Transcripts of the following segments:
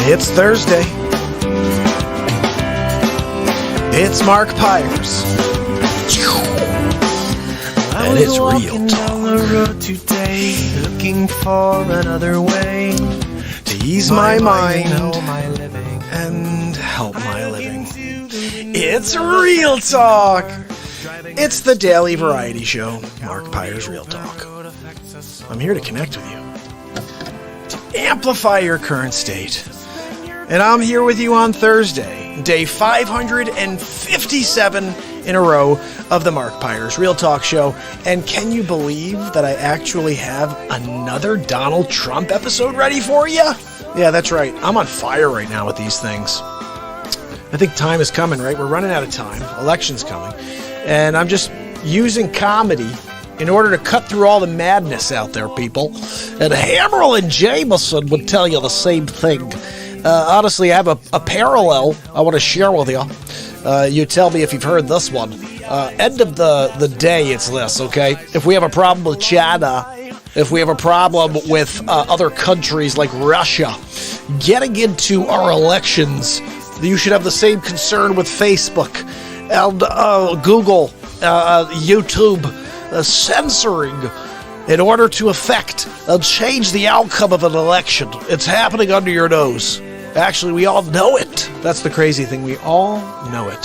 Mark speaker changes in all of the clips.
Speaker 1: It's Thursday. It's Mark Pyers. And it's real
Speaker 2: down the road today, looking for another way
Speaker 1: to ease my mind
Speaker 2: and
Speaker 1: help my living. It's Real Talk. It's the daily variety show, Mark Pyers Real Talk. I'm here to connect with you, to amplify your current state. And I'm here with you on Thursday, day 557 in a row of the Mark Pyers Real Talk show. And can you believe that I actually have another Donald Trump episode ready for you? Yeah, that's right. I'm on fire right now with these things. I think time is coming, right? We're running out of time. Election's coming. And I'm just using comedy in order to cut through all the madness out there, people. And Hammerlin Jamison would tell you the same thing. Honestly, I have a parallel I want to share with you. You tell me if you've heard this one. End of the day, it's this, okay? If we have a problem with China, if we have a problem with other countries like Russia, getting into our elections, you should have the same concern with Facebook and Google, YouTube, censoring in order to affect and change the outcome of an election. It's happening under your nose. Actually, we all know it. That's the crazy thing. We all know it.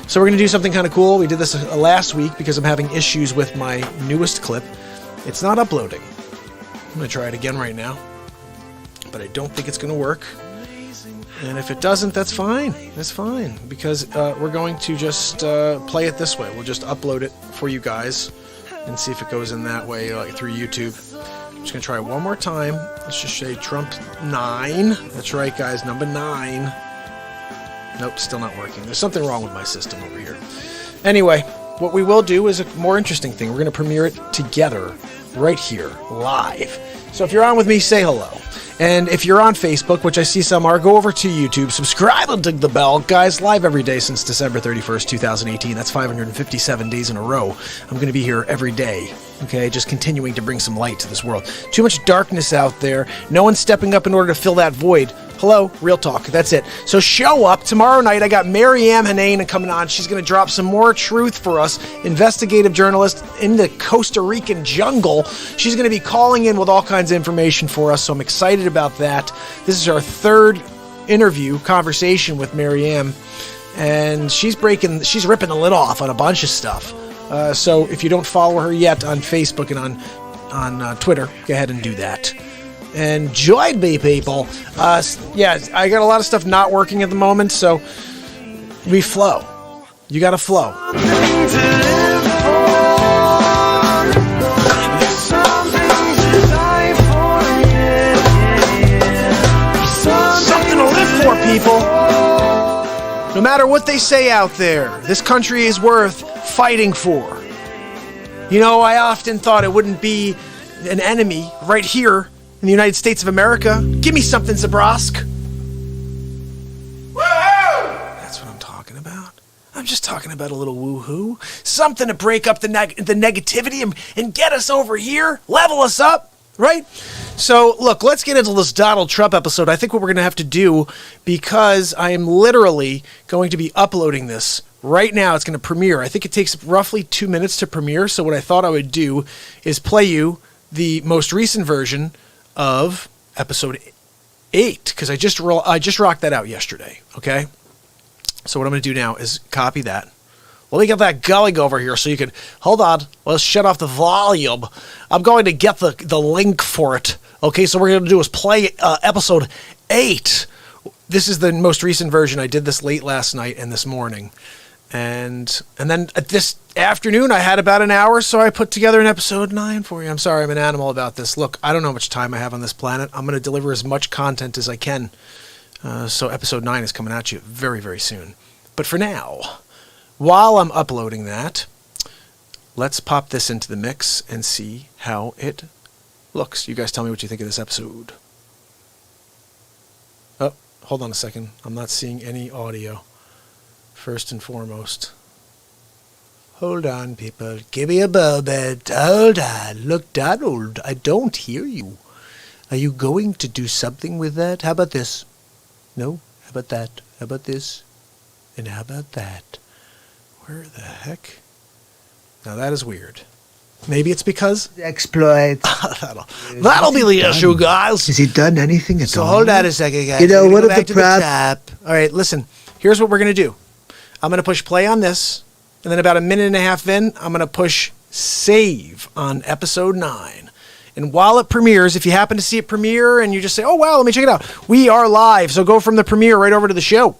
Speaker 1: So we're going to do something kind of cool. We did this last week because I'm having issues with my newest clip. It's not uploading. I'm going to try it again right now. But I don't think it's going to work. And if it doesn't, that's fine. That's fine. Because we're going to just play it this way. We'll just upload it for you guys and see if it goes in that way, like through YouTube. I'm just going to try it one more time. Let's just say Trump 9. That's right, guys, number 9. Nope, still not working. There's something wrong with my system over here. Anyway, what we will do is a more interesting thing. We're going to premiere it together right here, live. So if you're on with me, say hello. And if you're on Facebook, which I see some are, go over to YouTube, subscribe and ding the bell. Guys, live every day since December 31st, 2018. That's 557 days in a row. I'm going to be here every day, okay? Just continuing to bring some light to this world. Too much darkness out there. No one's stepping up in order to fill that void. Hello, Real Talk. That's it. So show up. Tomorrow night, I got Marianne Hanane coming on. She's going to drop some more truth for us. Investigative journalist in the Costa Rican jungle. She's going to be calling in with all kinds of information for us, so I'm excited about that. This is our third interview, conversation with Marianne, and she's ripping the lid off on a bunch of stuff. So if you don't follow her yet on Facebook and on Twitter, go ahead and do that. And join me, people. Yeah, I got a lot of stuff not working at the moment, so we flow. You got to flow. Something to live for, people. No matter what they say out there, this country is worth fighting for. You know, I often thought it wouldn't be an enemy right here in the United States of America. Give me something, Zabrosk. Woohoo! That's what I'm talking about. I'm just talking about a little woohoo. Something to break up the negativity and get us over here, level us up, right? So, look, let's get into this Donald Trump episode. I think what we're going to have to do, because I am literally going to be uploading this right now. It's going to premiere. I think it takes roughly 2 minutes to premiere. So what I thought I would do is play you the most recent version of episode 8, because I just rocked that out yesterday, okay? So what I'm going to do now is copy that. Let me get that going over here so you can... Hold on. Let's shut off the volume. I'm going to get the link for it, okay? So what we're going to do is play episode 8. This is the most recent version. I did this late last night and this morning. And then this afternoon, I had about an hour, so I put together an episode 9 for you. I'm sorry, I'm an animal about this. Look, I don't know how much time I have on this planet. I'm going to deliver as much content as I can. So episode 9 is coming at you very, very soon. But for now, while I'm uploading that, let's pop this into the mix and see how it looks. You guys tell me what you think of this episode. Oh, hold on a second. I'm not seeing any audio. First and foremost. Hold on, people. Give me a moment. Hold on. Look, Donald, I don't hear you. Are you going to do something with that? How about this? No? How about that? How about this? And how about that? Where the heck? Now that is weird. Maybe it's because...
Speaker 3: Exploit.
Speaker 1: that'll be the issue, guys.
Speaker 3: Has he done anything at all?
Speaker 1: So hold on a second, guys.
Speaker 3: You know,
Speaker 1: what
Speaker 3: one of the
Speaker 1: All right, listen. Here's what we're going to do. I'm going to push play on this, and then about a minute and a half in, I'm going to push save on episode 9. And while it premieres, if you happen to see it premiere and you just say, oh, wow, let me check it out. We are live, so go from the premiere right over to the show.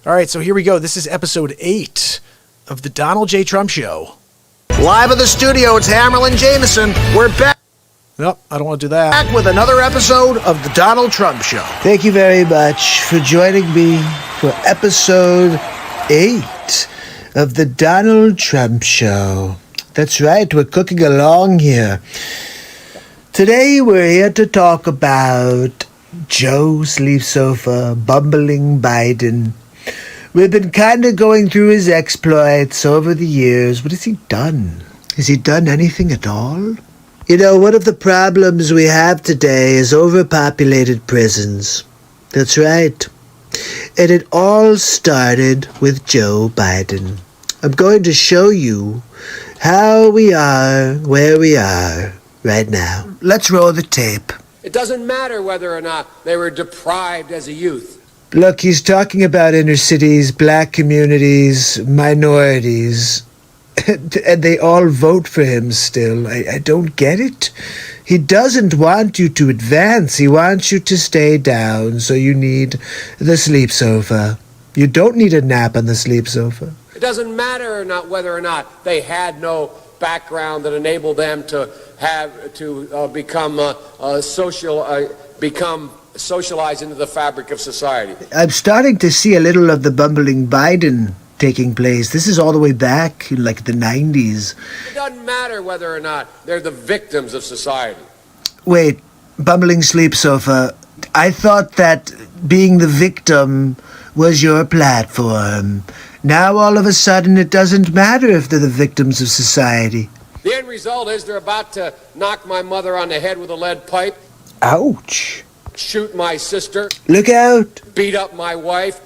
Speaker 1: All right, so here we go. This is episode 8 of the Donald J. Trump Show. Live in the studio, it's Hammerlin, Jamison. We're back. Nope, I don't want to do that. Back with another episode of the Donald Trump Show.
Speaker 3: Thank you very much for joining me for episode 8 of the Donald Trump Show. That's right, we're cooking along here. Today we're here to talk about Joe Sleep Sofa, bumbling Biden. We've been kind of going through his exploits over the years. What has he done? Has he done anything at all? You know, one of the problems we have today is overpopulated prisons. That's right. And it all started with Joe Biden. I'm going to show you how we are where we are right now. Let's roll the tape.
Speaker 4: It doesn't matter whether or not they were deprived as a youth.
Speaker 3: Look, he's talking about inner cities, black communities, minorities, and they all vote for him still. I don't get it. He doesn't want you to advance. He wants you to stay down, so you need the sleep sofa. You don't need a nap on the sleep sofa.
Speaker 4: It doesn't matter or not whether or not they had no background that enabled them to become socialized into the fabric of society.
Speaker 3: I'm starting to see a little of the bumbling Biden taking place. This is all the way back in like the 90s.
Speaker 4: It doesn't matter whether or not they're the victims of society.
Speaker 3: Wait, bumbling sleep sofa. I thought that being the victim was your platform. Now all of a sudden it doesn't matter if they're the victims of society.
Speaker 4: The end result is they're about to knock my mother on the head with a lead pipe.
Speaker 3: Ouch.
Speaker 4: Shoot my sister.
Speaker 3: Look out.
Speaker 4: Beat up my wife.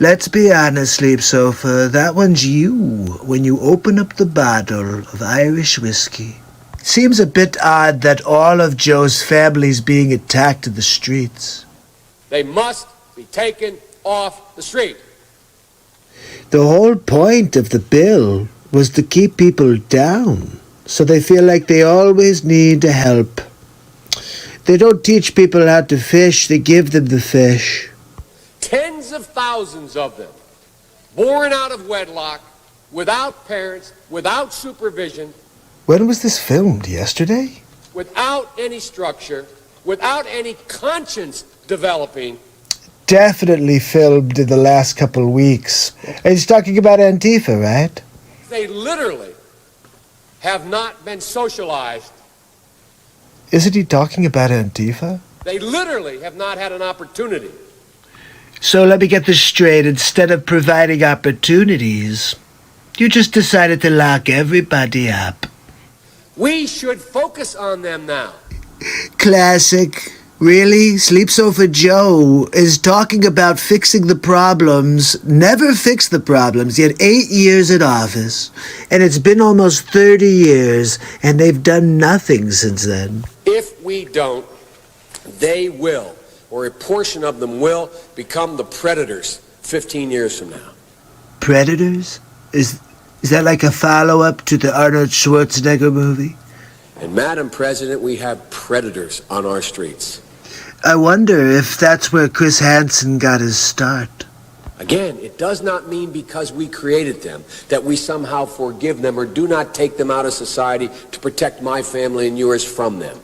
Speaker 3: Let's be honest, Sleep Sofa. That one's you when you open up the bottle of Irish whiskey. Seems a bit odd that all of Joe's family's being attacked in the streets.
Speaker 4: They must be taken off the street.
Speaker 3: The whole point of the bill was to keep people down, so they feel like they always need help. They don't teach people how to fish, they give them the fish.
Speaker 4: Tens of thousands of them, born out of wedlock, without parents, without supervision.
Speaker 3: When was this filmed? Yesterday?
Speaker 4: Without any structure, without any conscience developing.
Speaker 3: Definitely filmed in the last couple weeks. And he's talking about Antifa, right?
Speaker 4: They literally have not been socialized.
Speaker 3: Isn't he talking about Antifa?
Speaker 4: They literally have not had an opportunity.
Speaker 3: So let me get this straight. Instead of providing opportunities, you just decided to lock everybody up.
Speaker 4: We should focus on them now.
Speaker 3: Classic. Really? Sleep Sofa Joe is talking about fixing the problems, never fixed the problems. He had 8 years in office, and it's been almost 30 years, and they've done nothing since then.
Speaker 4: If we don't, they will, or a portion of them will, become the predators 15 years from now.
Speaker 3: Predators? Is that like a follow-up to the Arnold Schwarzenegger movie?
Speaker 4: And Madam President, we have predators on our streets.
Speaker 3: I wonder if that's where Chris Hansen got his start.
Speaker 4: Again, it does not mean because we created them that we somehow forgive them or do not take them out of society to protect my family and yours from them.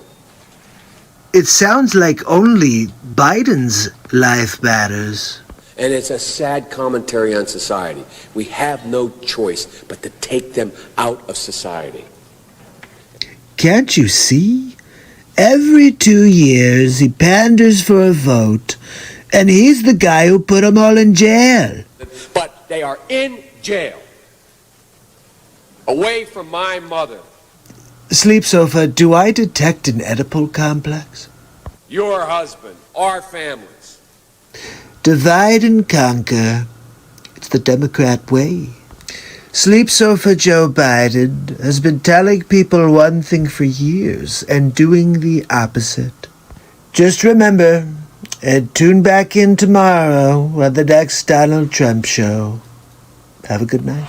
Speaker 3: It sounds like only Biden's life matters.
Speaker 4: And it's a sad commentary on society. We have no choice but to take them out of society.
Speaker 3: Can't you see? Every 2 years he panders for a vote, and he's the guy who put them all in jail.
Speaker 4: But they are in jail. Away from my mother.
Speaker 3: Sleep Sofa, do I detect an Oedipal complex?
Speaker 4: your husband, our families.
Speaker 3: Divide and conquer. It's the Democrat way. Sleep Sofa Joe Biden has been telling people one thing for years and doing the opposite. Just remember, and tune back in tomorrow on the next Donald Trump show. Have a good night.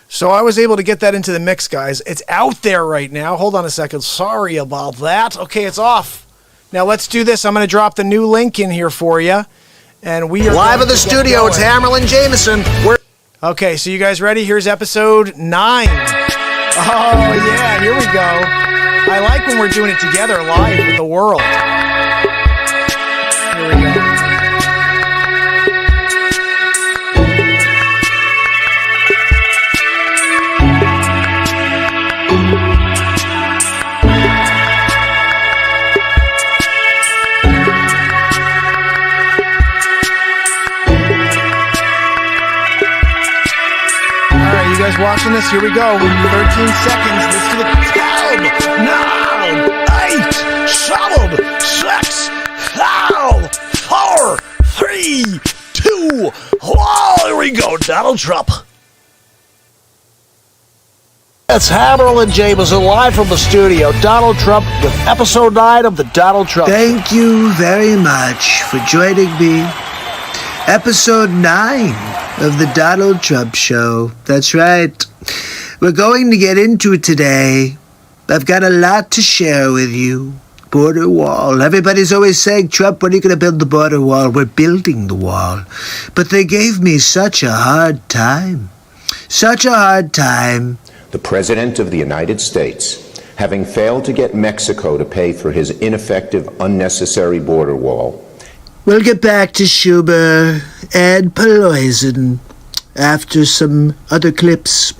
Speaker 1: So I was able to get that into the mix, guys. It's out there right now. Hold on a second. Sorry about that. Okay, it's off. Now let's do this. I'm going to drop the new link in here for you. And we are
Speaker 5: live in the studio. It's Hammerlin, Jamison.
Speaker 1: Okay, so you guys ready? Here's episode 9. Oh, yeah, here we go. I like when we're doing it together live with the world. Here we go. You guys watching this? Here we go. 13 seconds. Let's do the 10, 9, 8, 7, 6, 5, 4, 3, 2, 1. Here we go. Donald Trump.
Speaker 5: It's Hammerlin, Jamison, live from the studio. Donald Trump with episode 9 of the Donald Trump.
Speaker 3: Thank you very much for joining me. Episode 9 of the Donald Trump Show. That's right. We're going to get into it today. I've got a lot to share with you. Border wall. Everybody's always saying, Trump, when are you going to build the border wall? We're building the wall. But they gave me such a hard time. Such a hard time.
Speaker 6: The President of the United States, having failed to get Mexico to pay for his ineffective, unnecessary border wall.
Speaker 3: We'll get back to Schumer and Pelosi after some other clips.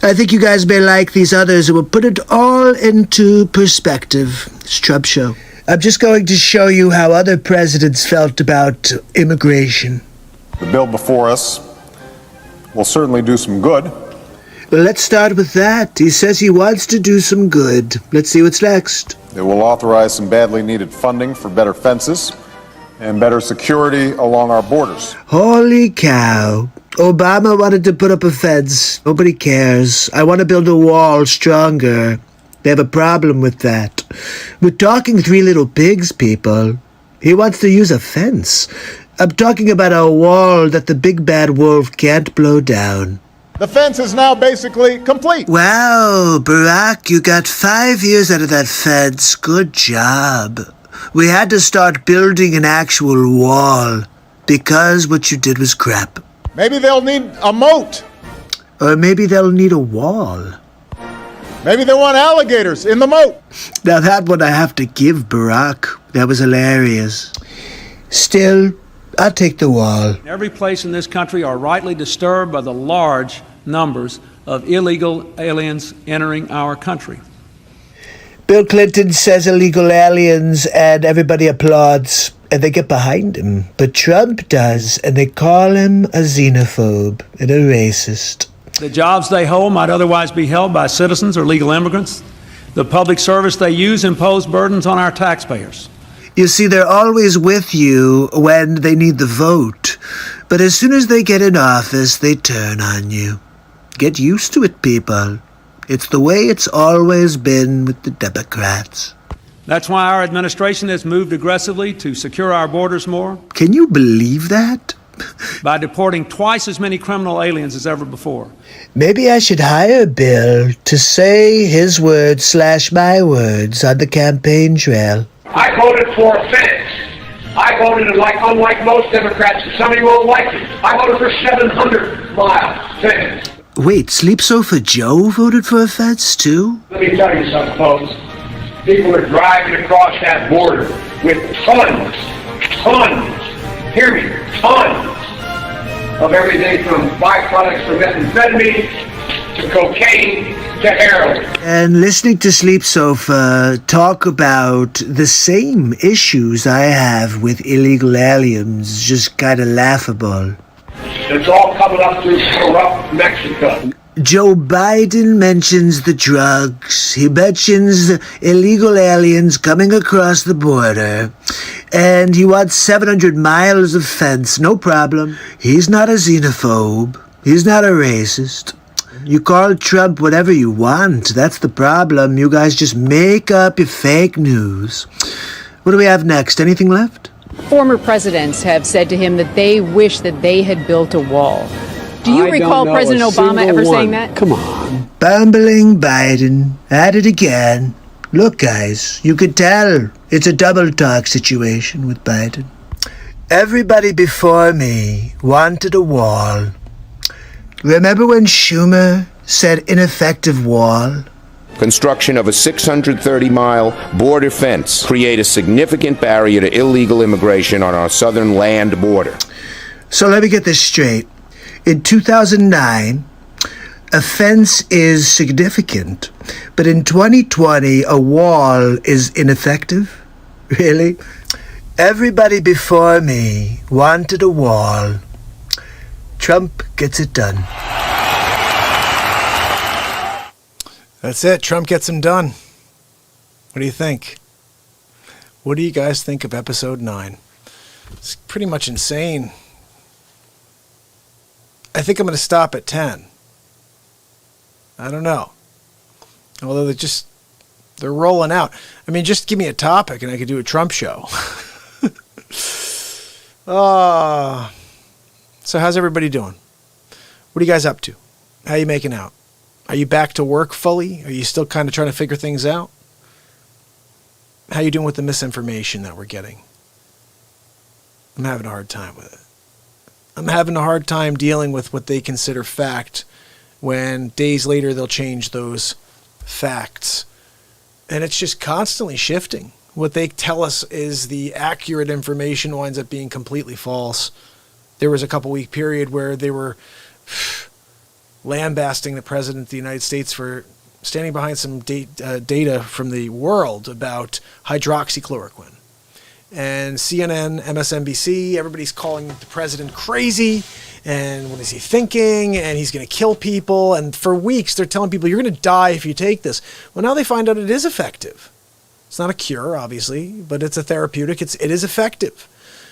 Speaker 3: I think you guys may like these others, and we'll put it all into perspective. It's Trump Show. I'm just going to show you how other presidents felt about immigration.
Speaker 7: The bill before us will certainly do some good.
Speaker 3: Well, let's start with that. He says he wants to do some good. Let's see what's next.
Speaker 7: It will authorize some badly needed funding for better fences and better security along our borders.
Speaker 3: Holy cow. Obama wanted to put up a fence. Nobody cares. I want to build a wall stronger. They have a problem with that. We're talking Three Little Pigs, people. He wants to use a fence. I'm talking about a wall that the big bad wolf can't blow down.
Speaker 7: The fence is now basically complete.
Speaker 3: Wow, Barack, you got 5 years out of that fence. Good job. We had to start building an actual wall because what you did was crap.
Speaker 7: Maybe they'll need a moat.
Speaker 3: Or maybe they'll need a wall.
Speaker 7: Maybe they want alligators in the moat.
Speaker 3: Now that one I have to give Barack. That was hilarious. Still, I'll take the wall.
Speaker 8: Every place in this country are rightly disturbed by the large numbers of illegal aliens entering our country.
Speaker 3: Bill Clinton says illegal aliens and everybody applauds and they get behind him. But Trump does and they call him a xenophobe and a racist.
Speaker 8: The jobs they hold might otherwise be held by citizens or legal immigrants. The public service they use impose burdens on our taxpayers.
Speaker 3: You see, they're always with you when they need the vote. But as soon as they get in office, they turn on you. Get used to it, people. It's the way it's always been with the Democrats.
Speaker 8: That's why our administration has moved aggressively to secure our borders more.
Speaker 3: Can you believe that?
Speaker 8: By deporting twice as many criminal aliens as ever before.
Speaker 3: Maybe I should hire Bill to say his words / my words on the campaign trail.
Speaker 9: I voted for a fence. I voted unlike most Democrats, and some of you won't like it. I voted for 700-mile fence.
Speaker 3: Wait, Sleep Sofa Joe voted for a fence too?
Speaker 9: Let me tell you something, folks. People are driving across that border with tons, hear me, tons of everything from byproducts from methamphetamine to cocaine to heroin.
Speaker 3: And listening to Sleep Sofa talk about the same issues I have with illegal aliens is just kind of laughable.
Speaker 9: It's all coming up through corrupt Mexico.
Speaker 3: Joe Biden mentions the drugs. He mentions illegal aliens coming across the border. And he wants 700 miles of fence. No problem. He's not a xenophobe. He's not a racist. You call Trump whatever you want. That's the problem. You guys just make up your fake news. What do we have next? Anything left?
Speaker 10: Former presidents have said to him that they wish that they had built a wall. Do you recall President Obama ever saying that?
Speaker 5: Come on.
Speaker 3: Bumbling Biden. At it again. Look, guys, you could tell it's a double talk situation with Biden. Everybody before me wanted a wall. Remember when Schumer said ineffective wall?
Speaker 6: Construction of a 630-mile border fence create a significant barrier to illegal immigration on our southern land border.
Speaker 3: So let me get this straight. In 2009, a fence is significant, but in 2020, a wall is ineffective? Really? Everybody before me wanted a wall. Trump gets it done.
Speaker 1: That's it. Trump gets him done. What do you think? What do you guys think of episode 9? It's pretty much insane. I think I'm going to stop at 10. I don't know. Although they're rolling out. I mean, just give me a topic and I could do a Trump show. So how's everybody doing? What are you guys up to? How are you making out? Are you back to work fully? Are you still kind of trying to figure things out? How are you doing with the misinformation that we're getting? I'm having a hard time with it. I'm having a hard time dealing with what they consider fact when days later they'll change those facts. And it's just constantly shifting. What they tell us is the accurate information winds up being completely false. There was a couple-week period where they were lambasting the President of the United States for standing behind some data from the world about hydroxychloroquine. And CNN, MSNBC, everybody's calling the president crazy. And what is he thinking? And he's going to kill people. And for weeks, they're telling people, you're going to die if you take this. Well, now they find out it is effective. It's not a cure, obviously, but it's a therapeutic. It is effective.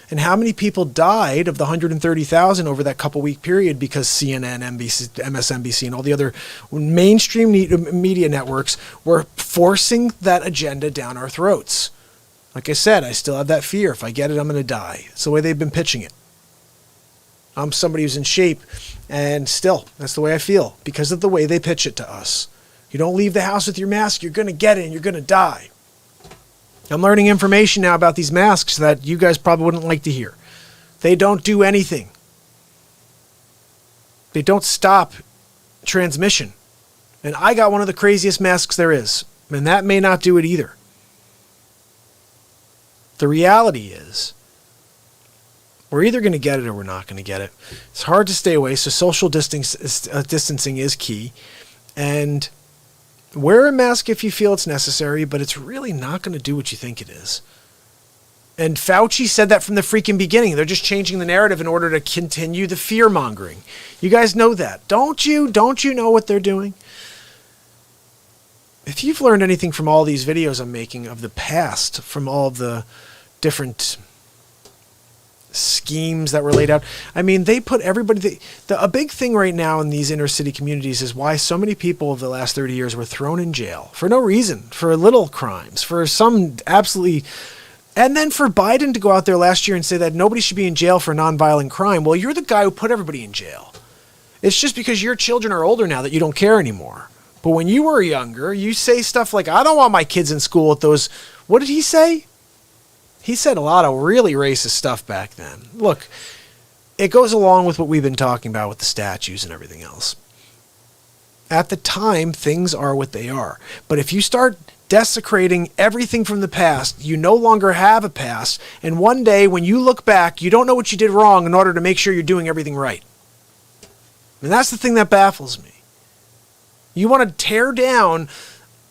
Speaker 1: And how many people died of the 130,000 over that couple-week period because CNN, NBC, MSNBC, and all the other mainstream media networks were forcing that agenda down our throats? Like I said, I still have that fear. If I get it, I'm going to die. It's the way they've been pitching it. I'm somebody who's in shape, and still, that's the way I feel because of the way they pitch it to us. You don't leave the house with your mask, you're going to get it and you're going to die. I'm learning information now about these masks that you guys probably wouldn't like to hear. They don't do anything. They don't stop transmission. And I got one of the craziest masks there is, and that may not do it either. The reality is, we're either going to get it or we're not going to get it. It's hard to stay away, so social distancing is key. And wear a mask if you feel it's necessary, but it's really not going to do what you think it is. And Fauci said that from the freaking beginning. They're just changing the narrative in order to continue the fear-mongering. You guys know that. Don't you? Don't you know what they're doing? If you've learned anything from all these videos I'm making of the past, from all of the different schemes that were laid out, I mean, they put everybody... a big thing right now in these inner city communities is why so many people of the last 30 years were thrown in jail for no reason, for little crimes, for some absolutely... And then for Biden to go out there last year and say that nobody should be in jail for nonviolent crime, well, you're the guy who put everybody in jail. It's just because your children are older now that you don't care anymore. But when you were younger, you say stuff like, I don't want my kids in school with those... What did he say? He said a lot of really racist stuff back then. Look, it goes along with what we've been talking about with the statues and everything else. At the time, things are what they are. But if you start desecrating everything from the past, you no longer have a past. And one day, when you look back, you don't know what you did wrong in order to make sure you're doing everything right. And that's the thing that baffles me. You want to tear down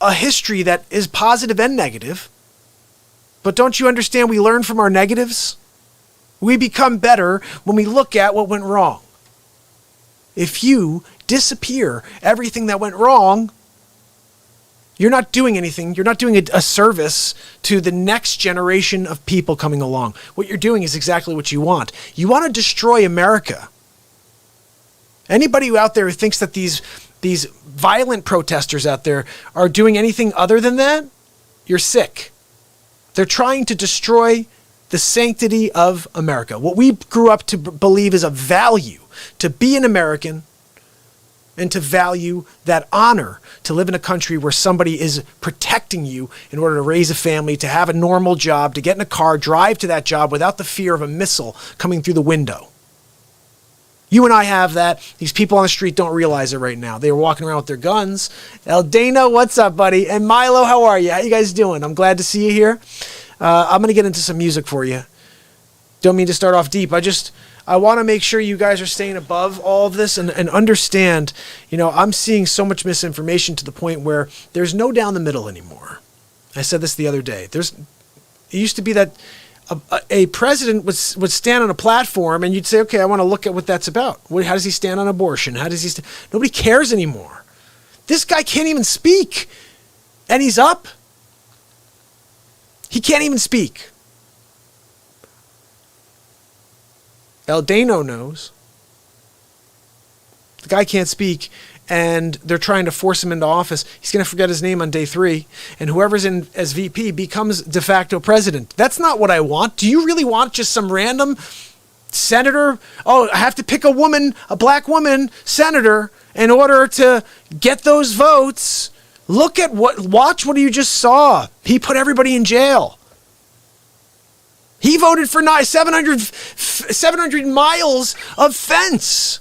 Speaker 1: a history that is positive and negative. But don't you understand we learn from our negatives? We become better when we look at what went wrong. If you disappear everything that went wrong, you're not doing anything. You're not doing a service to the next generation of people coming along. What you're doing is exactly what you want. You want to destroy America. Anybody out there who thinks that these violent protesters out there are doing anything other than that, you're sick. They're trying to destroy the sanctity of America. What we grew up to believe is a value, to be an American and to value that honor, to live in a country where somebody is protecting you in order to raise a family, to have a normal job, to get in a car, drive to that job without the fear of a missile coming through the window. You and I have that. These people on the street don't realize it right now. They were walking around with their guns. Eldano, what's up, buddy? And Milo, how are you? How you guys doing? I'm glad to see you here. I'm going to get into some music for you. Don't mean to start off deep. I want to make sure you guys are staying above all of this and understand, I'm seeing so much misinformation to the point where there's no down the middle anymore. I said this the other day. It used to be that a president would stand on a platform and you'd say, okay, I want to look at what that's about. How does he stand on abortion? How does he Nobody cares anymore. This guy can't even speak. And he's up. He can't even speak. Eldano knows. The guy can't speak, and they're trying to force him into office. He's going to forget his name on day 3, and whoever's in as VP becomes de facto president. That's not what I want. Do you really want just some random senator? Oh, I have to pick a woman, a black woman senator, in order to get those votes. Watch what you just saw. He put everybody in jail. He voted for 700 miles of fence.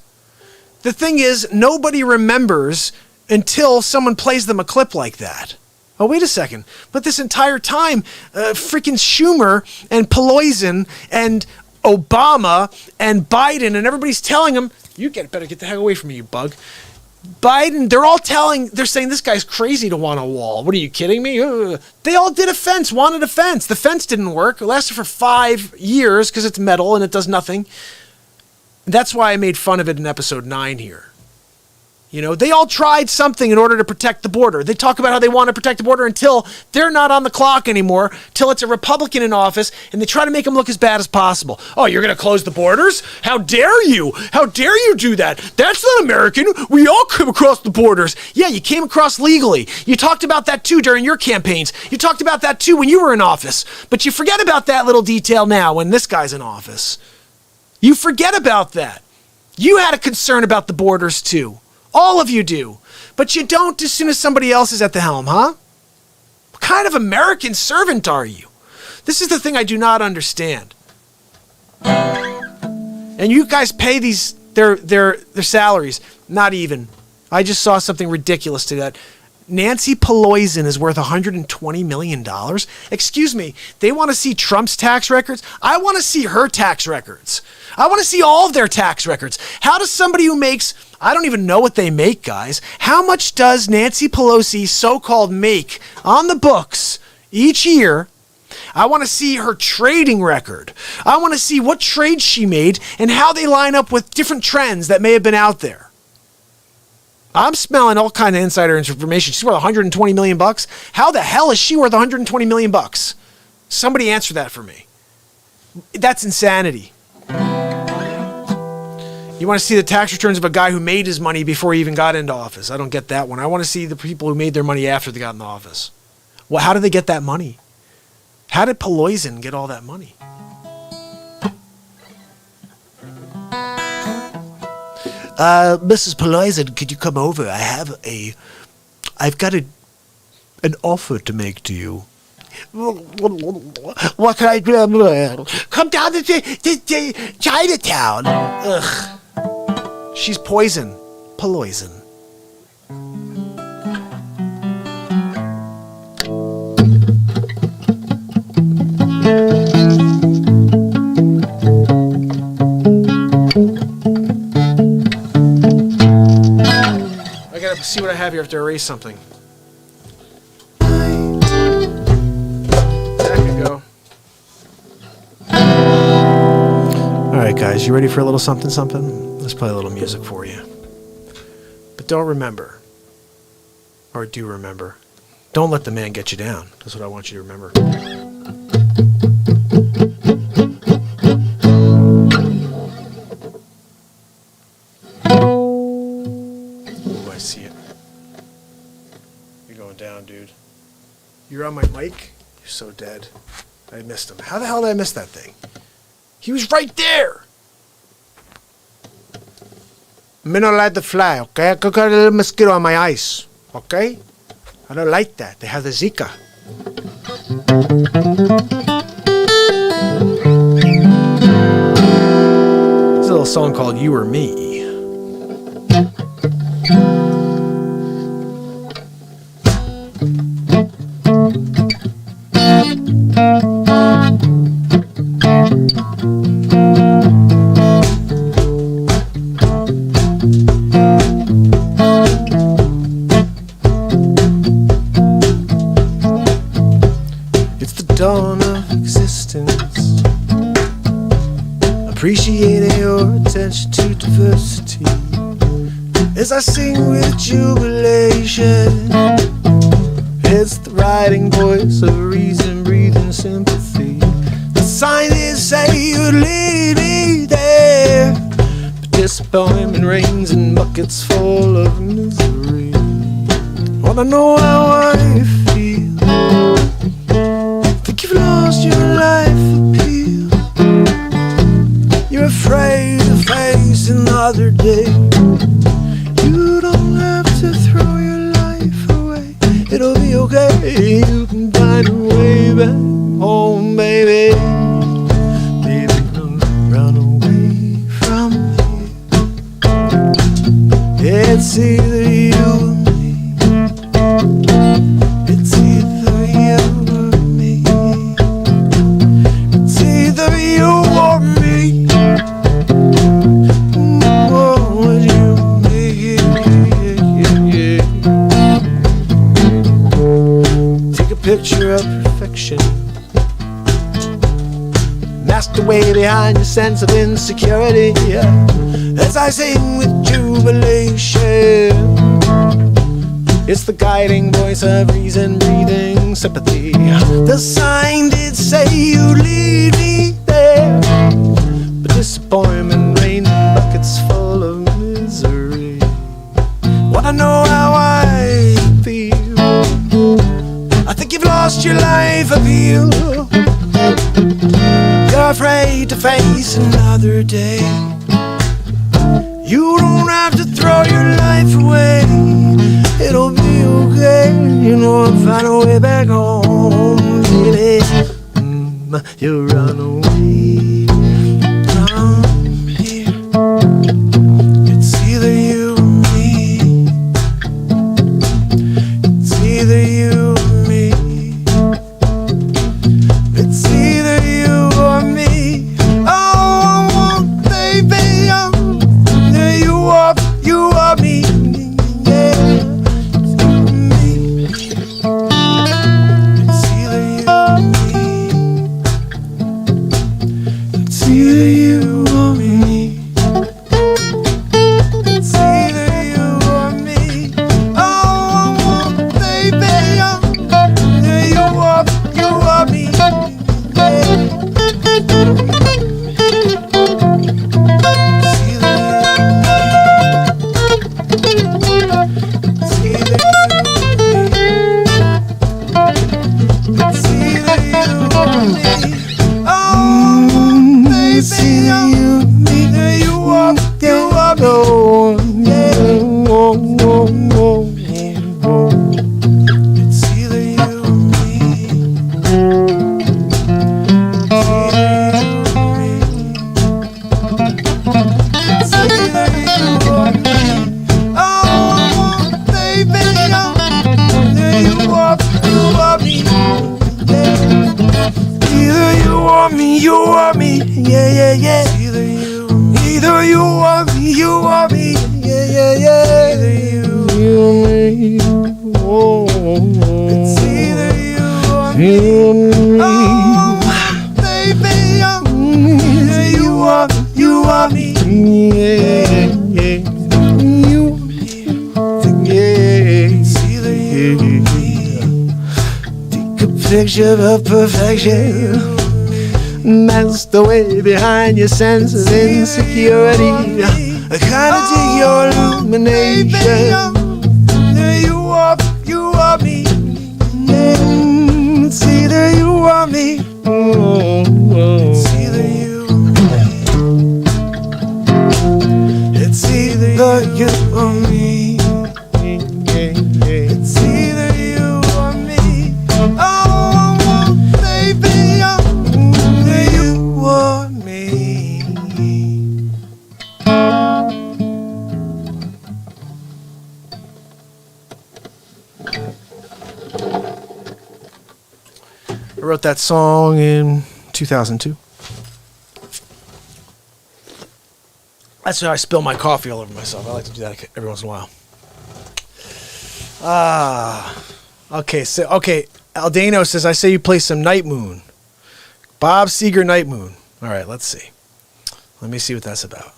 Speaker 1: The thing is, nobody remembers until someone plays them a clip like that. Oh, wait a second. But this entire time, freaking Schumer and Pelosi and Obama and Biden and everybody's telling them, better get the heck away from me, you bug. Biden, they're saying this guy's crazy to want a wall. What are you kidding me? They all did wanted a fence. The fence didn't work. It lasted for 5 years because it's metal and it does nothing. That's why I made fun of it in episode 9 here. They all tried something in order to protect the border. They talk about how they want to protect the border until they're not on the clock anymore, till it's a Republican in office, and they try to make them look as bad as possible. Oh, you're going to close the borders? How dare you? How dare you do that? That's not American. We all come across the borders. Yeah, you came across legally. You talked about that too during your campaigns. You talked about that too when you were in office. But you forget about that little detail now when this guy's in office. You forget about that. You had a concern about the borders too. All of you do. But you don't as soon as somebody else is at the helm, huh? What kind of American servant are you? This is the thing I do not understand. And you guys pay their salaries. Not even. I just saw something ridiculous to that. Nancy Pelosi is worth $120 million. Excuse me, they want to see Trump's tax records? I want to see her tax records. I want to see all of their tax records. How does somebody who makes, I don't even know what they make, guys. How much does Nancy Pelosi so-called make on the books each year? I want to see her trading record. I want to see what trades she made and how they line up with different trends that may have been out there. I'm smelling all kind of insider information. She's worth 120 million bucks. How the hell is she worth 120 million bucks? Somebody answer that for me. That's insanity. You want to see the tax returns of a guy who made his money before he even got into office. I don't get that one. I want to see the people who made their money after they got into office. Well, how did they get that money? How did Pelosi get all that money?
Speaker 3: Mrs. Pelosi, could you come over? I've got an offer to make to you. What can I do? Come down to Chinatown.
Speaker 1: Ugh. She's poison. Pelosi. I gotta see what I have here. I have to erase something. That could go. Alright guys, you ready for a little something something? Let's play a little music for you. don't remember, or do remember, don't let the man get you down. That's what I want you to remember. Oh, I see it. You're going down, dude. You're on my mic? You're so dead. I missed him. How the hell did I miss that thing? He was right there! I don't like to fly, okay? I got a little mosquito on my eyes, okay? I don't like that. They have the Zika. There's a little song called You or Me. Dawn of existence, appreciating your attention to diversity. As I sing with jubilation, it's the riding voice of reason, breathing sympathy. The scientists say you lead me there, but disappointment rains in buckets full of misery. Wanna know how I feel? You've lost your life appeal. You're afraid to face another day. You don't have to throw your life away. It'll be okay. You can find a way back home, baby. Baby, don't run away from here. It's either you or me. It's either you or me. You or me. Oh, you and me. Take a picture of perfection, mask away behind your sense of insecurity. As I sing with jubilation, it's the guiding voice of reason, breathing sympathy. The sign did say you lead me there, but disappointment rained buckets full of misery. Wanna know how I feel? I think you've lost your life appeal. You're afraid to face another day. You don't have to throw your life away. It'll be okay. You know I'll find a way back home, baby. You run away from here. It's either you or me. It's either you or me. It's either you or me. Oh, baby, either you or me. Yeah.
Speaker 3: Take a picture of perfection. Mask the way behind your sense of insecurity. I kinda dig your illumination. You are me. It's either you or me. It's either you or me. It's either you or me. It's either you or me. Oh, baby, either you or me. I wrote that song in 2002. That's how I spill my coffee all over myself. I like to do that every once in a while. Okay. Aldano says, I say you play some Night Moon. Bob Seger Night Moon. All right, let's see. Let me see what that's about.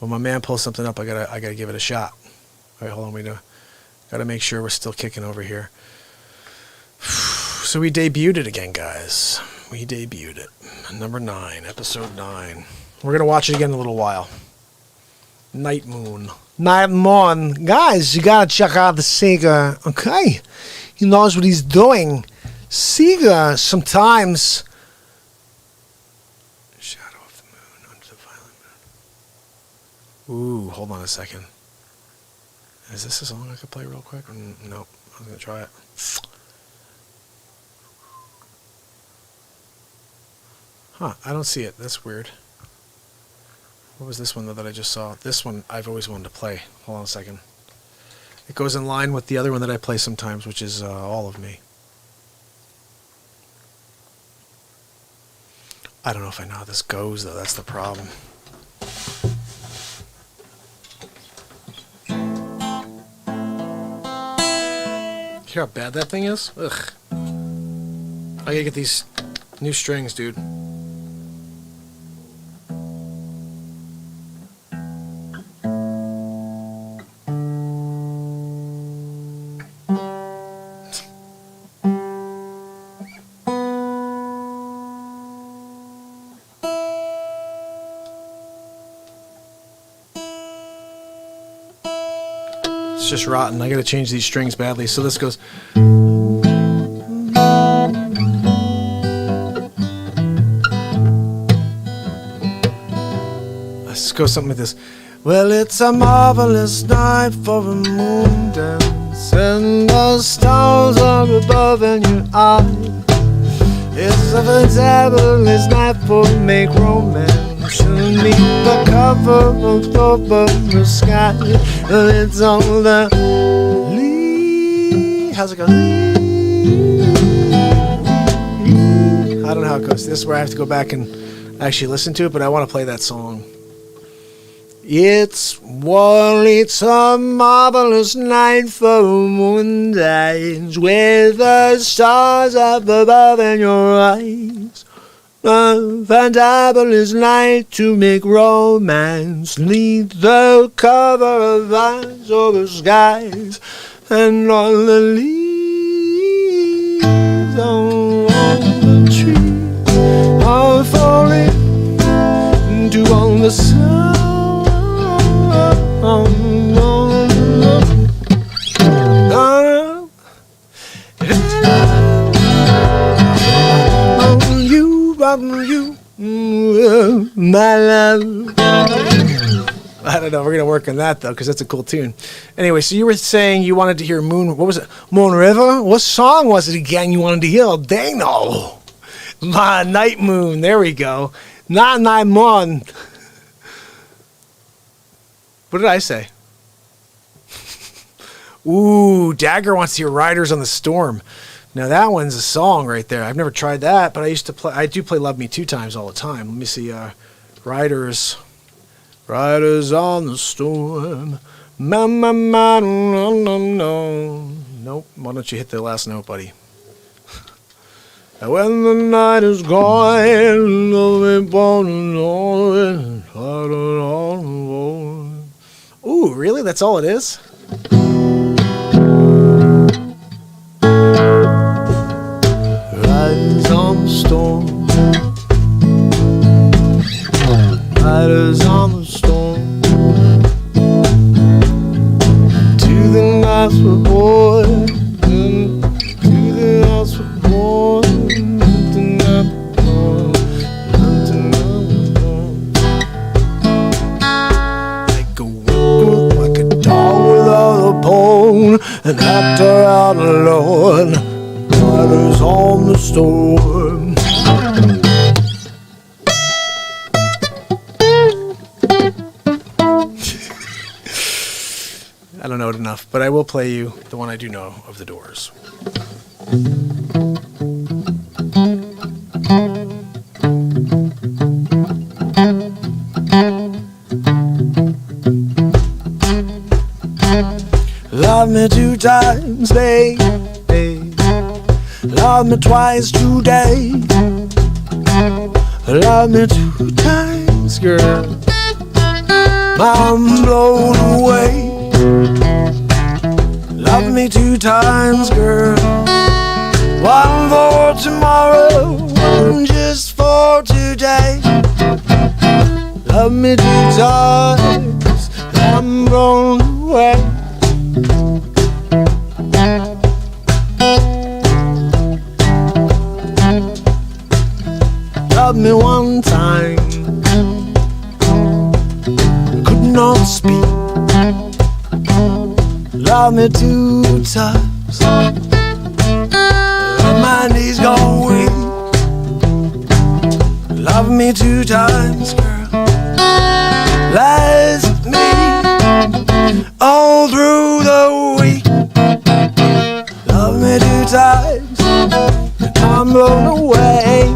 Speaker 3: When my man pulls something up, I gotta give it a shot. All right, hold on. We gotta make sure we're still kicking over here. So we debuted it again, guys. We debuted it. Number 9, episode 9. We're going to watch it again in a little while. Night Moon. Night Moon. Guys, you got to check out the Seger. Okay? He knows what he's doing. Seger sometimes... Shadow of the Moon under the Violet Moon. Ooh, hold on a second. Is this a song I could play real quick? Nope. I was going to try it. Huh, I don't see it. That's weird. What was this one, though, that I just saw? This one I've always wanted to play. Hold on a second. It goes in line with the other one that I play sometimes, which is All of Me. I don't know if I know how this goes, though. That's the problem. Hear how bad that thing is? Ugh. I gotta get these new strings, dude. Just rotten. I gotta change these strings badly. So this goes. Let's go something like this. Well, it's a marvelous night for a moon dance, and the stars are above in your eyes. It's a fabulous night for make romance. Beneath the cover of the sky, it's on the leaf. How's it go? I don't know how it goes. This is where I have to go back and actually listen to it, but I want to play that song. It's a marvelous night for moon dance, with the stars up above in your eyes. A fantabulous night to make romance, neath the cover of eyes over skies, and all the leaves on the trees are falling to all the sun. You, my love. I don't know. We're gonna work on that though, because that's a cool tune. Anyway, so you were saying you wanted to hear Moon. What was it? Moon River. What song was it again? You wanted to hear? Dang no. My Night Moon. There we go. Not Night Moon. What did I say? Ooh, Dagger wants to hear Riders on the Storm. Now that one's a song right there. I've never tried that, but I do play Love Me 2 Times all the time. Let me see, Riders on the Storm. No. Nope. Why don't you hit the last note, buddy? When the night is gone, ooh, really? That's all it is? house we're born. To the house we're born. Like a dog without a bone, an actor out alone, riders on the storm. I don't know it enough, but I will play you the one I do know of the Doors. Love me 2 times, babe. Love me twice today. Love me 2 times, girl. I'm blown away. Love me 2 times, girl. One for tomorrow, one just for today. Love me 2 times, I'm blown away. Love me 1 time, could not speak. Love me 2 times, my knees go weak. Love me 2 times, girl. Lies with me all through the week. Love me 2 times, I'm blown away.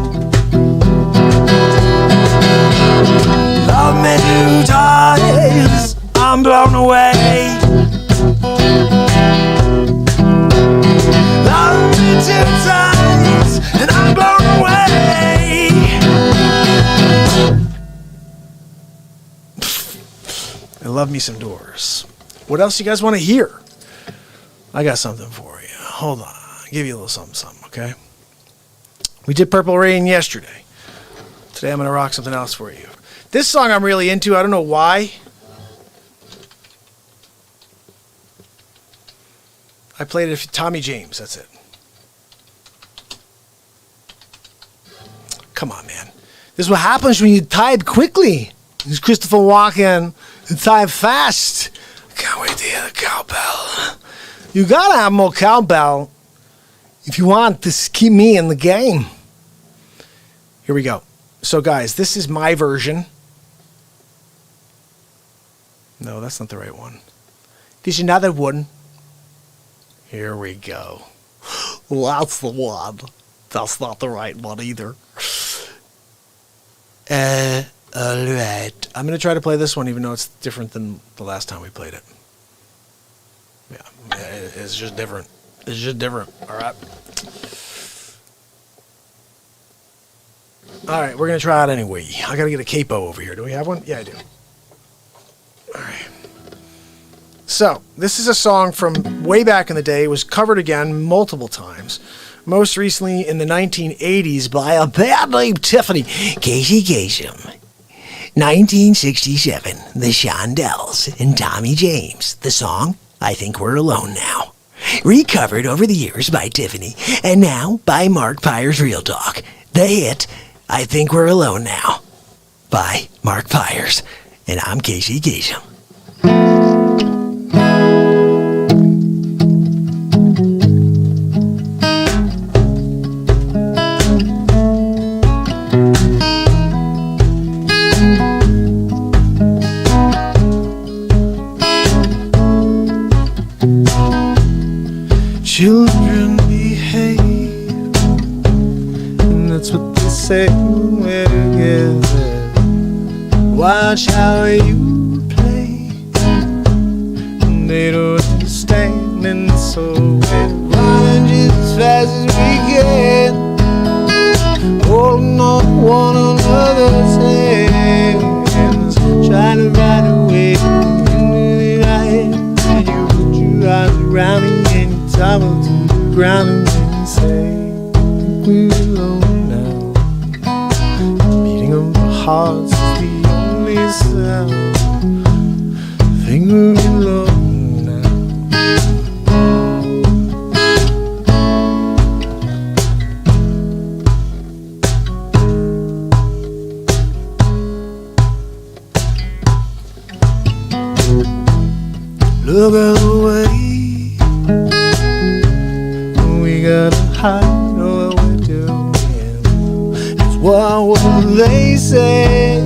Speaker 3: Love me 2 times, I'm blown away. Love me 2 times, and I'm blown away. I love me some Doors. What else you guys want to hear? I got something for you. Hold on. I'll give you a little something, okay? We did Purple Rain yesterday. Today I'm going to rock something else for you. This song I'm really into. I don't know why. I played it for Tommy James. That's it. Come on, man. This is what happens when you type quickly. This is Christopher Walken. You type fast. Can't wait to hear the cowbell. You gotta have more cowbell if you want to keep me in the game. Here we go. So, guys, this is my version. No, that's not the right one. There's another one. Here we go. That's the one. That's not the right one either. Alright. I'm going to try to play this one even though it's different than the last time we played it. Yeah, it's just different. It's just different. Alright. Alright, we're going to try it anyway. I got to get a capo over here. Do we have one? Yeah, I do. Alright. So, this is a song from way back in the day. It was covered again multiple times. Most recently in the 1980s by a band named Tiffany. Casey Kasem. 1967, the Shondells and Tommy James. The song, I Think We're Alone Now. Recovered over the years by Tiffany, and now by Mark Pyers Real Talk. The hit, I Think We're Alone Now, by Mark Pyers. And I'm Casey Kasem. Children behave, and that's what they say when we're together. Watch how you play, and they don't understand, and so we're running just as fast as we can, holding on to one another's hands, trying to ride away into the night. And you put your arms around me and you tumble to the ground, and then you say, we're alone now. The beating of our hearts is the only sound. I think we're alone now.
Speaker 2: look away. We gotta hide what we're doing. It's what would they say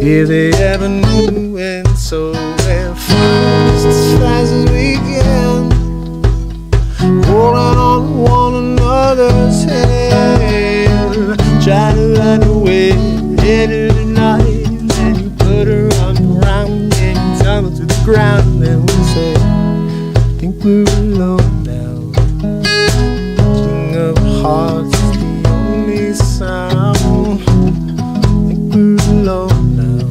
Speaker 2: if they ever knew? And so we're fast as we can, holding on to one another's hand, trying to run away into the night. And you put her arm around and you tumble to the ground, and we say, think we're alone now. Beating of hearts is the only sound. Think we're alone now.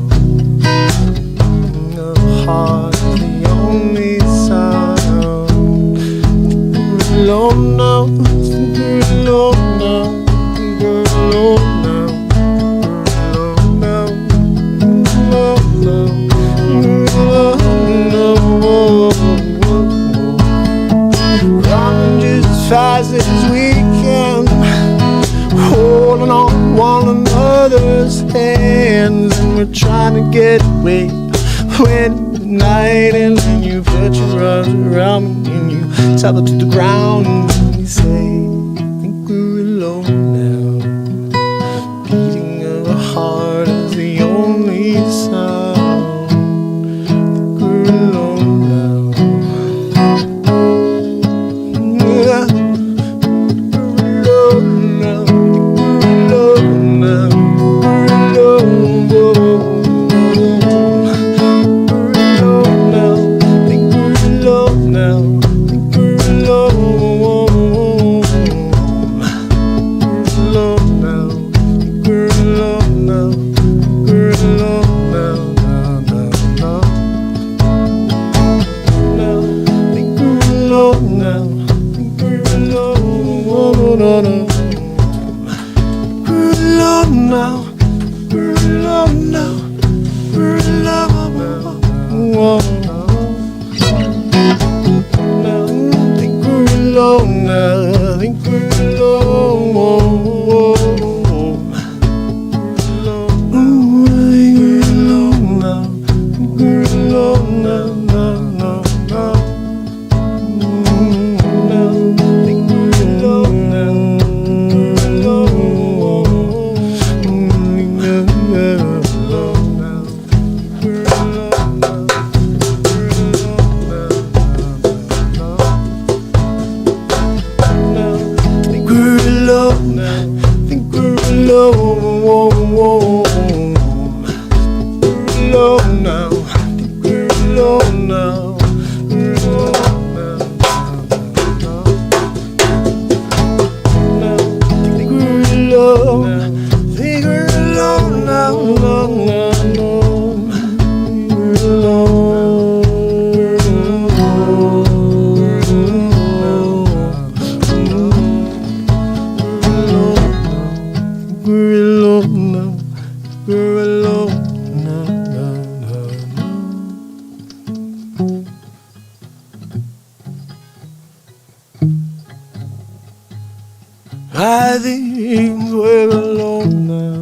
Speaker 2: Beating of hearts is the only sound. Think we're alone now. Think we're alone now. Think we're alone now. Fast as we can, holding on one another's hands, and we're trying to get away when the night ends, and you put your arms around me and you tap it to the ground, and you say, think we're alone now. Beating of a heart is the only sound. Think we're alone now. I think we're alone now.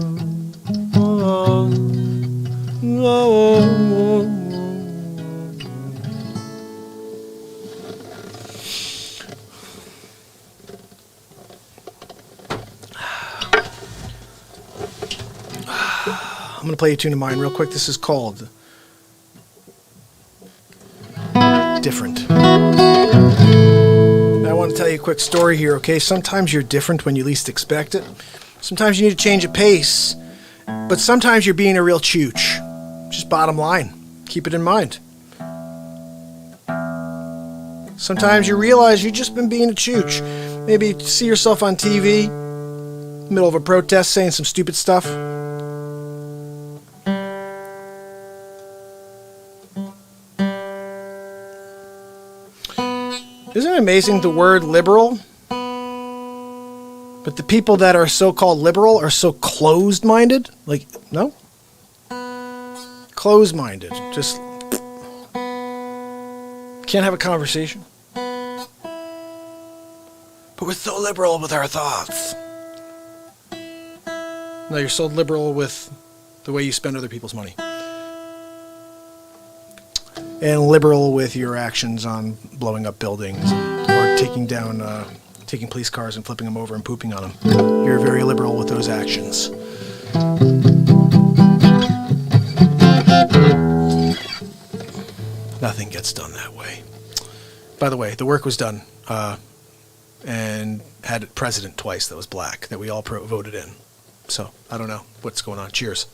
Speaker 1: I'm going to play a tune of mine real quick. This is called Different. I want to tell you a quick story here, okay? Sometimes you're different when you least expect it. Sometimes you need to change a pace. But sometimes you're being a real chooch. Just bottom line. Keep it in mind. Sometimes you realize you've just been being a chooch. Maybe you see yourself on TV, middle of a protest, saying some stupid stuff. Isn't it amazing the word liberal? But the people that are so-called liberal are so closed-minded. Like, no? Closed-minded. Just can't have a conversation. But we're so liberal with our thoughts. No, you're so liberal with the way you spend other people's money. and liberal with your actions on blowing up buildings or taking police cars and flipping them over and pooping on them. You're very liberal with those actions. Nothing gets done that way. By the way, the work was done and had a president twice that was black that we all voted in. So I don't know what's going on. Cheers.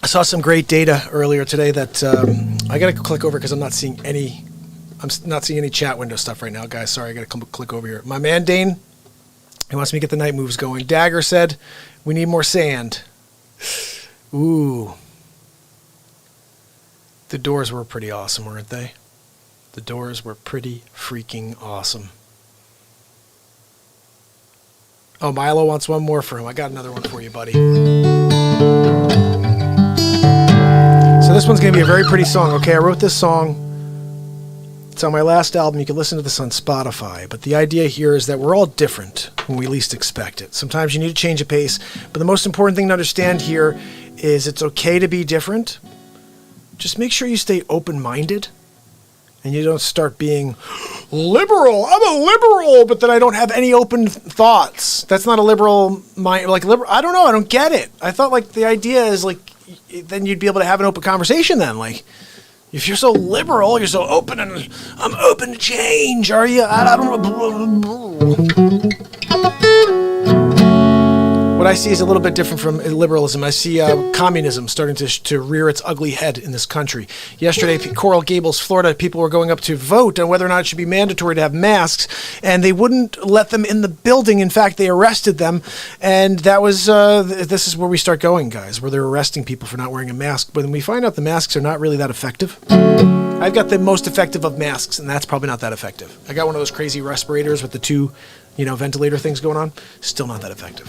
Speaker 1: I saw some great data earlier today that I got to click over because I'm not seeing any chat window stuff right now, guys. Sorry, I got to click over here. My man Dane, he wants me to get the night moves going. Dagger said, we need more sand. Ooh. The Doors were pretty awesome, weren't they? The Doors were pretty freaking awesome. Oh, Milo wants one more for him. I got another one for you, buddy. So this one's going to be a very pretty song. Okay, I wrote this song. It's on my last album. You can listen to this on Spotify. But the idea here is that we're all different when we least expect it. Sometimes you need to change a pace. But the most important thing to understand here is it's okay to be different. Just make sure you stay open-minded and you don't start being liberal. I'm a liberal, but then I don't have any open thoughts. That's not a liberal mind. Like liberal, I don't know. I don't get it. I thought like the idea is like then you'd be able to have an open conversation then. Like if you're so liberal, you're so open and I'm open to change. Are you? I don't know. What I see is a little bit different from liberalism. I see communism starting to rear its ugly head in this country. Yesterday, Coral Gables, Florida, people were going up to vote on whether or not it should be mandatory to have masks, and they wouldn't let them in the building. In fact, they arrested them, and that was this is where we start going, guys, where they're arresting people for not wearing a mask. But when we find out the masks are not really that effective, I've got the most effective of masks, and that's probably not that effective. I got one of those crazy respirators with the two ventilator things going on. Still not that effective.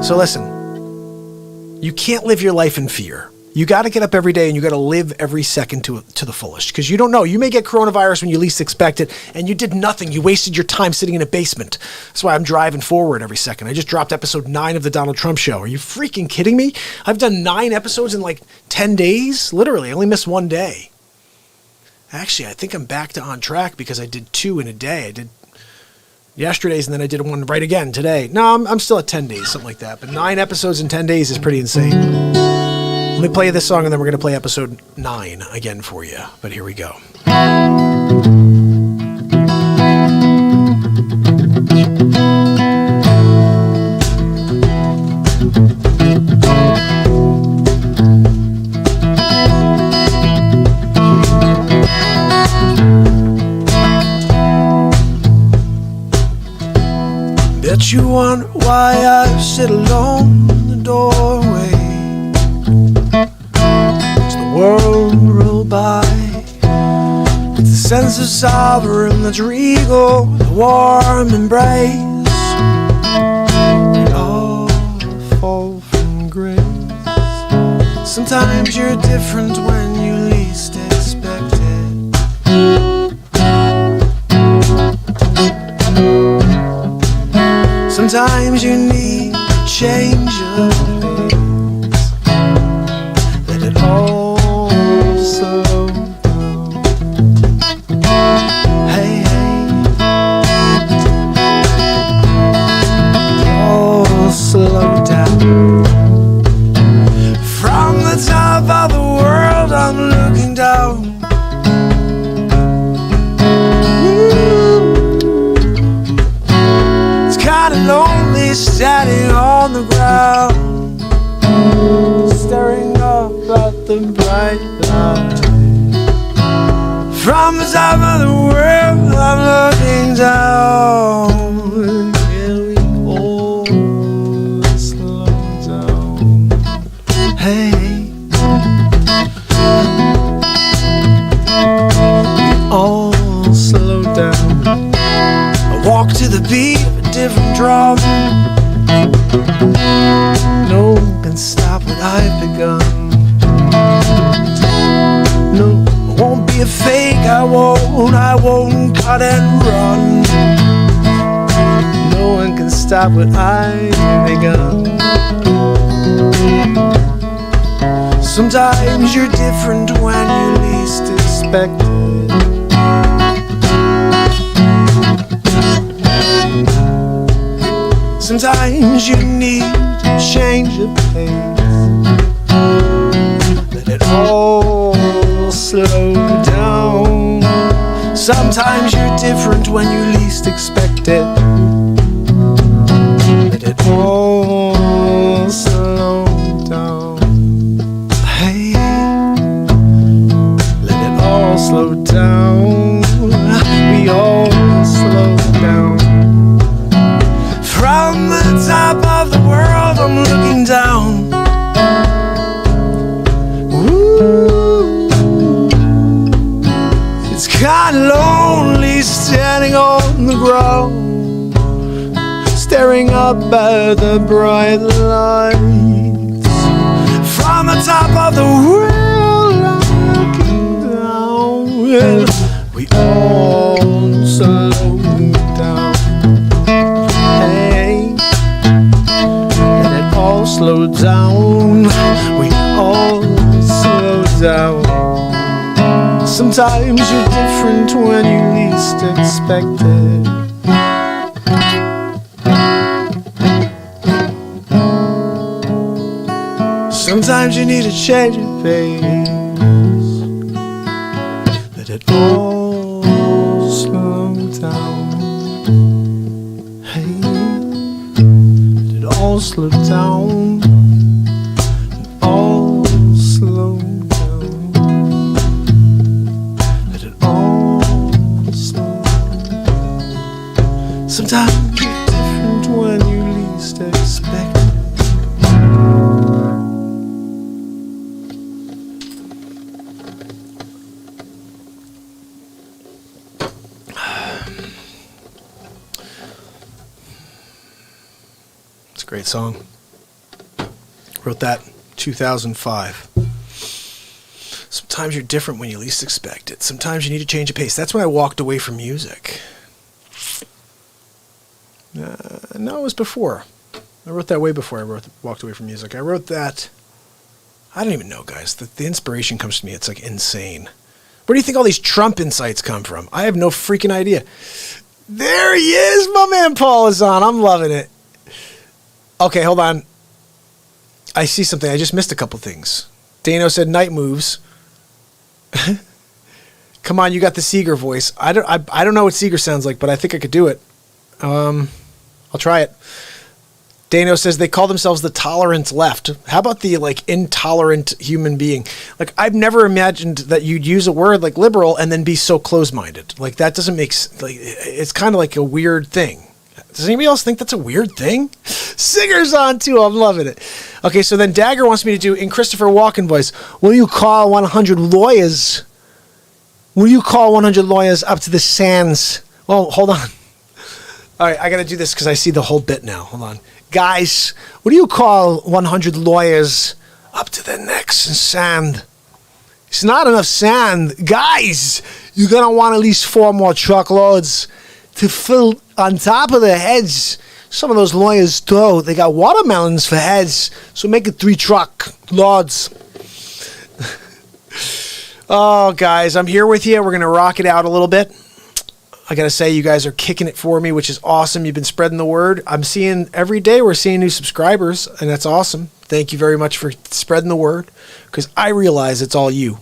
Speaker 1: So listen, you can't live your life in fear. You got to get up every day and you got to live every second to the fullest because you don't know. You may get coronavirus when you least expect it and you did nothing. You wasted your time sitting in a basement. That's why I'm driving forward every second. I just dropped episode 9 of the Donald Trump Show. Are you freaking kidding me? I've done 9 episodes in like 10 days. Literally, I only missed one day. Actually, I think I'm back to on track because I did 2 in a day. I did yesterday's and then I did one right again today. No, I'm still at 10 days, something like that. But 9 episodes in 10 days is pretty insane. Let me play this song and then we're going to play episode 9 again for you. But here we go. Bet you wonder why I sit alone in the doorway as the world roll by. It's the sense of sovereign that's regal, the warm embrace. We all fall from grace. Sometimes you're different when you least expect it. Sometimes you need a change of pace. Let it all slow down. Hey, hey. All slow down. From the top of the world I'm looking down. Lonely standing on the ground, staring up at the bright light. From the top of the world I'm looking down. Can we all slow down? Hey, we all slow down. I walk to the beat of a different drum. No one can stop what I've begun. No, I won't be a fake, I won't cut and run. No one can stop what I've begun.
Speaker 2: Sometimes you're different when you least expect it. Sometimes you need a change of pace. Let it all slow down. Sometimes you're different when you least expect it. Let it all slow down. Hey, let it all slow down. We all slow down. From the top of the world, I'm looking down. Ooh, it's kinda lonely standing on the ground, staring up at the bright lights. From the top of the world, I'm looking down. We all slow down. Slow down, we all slow down. Sometimes you're different when you least expect it. Sometimes you need a change of pace. Let it all slow down. Hey, let it all slow down. All slow down. Let it all slow down. Sometimes you're different when you least expect it. It's a great song. Wrote that 2005. Sometimes you're different when you least expect it. Sometimes you need to change of pace. That's when I walked away from music. No, it was before. I wrote that way before I walked away from music. I wrote that. I don't even know, guys. The inspiration comes to me. It's like insane. Where do you think all these Trump insights come from? I have no freaking idea. There he is. My man Paul is on. I'm loving it. Okay, hold on. I see something. I just missed a couple things. Dano said night moves. Come on, you got the Seeger voice. I don't know what Seeger sounds like, but I think I could do it. I'll try it. Dano says they call themselves the tolerant left. How about the intolerant human being? I've never imagined that you'd use a word like liberal and then be so close-minded. That doesn't make it's kind of like a weird thing. Does anybody else think that's a weird thing? Singer's on too. I'm loving it. Okay, so then Dagger wants me to do in Christopher Walken voice. Will you call 100 lawyers? Will you call 100 lawyers up to the sands? Well, hold on. All right, I got to do this because I see the whole bit now. Hold on. Guys, what do you call 100 lawyers up to their necks in sand? It's not enough sand. Guys, you're going to want at least 4 more truckloads to fill on top of their heads. Some of those lawyers, though, they got watermelons for heads, so make it 3 truckloads. Oh, guys, I'm here with you. We're going to rock it out a little bit. I got to say, you guys are kicking it for me, which is awesome. You've been spreading the word. I'm seeing every day we're seeing new subscribers, and that's awesome. Thank you very much for spreading the word, because I realize it's all you.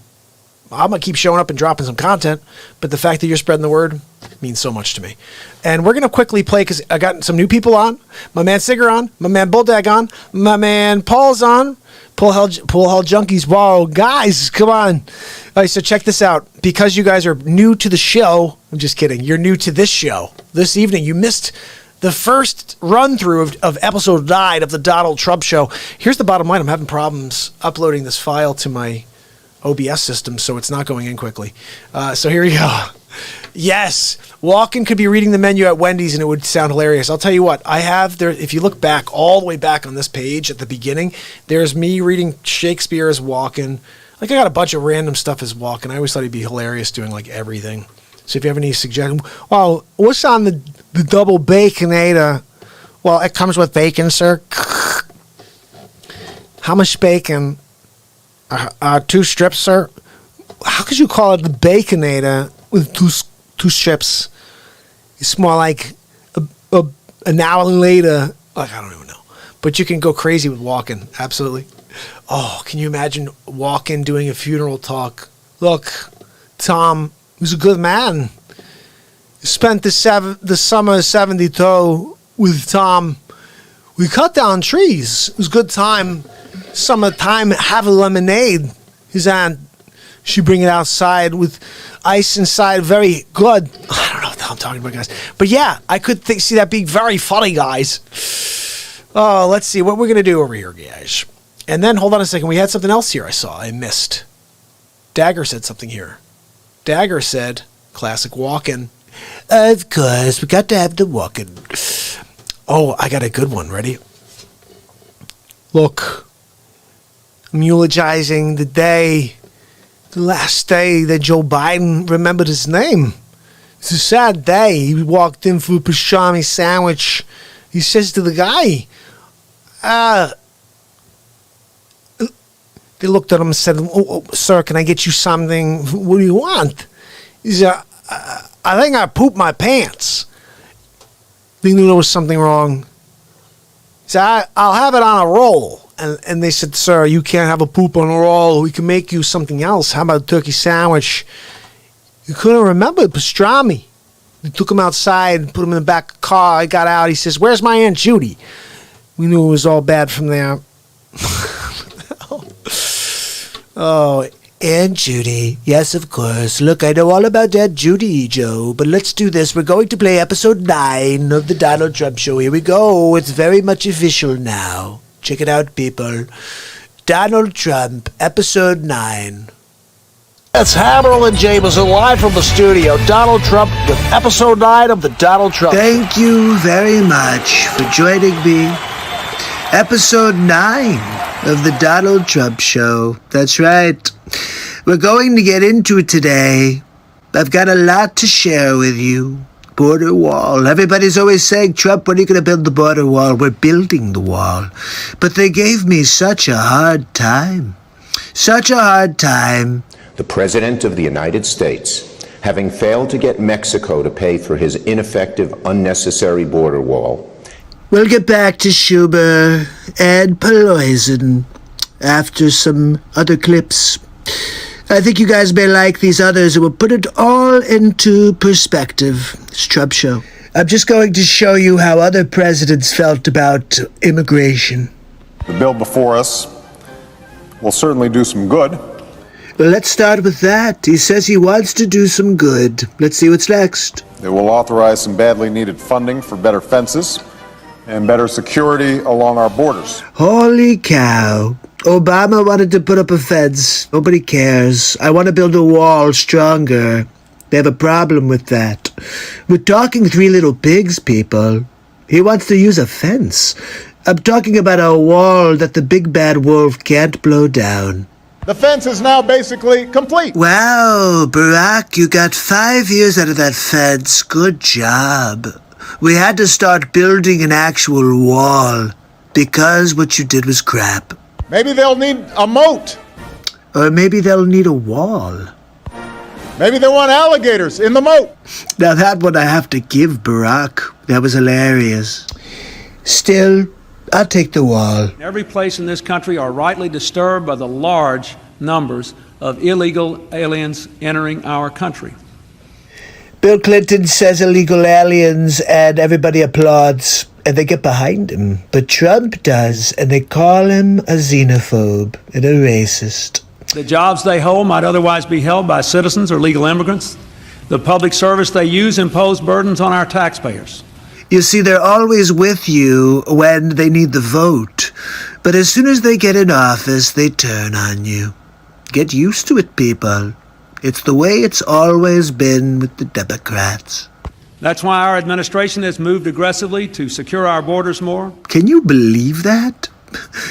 Speaker 2: I'm going to keep showing up and dropping some content, but the fact that you're spreading the word means so much to me. And we're going to quickly play, because I got some new people on. My man Sigger on. My man Bulldog on. My man Paul's on. Pool Hell Junkies. Whoa, guys, come on. All right, so check this out. Because you guys are new to the show, I'm just kidding. You're new to this show. This evening, you missed the first run-through of episode 9 of the Donald Trump Show. Here's the bottom line. I'm having problems uploading this file to my OBS system, so it's not going in quickly. So here we go. Yes, Walken could be reading the menu at Wendy's and it would sound hilarious. I'll tell you what, I have there. If you look back, all the way back on this page at the beginning, there's me reading Shakespeare as Walken. I got a bunch of random stuff as Walken. I always thought he'd be hilarious doing everything. So if you have any suggestions, well, what's on the double baconator? Well, it comes with bacon, sir. How much bacon?
Speaker 1: 2 strips, sir. How could you call it the Baconator with two strips? It's more like an hour later. Like, I don't even know. But you can go crazy with walking. Absolutely. Oh, can you imagine walking doing a funeral talk? Look, Tom was a good man. Spent the summer of 72 with Tom. We cut down trees. It was a good time. Summertime, have a lemonade. His aunt, she bring it outside with ice inside. Very good. I don't know what I'm talking about, guys. But yeah, I could see that being very funny, guys. Oh, let's see what we're going to do over here, guys. And then, hold on a second. We had something else here I missed. Dagger said something here. Dagger said, classic walking. Of course, we got to have the walking. Oh, I got a good one. Ready? Look, I'm eulogizing the last day that Joe Biden remembered his name. It's a sad day. He walked in for a pastrami sandwich. He says to the guy, they looked at him and said, oh, sir, can I get you something? What do you want? He said, I think I pooped my pants. They knew there was something wrong. He said, I'll have it on a roll. And they said, sir, you can't have a poop on a roll. We can make you something else. How about a turkey sandwich? He couldn't remember pastrami. They took him outside, put him in the back of the car. I got out. He says, where's my Aunt Judy? We knew it was all bad from there. Oh, Aunt Judy. Yes, of course. Look, I know all about Aunt Judy, Joe, but let's do this. We're going to play episode 9 of the Donald Trump Show. Here we go. It's very much official now. Check it out, people. Donald Trump, episode 9.
Speaker 5: That's Hammerlin Jamison live from the studio. Donald Trump with episode 9 of the Donald Trump.
Speaker 3: Thank you very much for joining me. Episode 9 of the Donald Trump Show. That's right. We're going to get into it today. I've got a lot to share with you. Border wall. Everybody's always saying, Trump, when are you going to build the border wall? We're building the wall. But they gave me such a hard time. Such a hard time.
Speaker 6: The President of the United States, having failed to get Mexico to pay for his ineffective, unnecessary border wall.
Speaker 3: We'll get back to Schumer and Pelosi after some other clips. I think you guys may like these others. It will put it all into perspective. It's Trump Show. I'm just going to show you how other presidents felt about immigration.
Speaker 7: The bill before us will certainly do some good.
Speaker 3: Well, let's start with that. He says he wants to do some good. Let's see what's next.
Speaker 7: It will authorize some badly needed funding for better fences and better security along our borders.
Speaker 3: Holy cow. Obama wanted to put up a fence. Nobody cares. I want to build a wall stronger. They have a problem with that. We're talking Three Little Pigs, people. He wants to use a fence. I'm talking about a wall that the big bad wolf can't blow down.
Speaker 7: The fence is now basically complete.
Speaker 3: Wow, Barack, you got 5 years out of that fence. Good job. We had to start building an actual wall because what you did was crap.
Speaker 7: Maybe they'll need a moat.
Speaker 3: Or maybe they'll need a wall.
Speaker 7: Maybe they want alligators in the moat.
Speaker 3: Now that one I have to give Barack. That was hilarious. Still, I'll take the wall.
Speaker 8: Every place in this country are rightly disturbed by the large numbers of illegal aliens entering our country.
Speaker 3: Bill Clinton says illegal aliens and everybody applauds and they get behind him. But Trump does and they call him a xenophobe and a racist.
Speaker 8: The jobs they hold might otherwise be held by citizens or legal immigrants. The public service they use impose burdens on our taxpayers.
Speaker 3: You see, they're always with you when they need the vote. But as soon as they get in office, they turn on you. Get used to it, people. It's the way it's always been with the Democrats.
Speaker 8: That's why our administration has moved aggressively to secure our borders more.
Speaker 3: Can you believe that?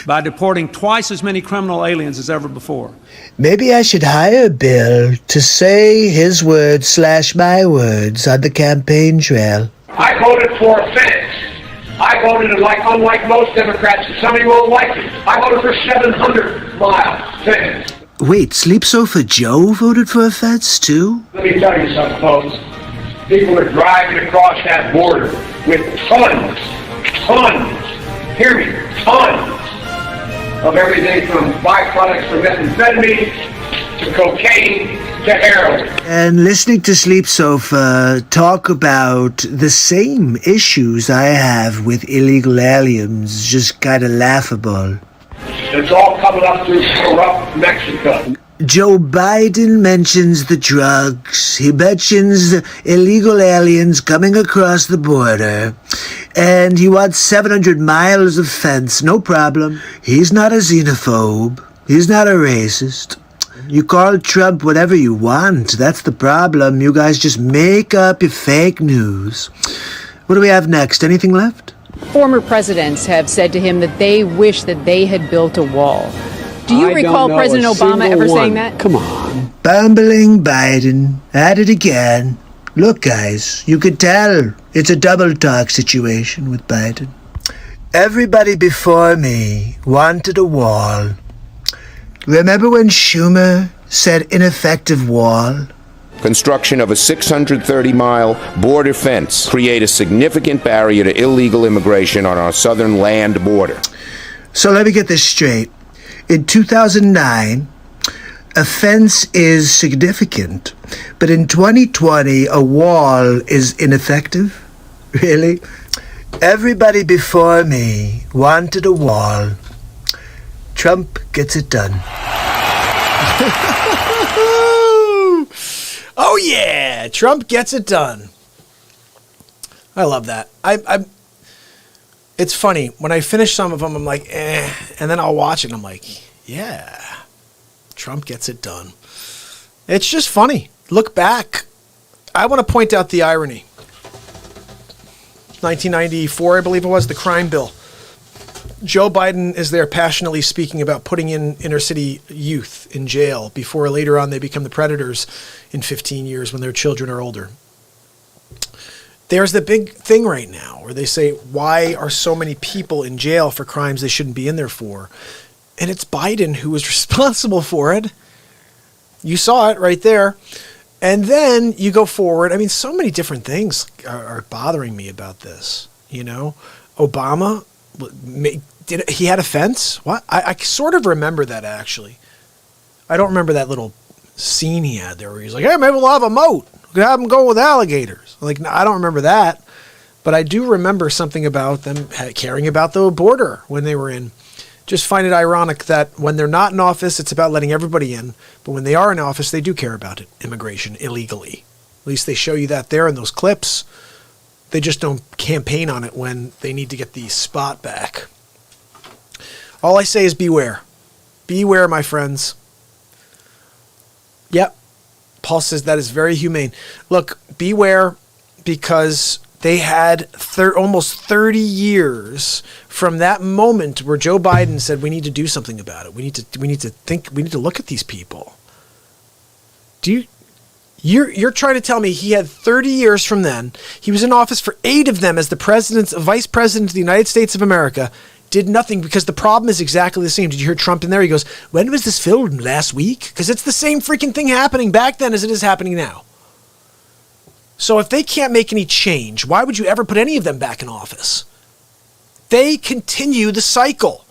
Speaker 8: By deporting twice as many criminal aliens as ever before.
Speaker 3: Maybe I should hire Bill to say his words / my words on the campaign trail.
Speaker 9: I voted for a fence. I voted unlike most Democrats, and some of you won't like it. I voted for 700-mile fence.
Speaker 3: Wait, Sleep Sofa Joe voted for a fence too?
Speaker 9: Let me tell you something, folks. People are driving across that border with tons, hear me, tons of everything from byproducts from methamphetamine to cocaine to heroin.
Speaker 3: And listening to Sleep Sofa talk about the same issues I have with illegal aliens, just kind of laughable.
Speaker 9: It's all coming up through corrupt Mexico.
Speaker 3: Joe Biden mentions the drugs. He mentions the illegal aliens coming across the border. And he wants 700 miles of fence. No problem. He's not a xenophobe. He's not a racist. You call Trump whatever you want. That's the problem. You guys just make up your fake news. What do we have next? Anything left?
Speaker 10: Former presidents have said to him that they wish that they had built a wall. Do you recall President Obama ever saying that?
Speaker 2: Come on.
Speaker 3: Bumbling Biden. At it again. Look, guys, you could tell it's a double talk situation with Biden. Everybody before me wanted a wall. Remember when Schumer said ineffective wall?
Speaker 6: Construction of a 630-mile border fence create a significant barrier to illegal immigration on our southern land border.
Speaker 3: So let me get this straight. In 2009, a fence is significant, but in 2020, a wall is ineffective? Really? Everybody before me wanted a wall. Trump gets it done.
Speaker 1: Oh yeah, Trump gets it done. I love that. It's funny when I finish some of them, I'm like, and then I'll watch it and I'm like, yeah, Trump gets it done. It's just funny. Look back. I want to point out the irony. 1994, I believe it was, the crime bill. Joe Biden is there passionately speaking about putting in inner city youth in jail before later on they become the predators in 15 years when their children are older. There's the big thing right now where they say, why are so many people in jail for crimes they shouldn't be in there for? And it's Biden who was responsible for it. You saw it right there. And then you go forward. I mean, so many different things are bothering me about this. You know, Obama, he had a fence? What? I sort of remember that, actually. I don't remember that little scene he had there where he's like, hey, maybe we'll have a moat. We'll have them go with alligators. Like, no, I don't remember that. But I do remember something about them caring about the border when they were in. Just find it ironic that when they're not in office, it's about letting everybody in. But when they are in office, they do care about it, immigration, illegally. At least they show you that there in those clips. They just don't campaign on it when they need to get the spot back. All I say is beware. Beware, my friends. Yep. Paul says that is very humane. Look, beware because they had almost 30 years from that moment where Joe Biden said we need to do something about it. We need to look at these people. You're trying to tell me he had 30 years from then. He was in office for 8 of them as the vice president of the United States of America. Did nothing because the problem is exactly the same. Did you hear Trump in there? He goes, when was this filmed? Last week? Because it's the same freaking thing happening back then as it is happening now. So if they can't make any change, why would you ever put any of them back in office? They continue the cycle.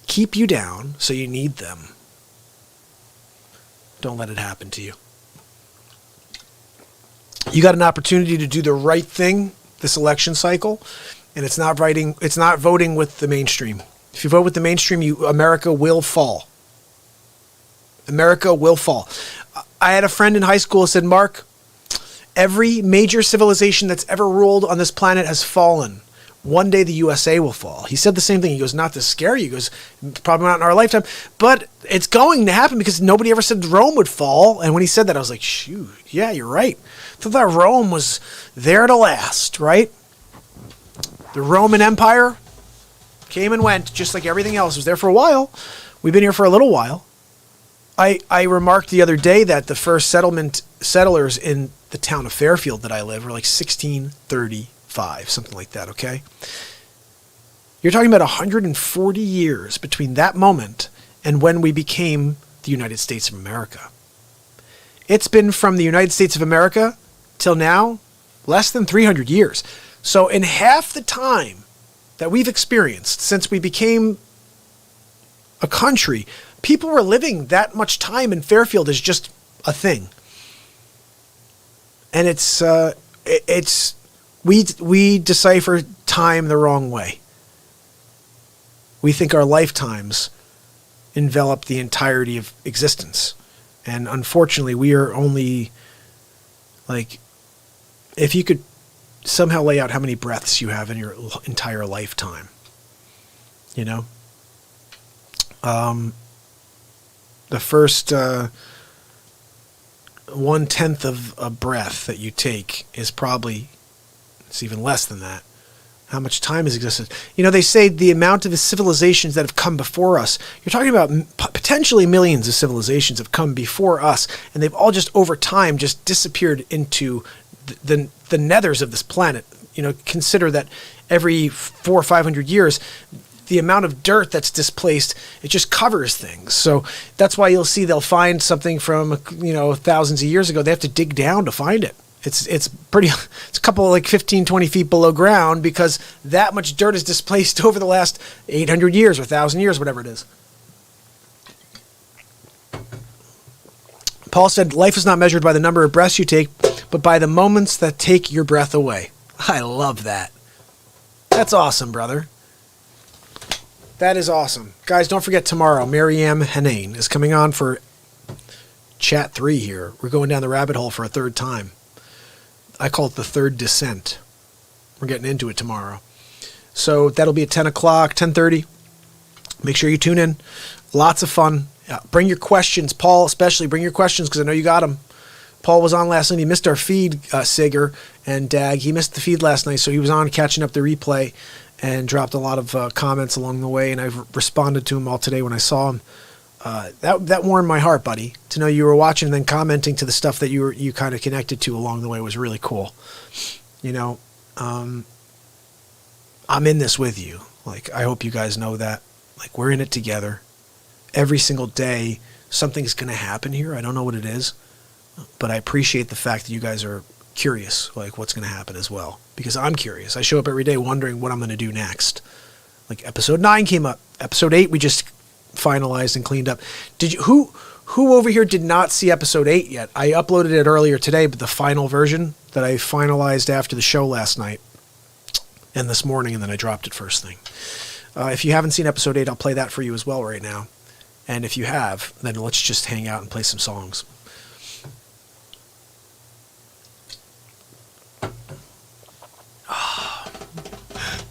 Speaker 1: Keep you down, so you need them. Don't let it happen to you. You got an opportunity to do the right thing this election cycle, and it's not voting with the mainstream. If you vote with the mainstream, America will fall. America will fall. I had a friend in high school who said, Mark, every major civilization that's ever ruled on this planet has fallen. One day the USA will fall. He said the same thing. He goes, not to scare you. He goes, probably not in our lifetime. But it's going to happen because nobody ever said Rome would fall. And when he said that, I was like, shoot, yeah, you're right. I thought that Rome was there to last, right? The Roman Empire came and went just like everything else. It was there for a while. We've been here for a little while. I remarked the other day that the first settlers in the town of Fairfield that I live were like 1630 5, something like that, okay? You're talking about 140 years between that moment and when we became the United States of America. It's been from the United States of America till now less than 300 years. So in half the time that we've experienced since we became a country, people were living that much time in Fairfield as just a thing. And we decipher time the wrong way. We think our lifetimes envelop the entirety of existence. And unfortunately, we are only, like, if you could somehow lay out how many breaths you have in your entire lifetime, you know? The first 1/10 of a breath that you take is probably, it's even less than that. How much time has existed? You know, they say the amount of civilizations that have come before us, you're talking about potentially millions of civilizations have come before us, and they've all just over time just disappeared into the nethers of this planet. You know, consider that every 400 or 500 years, the amount of dirt that's displaced, it just covers things. So that's why you'll see they'll find something from, you know, thousands of years ago. They have to dig down to find it. It's a couple of like 15, 20 feet below ground because that much dirt is displaced over the last 800 years or 1,000 years, whatever it is. Paul said, life is not measured by the number of breaths you take, but by the moments that take your breath away. I love that. That's awesome, brother. That is awesome. Guys, don't forget tomorrow, Maryam Hanane is coming on for Chat 3 here. We're going down the rabbit hole for a third time. I call it the third descent. We're getting into it tomorrow. So that'll be at 10 o'clock, 10:30. Make sure you tune in. Lots of fun. Bring your questions. Paul, especially, bring your questions because I know you got them. Paul was on last night. He missed our feed, Sigger and Dag. He missed the feed last night, so he was on catching up the replay and dropped a lot of comments along the way, and I've responded to him all today when I saw him. That warmed my heart, buddy. To know you were watching and then commenting to the stuff that you kind of connected to along the way was really cool. You know, I'm in this with you. Like, I hope you guys know that. Like, we're in it together. Every single day, something's going to happen here. I don't know what it is, but I appreciate the fact that you guys are curious, like what's going to happen as well. Because I'm curious. I show up every day wondering what I'm going to do next. Like, episode 9 came up. Episode 8, we just finalized and cleaned up. Did you who over here did not see episode 8 yet? I uploaded it earlier today, but the final version that I finalized after the show last night and this morning, and then I dropped it first thing. If you haven't seen episode 8, I'll play that for you as well right now. And if you have, then let's just hang out and play some songs.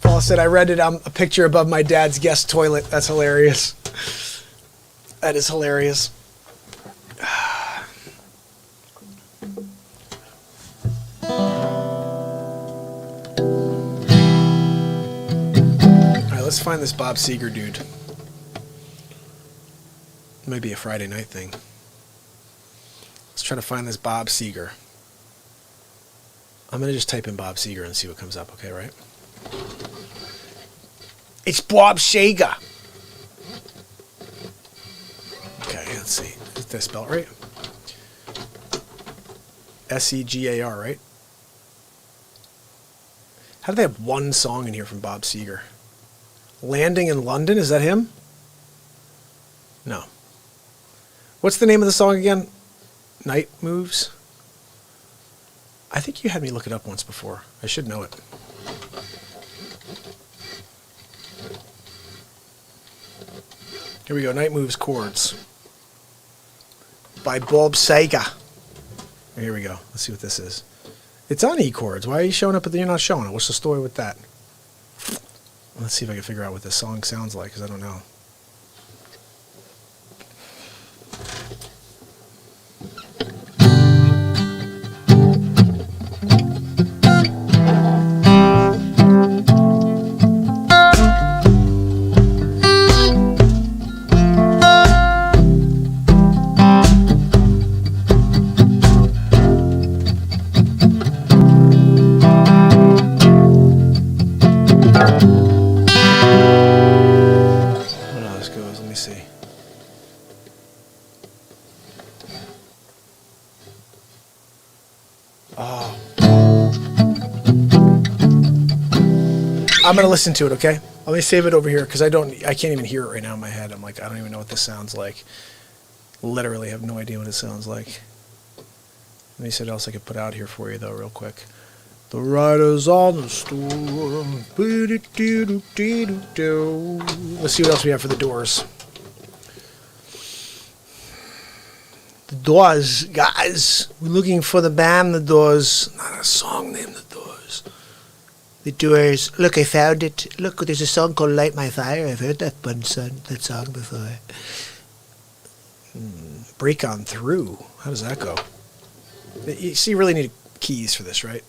Speaker 1: Paul said, I read it on a picture above my dad's guest toilet. That's hilarious. That is hilarious. All right, let's find this Bob Seger dude. It might be a Friday night thing. Let's try to find this Bob Seger. I'm going to just type in Bob Seger and see what comes up, okay, right? It's Bob Seger. Okay, let's see. Is that spelled right? Segar, right? How do they have one song in here from Bob Seger? Landing in London, is that him? No. What's the name of the song again? Night Moves? I think you had me look it up once before. I should know it. Here we go. Night Moves Chords by Bob Seger. Here we go. Let's see what this is. It's on E chords. Why are you showing up, but you're not showing it? What's the story with that? Let's see if I can figure out what this song sounds like, because I don't know. Oh. I'm going to listen to it, okay? Let me save it over here because I can't even hear it right now in my head. I'm like, I don't even know what this sounds like. Literally have no idea what it sounds like. Let me see what else I could put out here for you, though, real quick. The writers on the storm. Let's see what else we have for the Doors. The Doors, guys. We're looking for the band The Doors. Not a song named The Doors. The Doors. Look, I found it. Look, there's a song called Light My Fire. I've heard that song before. Break On Through. How does that go? You see, you really need keys for this, right?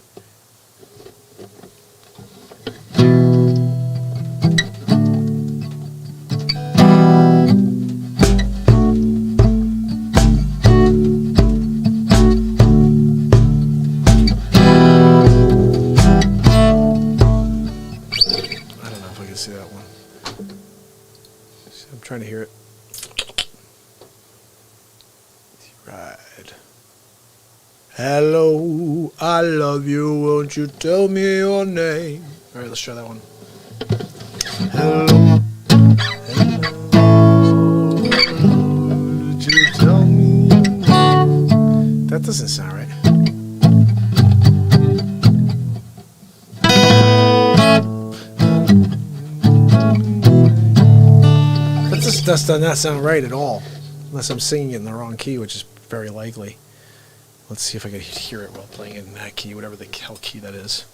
Speaker 1: Trying to hear it. Right. Hello, I love you. Won't you tell me your name? All right, let's try that one. Hello, won't you tell me your name? That doesn't sound right. That does not sound right at all, unless I'm singing it in the wrong key, which is very likely. Let's see if I can hear it while playing it in that key, whatever the hell key that is.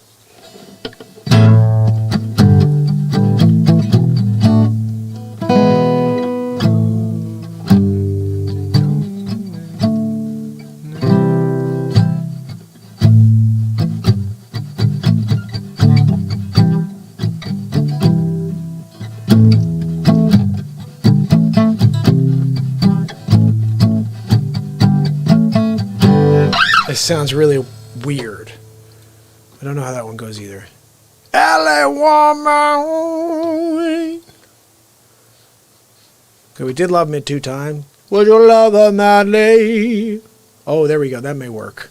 Speaker 1: It sounds really weird. I don't know how that one goes either. LA woman. Okay, we did Love Me 2 times. Would you love her madly? Oh, there we go. That may work.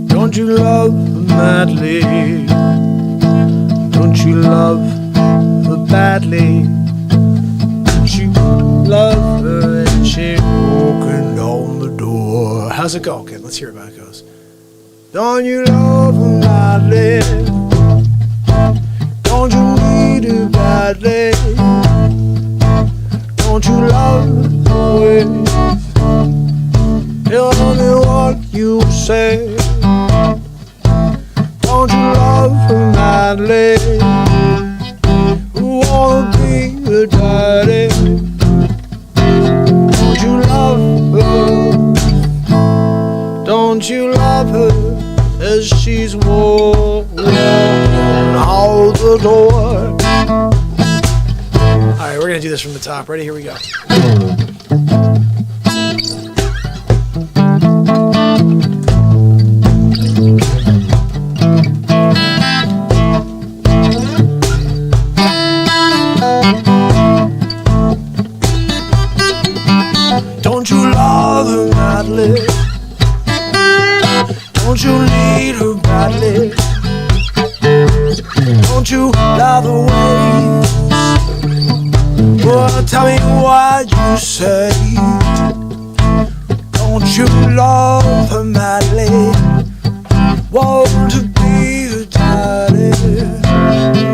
Speaker 1: Don't you love her madly? Don't you love her badly? You love her and she's walking on the door. How's it go? Okay, let's hear how it goes. Don't you love her madly? Don't you need her badly? Don't you love her ways? Tell me what you say. Don't you love her madly? Who wanna be her daddy? Don't you love her? Don't you love her as she's walking out the door? Alright, we're gonna do this from the top. Ready? Here we go. Don't you love her madly? Don't you need her badly? Don't you love her ways? Well, tell me what you say. Don't you love her madly? Want to be her daddy?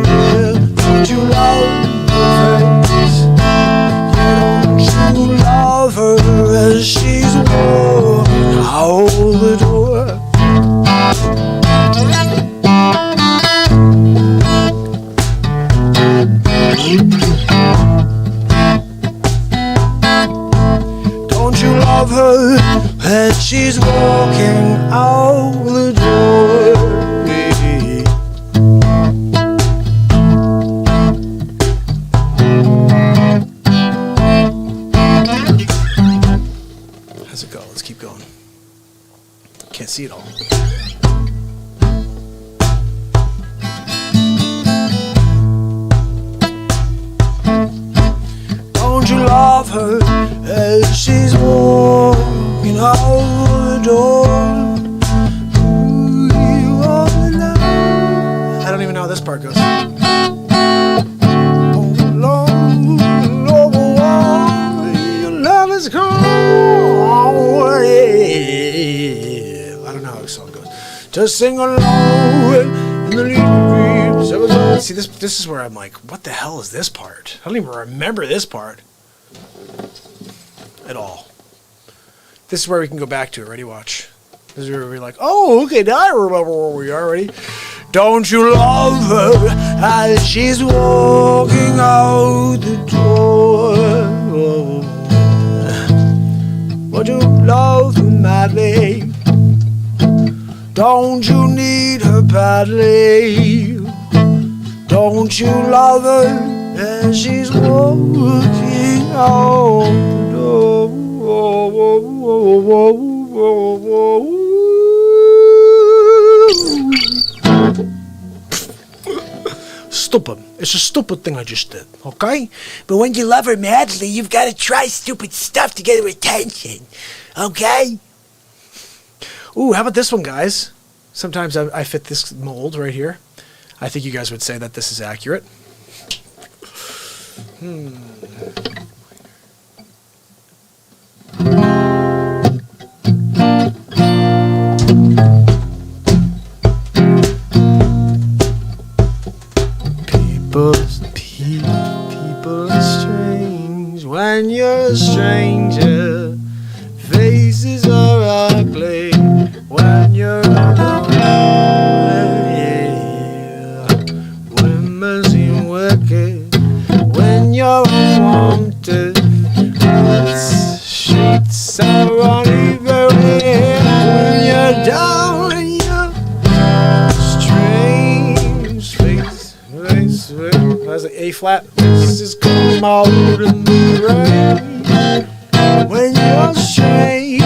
Speaker 1: Yeah. Don't you love her face? Don't you love her as she's walking out the door? Don't you love her as she's walking out the door? How's it go? Let's keep going. Can't see it all. Don't you love her
Speaker 3: as she's walking out the door. Ooh, all alone.
Speaker 1: I don't even know how this part goes.
Speaker 3: Your love is gone.
Speaker 1: I don't know how the song goes.
Speaker 3: Just sing along in the little dreams.
Speaker 1: See, this is where I'm like, what the hell is this part? I don't even remember this part at all. This is where we can go back to it. Ready? Watch. This is where we're like, oh, okay, now I remember where we are. Ready?
Speaker 3: Don't you love her as she's walking out the door? Would you love her madly? Don't you need her badly? Don't you love her as she's walking out the door?
Speaker 1: Stupid. It's a stupid thing I just did, okay?
Speaker 3: But when you love her madly, you've got to try stupid stuff to get her attention, okay?
Speaker 1: Ooh, how about this one, guys? Sometimes I fit this mold right here. I think you guys would say that this is accurate.
Speaker 3: People are strange when you're a stranger. Faces are ugly when you're alone. Women seem wicked when you're unwanted. Streets are uneven when you're down and you're strange.
Speaker 1: That's an A flat.
Speaker 3: This is come out in the rain. When you're strange,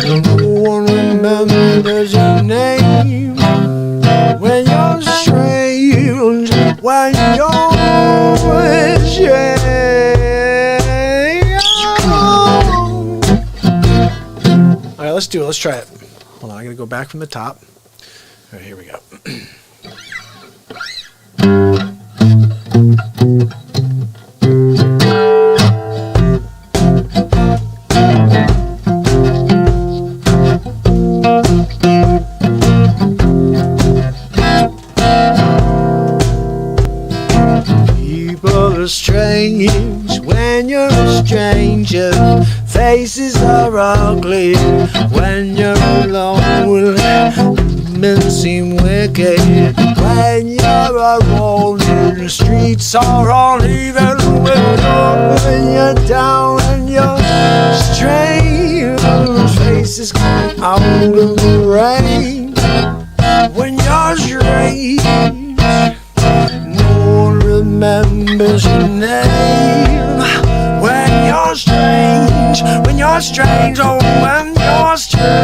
Speaker 3: no one remembers your name. When you're strange, when you're strange.
Speaker 1: All right, let's do it. Let's try it. Hold on, I gotta go back from the top. All right, here we go.
Speaker 3: People are strange when you're a stranger. Faces are ugly when you're alone. Men seem wicked when you're alone. The streets are uneven when you're down and you're strange. Faces come out in the rain when you're strange. No one remembers your name. When you're strange, when you're strange, oh, when you're strange.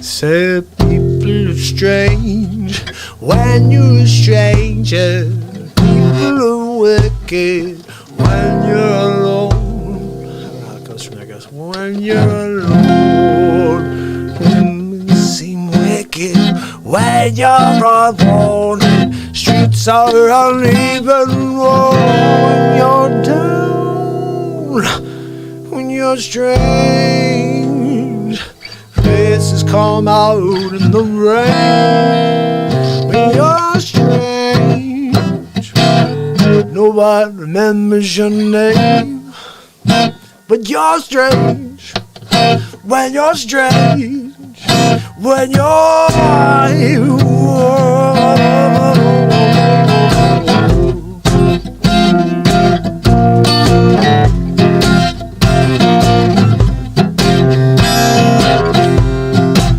Speaker 3: Say people are strange when you're a stranger. People are wicked when you're alone.
Speaker 1: I don't know how it goes from there. It goes.
Speaker 3: When you're alone, women seem wicked when you're alone. Streets are uneven when you're down. When you're strange, faces come out in the rain. When you're strange, nobody remembers your name. But you're strange when you're strange, when you're.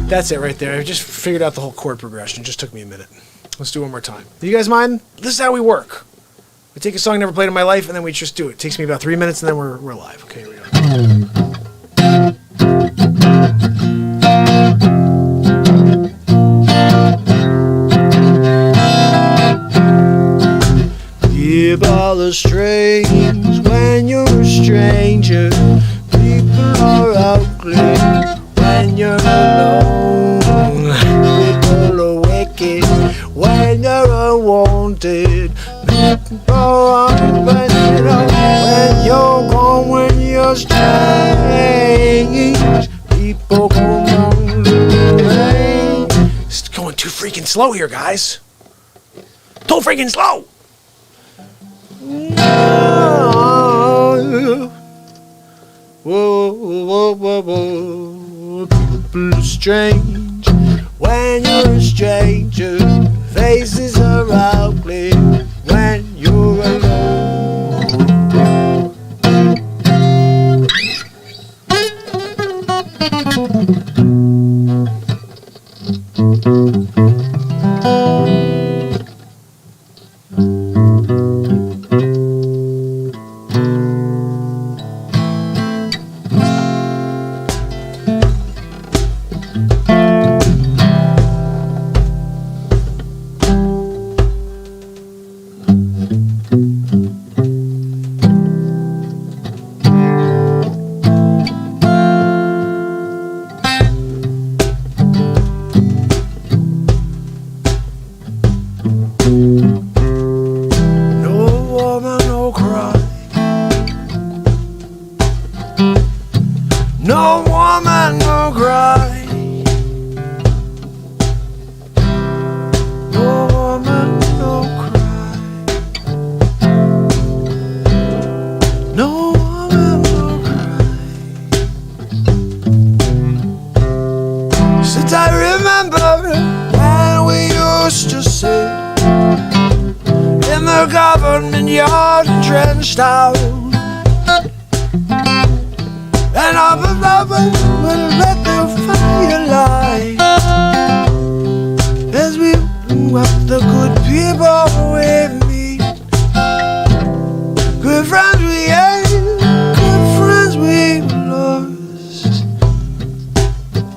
Speaker 1: That's it right there. I just figured out the whole chord progression. It just took me a minute. Let's do it one more time. Do you guys mind? This is how we work. I take a song I never played in my life, and then we just do it. It takes me about 3 minutes, and then we're live. Okay, here we go. slow here, guys. Too freaking slow.
Speaker 2: Whoa, whoa, whoa, whoa. People are strange when you're a stranger. Faces are ugly when you're alone.
Speaker 3: No woman, no cry. No woman, no cry. No woman, no cry. Since I remember when we used to sit in the government yard and drenched out. And up above us will let the fire light as we watch the good people with me. Good friends we had, good friends we lost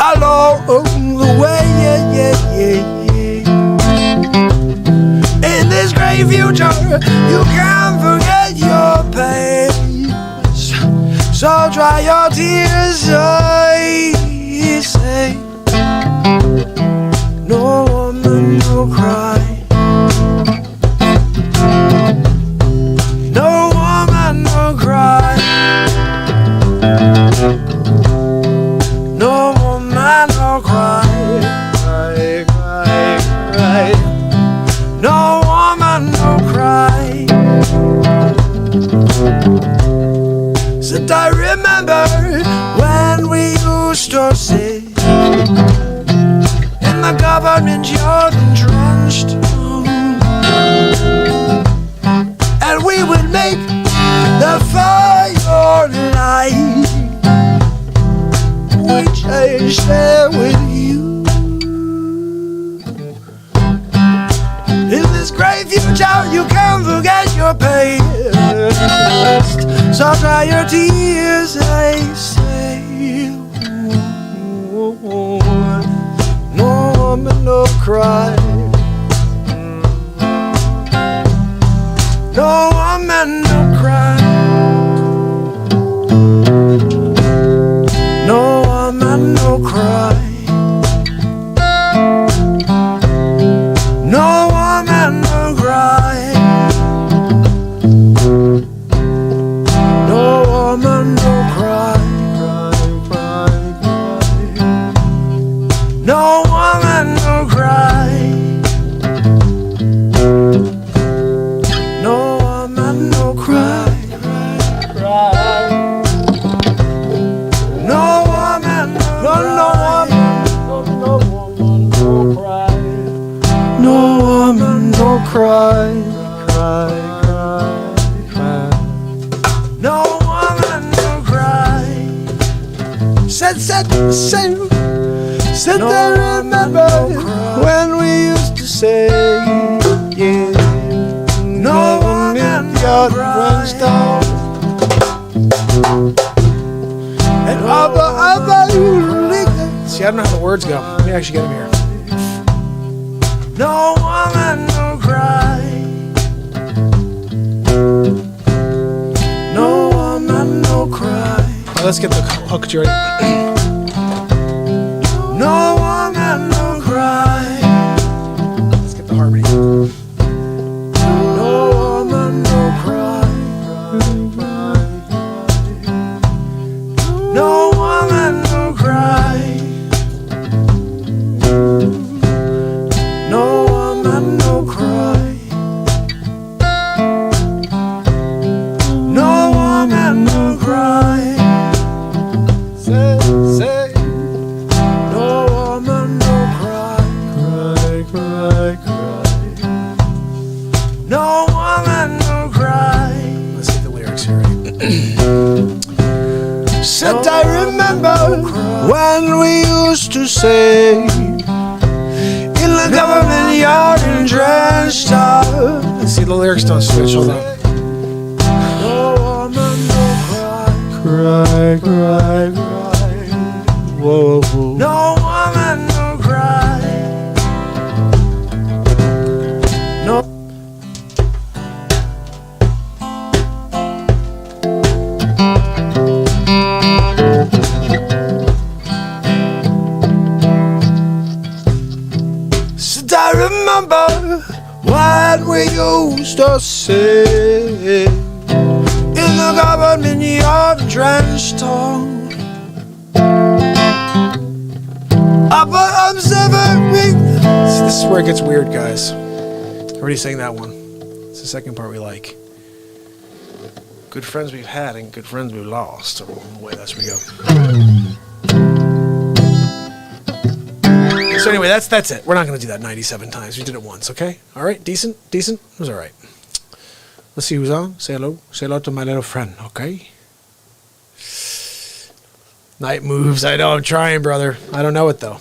Speaker 3: along the way, yeah, yeah, yeah, yeah. In this great future, you can't forget your pain. So dry your tears, I say. No woman, no cry. No woman, no cry. No woman, no cry. Cry, cry, cry. No woman, no cry. Since I remember when we used to sit in the government yard and drenched, and we would make the fire light, which I share with you. In this great future, you can't forget your past. So dry your tears, I say. No woman, no cry. No woman, no cry. No woman, no cry. No woman, no cry. No woman, no cry, cry, cry, cry. No woman, no cry. No woman, no cry, cry, cry. No woman, no woman, no cry. No woman, no cry, cry, cry, cry. No woman, no cry. Said
Speaker 2: No, I remember when we used to say, yeah.
Speaker 3: No woman, no cry.
Speaker 2: And
Speaker 1: See, I don't know how the words go. Let me actually get them here.
Speaker 3: No woman, no cry. No woman, no cry.
Speaker 1: Let's get the hook, Jordy.
Speaker 3: No woman, no cry.
Speaker 1: Let's get the harmony.
Speaker 3: No woman, no cry. No woman, no cry. No
Speaker 2: remember when we used to say in the government yard and drenched up.
Speaker 1: See, the lyrics don't switch. Hold on.
Speaker 2: No woman, no cry, cry, cry. Whoa, whoa. No woman, no cry. No. Said I remember what we used to say in the government yard drenched tongue. I'm severing.
Speaker 1: See, this is where it gets weird, guys. Already sang that one. It's the second part we like. Good friends we've had and good friends we've lost. Along the way, that's where we go. So anyway, that's it. We're not going to do that 97 times. We did it once, okay? All right, decent. It was all right. Let's see who's on. Say hello to my little friend, okay? Night moves. I know, I'm trying, brother. I don't know it, though.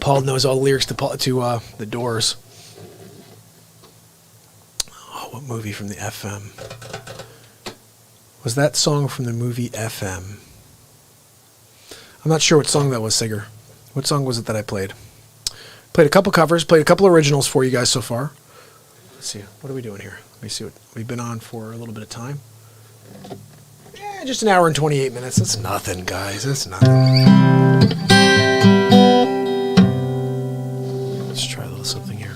Speaker 1: Paul knows all the lyrics to The Doors. Oh, what movie from the FM? Was that song from the movie FM? I'm not sure what song that was, Sigger. What song was it that I played? Played a couple covers, played a couple originals for you guys so far. Let's see, what are we doing here? Let me see what we've been on for a little bit of time. Just an hour and 28 minutes. That's nothing, guys. That's nothing. Let's try a little something here.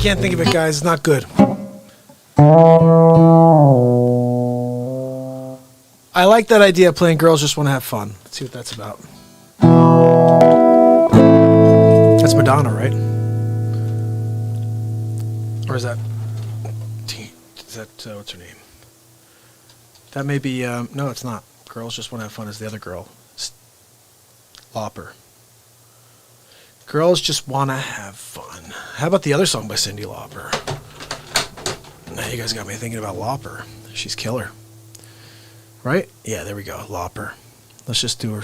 Speaker 1: can't think of it, guys. It's not good. I like that idea of playing Girls Just Want to Have Fun. Let's see what that's about. That's Madonna, right? Or is that what's her name? That may be, no, it's not. Girls Just Want to Have Fun is the other girl. Lauper. Girls Just Want to Have Fun. How about the other song by Cyndi Lauper? Now you guys got me thinking about Lauper. She's killer. Right? Yeah, there we go. Lauper. Let's just do her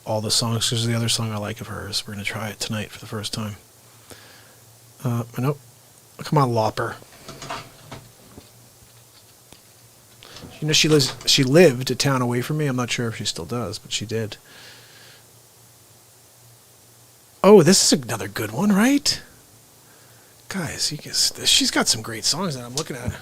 Speaker 1: all the songs. Because the other song I like of hers. We're going to try it tonight for the first time. Nope. Come on, Lauper. You know, she lived a town away from me. I'm not sure if she still does, but she did. Oh, this is another good one, right? Guys, she's got some great songs that I'm looking at.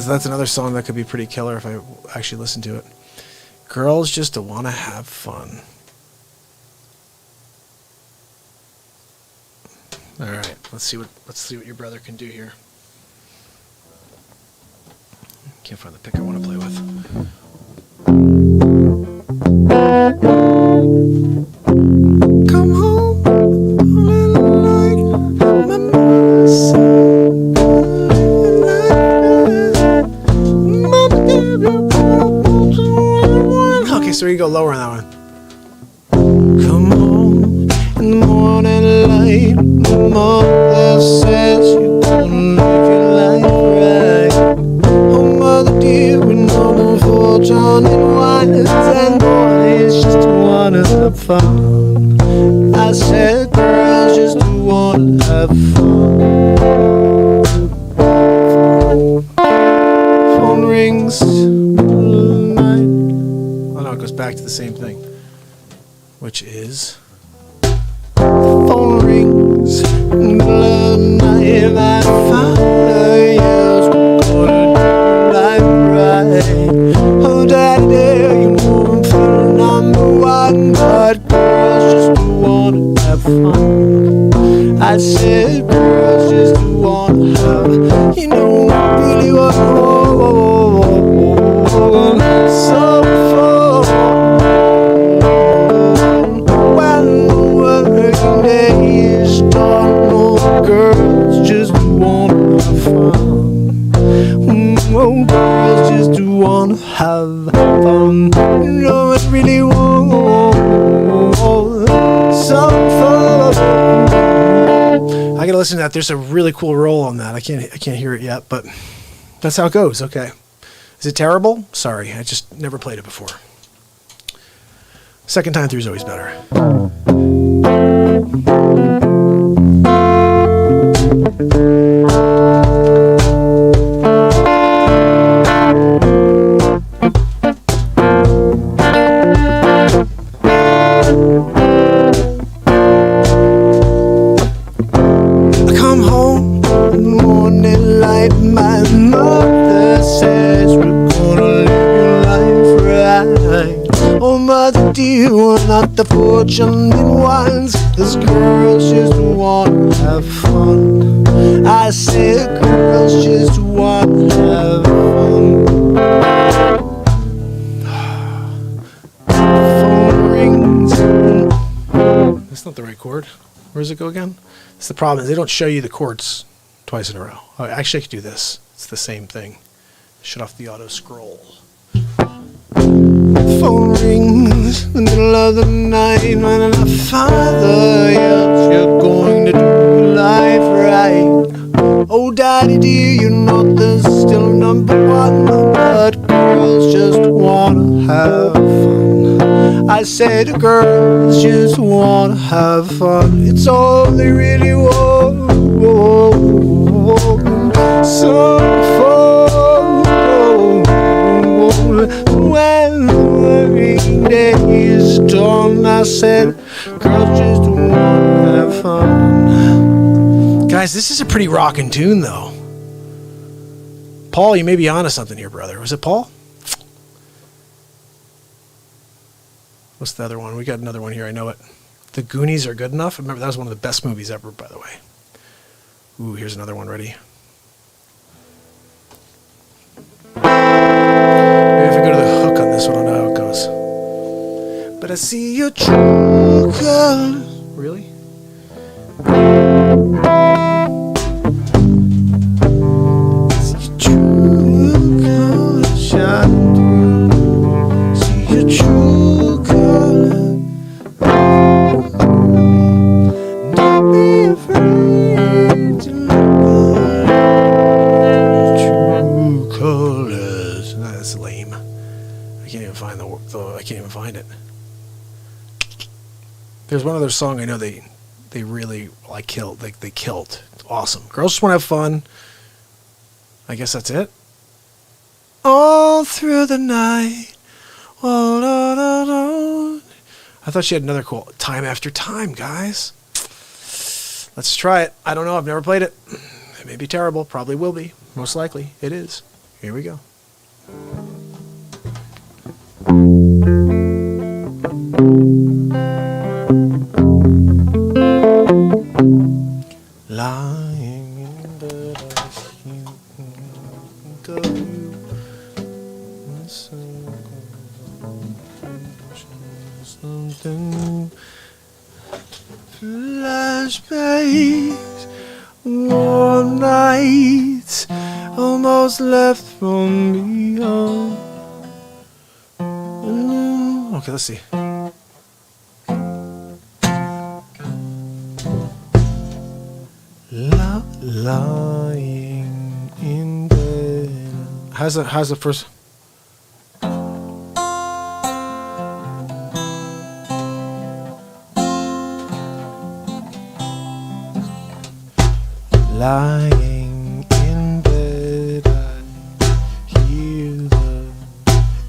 Speaker 1: That's another song that could be pretty killer if I actually listen to it. Girls Just Want to Have Fun. All right, let's see what your brother can do here. Can't find the pick I want to play with. Come home, little light, my mother said. Okay, so you go lower on that one. Come home in the morning light. My mother says you're gonna live your life right. Oh, mother dear, we know no fortune in wines and boys just wanna have fun. I said girls just wanna have fun. Phone rings. Back to the same thing, which is the phone rings in the middle of the night. I find yes, we're gonna do life right. Oh, daddy, there you know I'm feeling number one, but girls just wanna have fun. I said girls just wanna have, you know, really what so girls just wanna have fun. Oh, girls just wanna have fun. No, I really want some fun. I gotta listen to that. There's a really cool roll on that. I can't hear it yet, but that's how it goes. Okay. Is it terrible? Sorry, I just never played it before. Second time through is always better. I come home in the morning light. My mother says we're gonna live your life right. Oh, mother dear, we're not the fortune in wines. These girls just wanna have fun. I said girls just wanna have fun. Phone rings. That's not the right chord. Where does it go again? It's the problem is they don't show you the chords twice in a row. Oh, actually, I could do this. It's the same thing. Shut off the auto scroll. Phone rings in the middle of the night when my father yells, you're going to do life right. Oh, daddy dear, you know there's still number one, but girls just wanna have fun. I said girls just wanna have fun. It's all they really want.
Speaker 2: days dawn. I said, girls just want to have fun.
Speaker 1: Guys, this is a pretty rockin' tune, though. Paul, you may be onto something here, brother. Was it Paul? What's the other one? We got another one here. I know it. The Goonies Are Good Enough. Remember, that was one of the best movies ever, by the way. Ooh, here's another one. Ready? Maybe if I go to the hook on this one, I'll know how it goes. But I see your true color. Really? See your true color shine through. See your true color. Don't be afraid to look at your true colors. That's lame. I can't even find I can't even find it. There's one other song I know they really killed. They killed. It's awesome. Girls Just Want to Have Fun. I guess that's it. All through the night. Oh, da, da, da. I thought she had another cool Time After Time, guys. Let's try it. I don't know. I've never played it. It may be terrible. Probably will be. Most likely. It is. Here we go. Lying in bed, I think of you. Something flashbacks, warm nights, almost left from beyond. Okay, let's see. Lying in bed. How's the first? Lying in bed, I hear the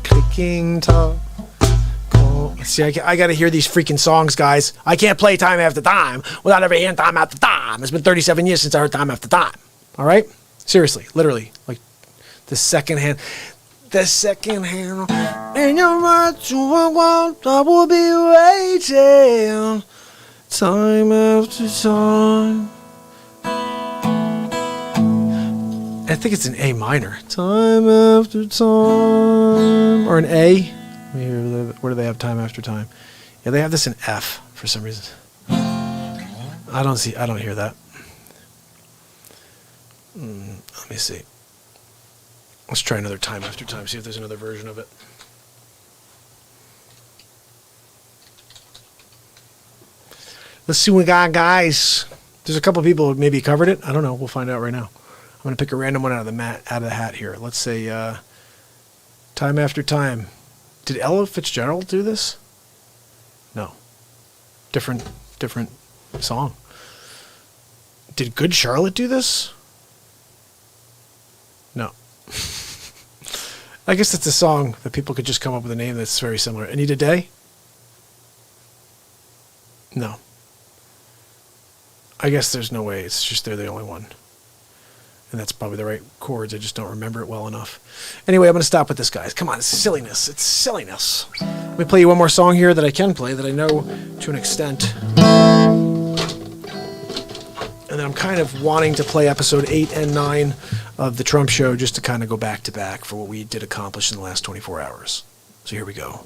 Speaker 1: clicking talk. See, I got to hear these freaking songs, guys. I can't play Time After Time without ever hearing Time After Time. It's been 37 years since I heard Time After Time. All right? Seriously, literally. Like, the second hand. In your mind, I will be waiting. Time after time. I think it's an A minor. Time after time. Or an A. Where do they have Time After Time? Yeah, they have this in F for some reason. I don't hear that. Let me see. Let's try another Time After Time, see if there's another version of it. Let's see what we got, guys. There's a couple people who maybe covered it. I don't know. We'll find out right now. I'm going to pick a random one out of the hat here. Let's say Time After Time. Did Ella Fitzgerald do this? No. Different song. Did Good Charlotte do this? No. I guess it's a song that people could just come up with a name that's very similar. Anita Day? No. I guess there's no way. It's just they're the only one. And that's probably the right chords. I just don't remember it well enough. Anyway, I'm going to stop with this, guys. Come on, it's silliness. It's silliness. Let me play you one more song here that I can play, that I know to an extent. And then I'm kind of wanting to play episode 8 and 9 of The Trump Show just to kind of go back to back for what we did accomplish in the last 24 hours. So here we go.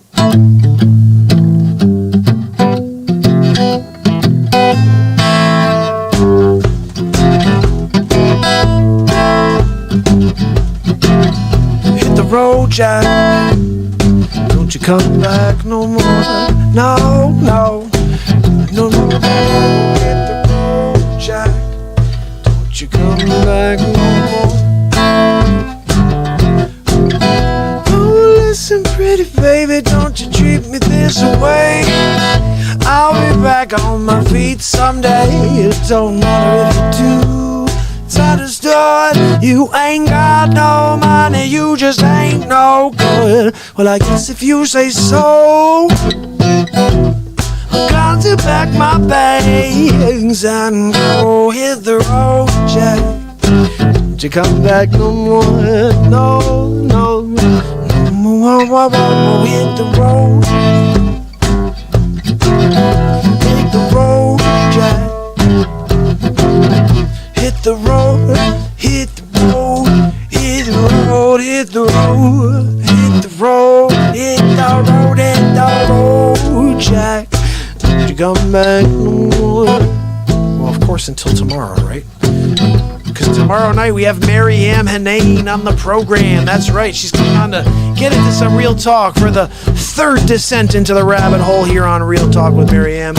Speaker 1: Hit the road, Jack. Don't you come back no more. No, no. No, no, no. Hit the road, Jack. Don't you come back no more. Oh, listen, pretty baby, don't you treat me this way. I'll be back on my feet someday. It don't matter if you do.
Speaker 2: it's understood. You ain't got no money, you just ain't no good. Well, I guess if you say so, I'm going to pack my bags and go hit the road, Jack. Don't you come back no more, no, no, no more, hit the road. Hit the road, Jack. Hit the road, hit the road, hit the road, hit the road, hit the road, hit the road, hit the road, Jack. Don't you come back no more.
Speaker 1: Well, of course, until tomorrow, right? Because tomorrow night we have Mary Ann Hanane on the program. That's right, she's coming on to get into some Real Talk for the third descent into the rabbit hole here on Real Talk with Mary Ann.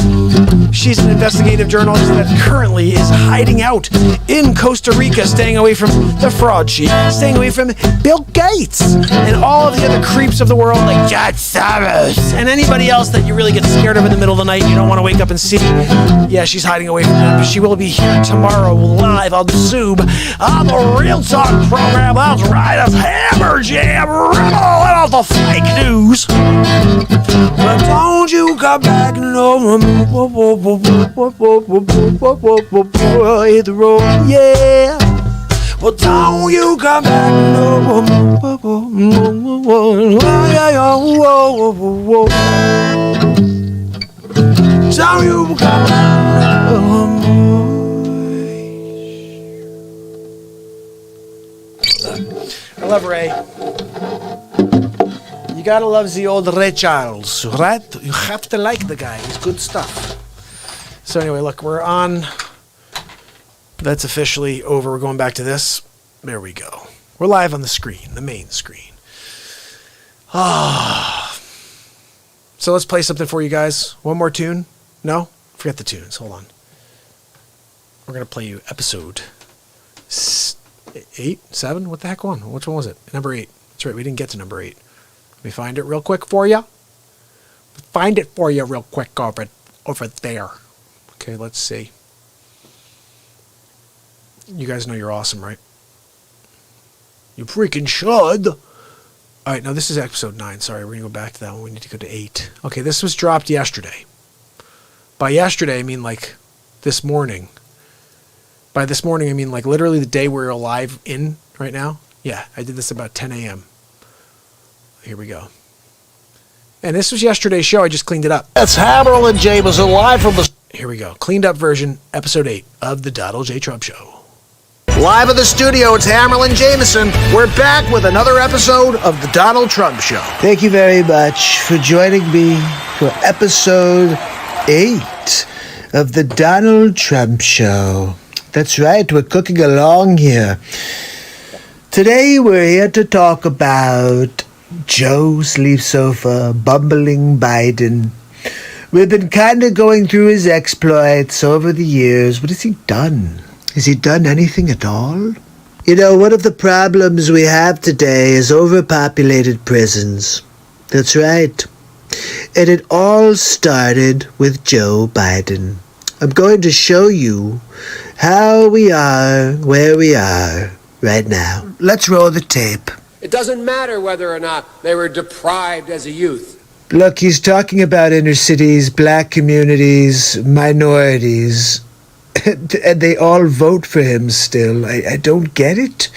Speaker 1: She's an investigative journalist that currently is hiding out in Costa Rica, staying away from the fraud sheet, staying away from Bill Gates and all of the other creeps of the world like John Soros and anybody else that you really get scared of in the middle of the night. You don't want to wake up and see. Yeah, she's hiding away from them. She will be here tomorrow live on Zoom on the Real Talk program. That's right, that's Hammer Jam Rebel and all the fake news.
Speaker 2: But don't you come back no more. Hit the road, yeah. Well, don't you come back no more. Don't you come back no more.
Speaker 1: I love Ray. You gotta love the old Ray Charles, right? You have to like the guy. He's good stuff. So anyway, look, we're on. That's officially over. We're going back to this. There we go. We're live on the screen, the main screen. So let's play something for you guys. One more tune? No? Forget the tunes. Hold on. We're going to play you episode 8, 7? What the heck one? Which one was it? Number 8. That's right. We didn't get to number 8. Let me find it real quick for you. Find it for you real quick over there. Okay, let's see. You guys know you're awesome, right? You freaking should. All right, now this is episode 9. Sorry, we're going to go back to that one. We need to go to 8. Okay, this was dropped yesterday. By yesterday, I mean like this morning. By this morning, I mean like literally the day we're alive in right now. Yeah, I did this about 10 a.m. Here we go. And this was yesterday's show. I just cleaned it up.
Speaker 5: That's Hammerlin Jamison live from the...
Speaker 1: Here we go. Cleaned up version, episode 8 of the Donald J. Trump Show.
Speaker 5: Live in the studio, it's Hammerlin Jamison. We're back with another episode of the Donald Trump Show.
Speaker 3: Thank you very much for joining me for episode 8 of the Donald Trump Show. That's right, we're cooking along here. Today we're here to talk about Joe Sleep Sofa, bumbling Biden. We've been kind of going through his exploits over the years. What has he done? Has he done anything at all? You know, one of the problems we have today is overpopulated prisons. That's right. And it all started with Joe Biden. I'm going to show you how we are where we are right now. Let's roll the tape.
Speaker 4: It doesn't matter whether or not they were deprived as a youth.
Speaker 3: Look, he's talking about inner cities, black communities, minorities. And they all vote for him still. I don't get it.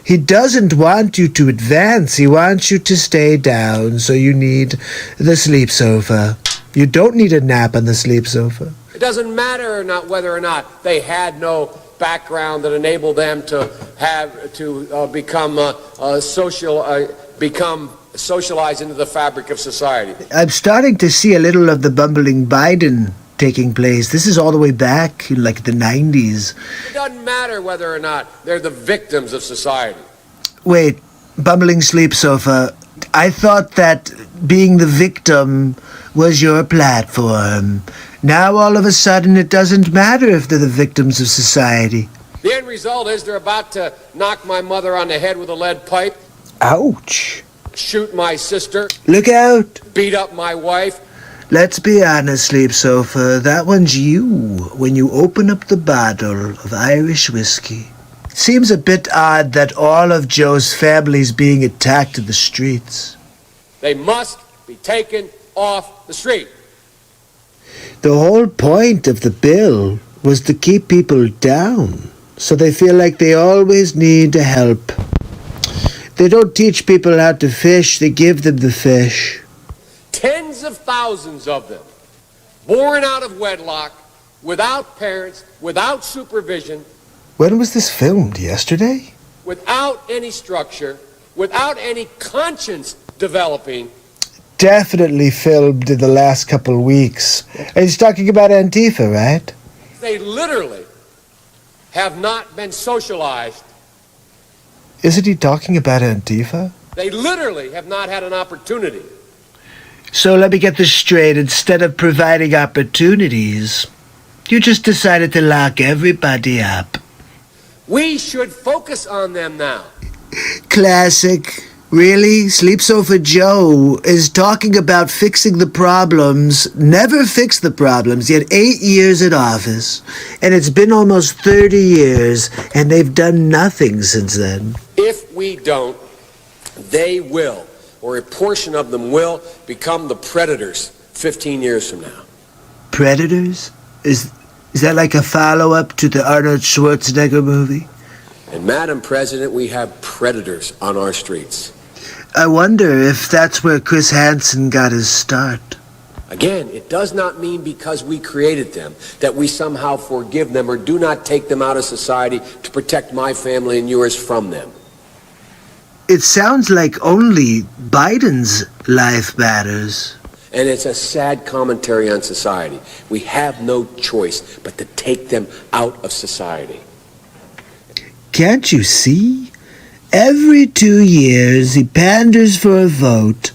Speaker 3: He doesn't want you to advance. He wants you to stay down, so you need the sleep sofa. You don't need a nap on the sleep sofa.
Speaker 4: It doesn't matter or not whether or not they had no background that enabled them to become socialized into the fabric of society.
Speaker 3: I'm starting to see a little of the bumbling Biden taking place. This is all the way back in like the 90s.
Speaker 4: It doesn't matter whether or not they're the victims of society.
Speaker 3: Wait, bumbling sleep sofa. I thought that being the victim was your platform. Now all of a sudden it doesn't matter if they're the victims of society.
Speaker 4: The end result is they're about to knock my mother on the head with a lead pipe.
Speaker 3: Ouch.
Speaker 4: Shoot my sister.
Speaker 3: Look out.
Speaker 4: Beat up my wife.
Speaker 3: Let's be honest, Sleep Sofa. That one's you when you open up the bottle of Irish whiskey. Seems a bit odd that all of Joe's family's being attacked in the streets.
Speaker 4: They must be taken off the street.
Speaker 3: The whole point of the bill was to keep people down, so they feel like they always need help. They don't teach people how to fish, they give them the fish.
Speaker 4: Tens of thousands of them, born out of wedlock, without parents, without supervision.
Speaker 3: When was this filmed? Yesterday?
Speaker 4: Without any structure, without any conscience developing.
Speaker 3: Definitely filmed in the last couple weeks. And he's talking about Antifa, right?
Speaker 4: They literally have not been socialized.
Speaker 3: Isn't he talking about Antifa?
Speaker 4: They literally have not had an opportunity.
Speaker 3: So let me get this straight. Instead of providing opportunities, you just decided to lock everybody up.
Speaker 4: We should focus on them now.
Speaker 3: Classic. Really? Sleep Sofa Joe is talking about fixing the problems, never fixed the problems, yet 8 years in office, and it's been almost 30 years, and they've done nothing since then.
Speaker 4: If we don't, they will, or a portion of them will, become the predators 15 years from now.
Speaker 3: Predators? Is that like a follow-up to the Arnold Schwarzenegger movie?
Speaker 4: And Madam President, we have predators on our streets.
Speaker 3: I wonder if that's where Chris Hansen got his start.
Speaker 4: Again, it does not mean because we created them that we somehow forgive them or do not take them out of society to protect my family and yours from them.
Speaker 3: It sounds like only Biden's life matters.
Speaker 4: And it's a sad commentary on society. We have no choice but to take them out of society.
Speaker 3: Can't you see? Every 2 years, he panders for a vote,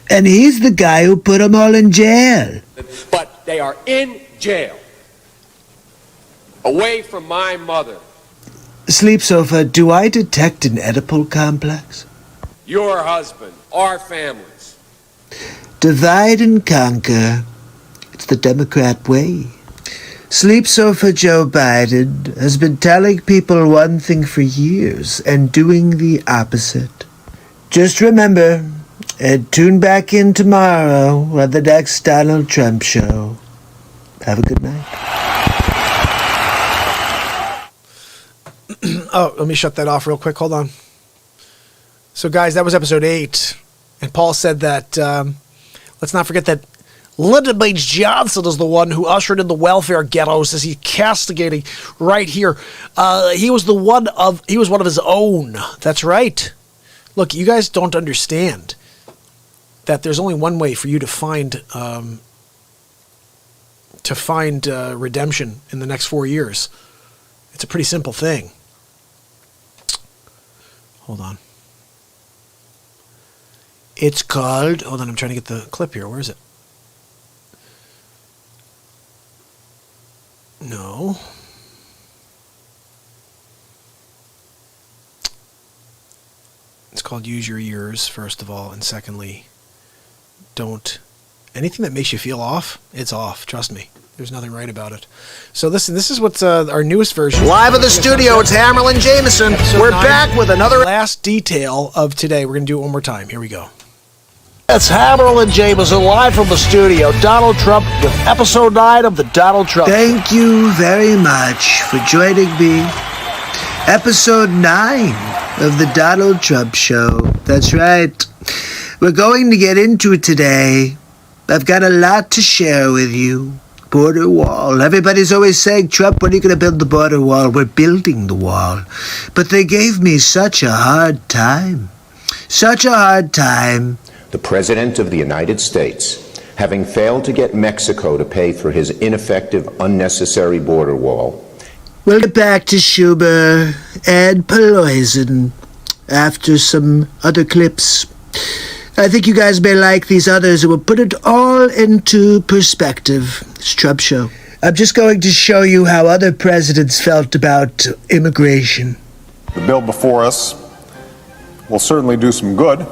Speaker 3: and he's the guy who put them all in jail.
Speaker 4: But they are in jail, away from my mother.
Speaker 3: Sleep Sofa, do I detect an Oedipal complex?
Speaker 4: Your husband, our families.
Speaker 3: Divide and conquer. It's the Democrat way. Sleep Sofa Joe Biden has been telling people one thing for years and doing the opposite. Just remember, and tune back in tomorrow on the next Donald Trump show. Have a good night.
Speaker 1: Oh, let me shut that off real quick. Hold on. So, guys, that was episode 8. And Paul said that, let's not forget that Lyndon Baines Johnson is the one who ushered in the welfare ghettos as he's castigating right here. He was one of his own. That's right. Look, you guys don't understand that there's only one way for you to find redemption in the next 4 years. It's a pretty simple thing. Hold on. It's called... Hold on, I'm trying to get the clip here. Where is it? No. It's called Use Your Ears, first of all. And secondly, don't... Anything that makes you feel off, it's off. Trust me. There's nothing right about it. So listen, this is what's our newest version.
Speaker 5: Live in the studio, it's Hammerlin Jamison. We're back with another...
Speaker 1: Last detail of today. We're going to do it one more time. Here we go.
Speaker 5: It's Hammerlin Jamison live from the studio. Donald Trump with episode 9 of the Donald Trump.
Speaker 3: Thank you very much for joining me. Episode 9 of the Donald Trump Show. That's right. We're going to get into it today. I've got a lot to share with you. Border wall. Everybody's always saying, Trump, when are you going to build the border wall? We're building the wall. But they gave me such a hard time. Such a hard time.
Speaker 6: The President of the United States, having failed to get Mexico to pay for his ineffective, unnecessary border wall.
Speaker 3: We'll get back to Schumer and Pelosi after some other clips. I think you guys may like these others. It will put it all into perspective. It's Trump Show. I'm just going to show you how other presidents felt about immigration.
Speaker 7: The bill before us will certainly do some good.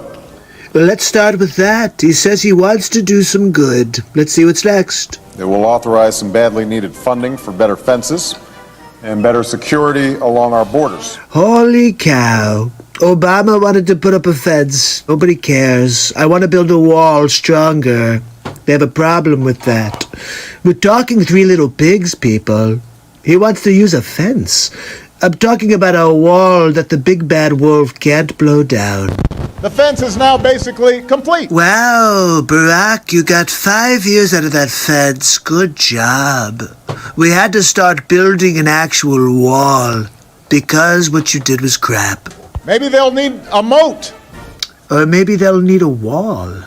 Speaker 3: Well, let's start with that. He says he wants to do some good. Let's see what's next.
Speaker 7: It will authorize some badly needed funding for better fences and better security along our borders.
Speaker 3: Holy cow. Obama wanted to put up a fence. Nobody cares. I want to build a wall stronger. They have a problem with that. We're talking Three Little Pigs, people. He wants to use a fence. I'm talking about a wall that the big bad wolf can't blow down.
Speaker 7: The fence is now basically complete.
Speaker 3: Wow, Barack, you got 5 years out of that fence. Good job. We had to start building an actual wall because what you did was crap.
Speaker 7: Maybe they'll need a moat.
Speaker 3: Or maybe they'll need a wall.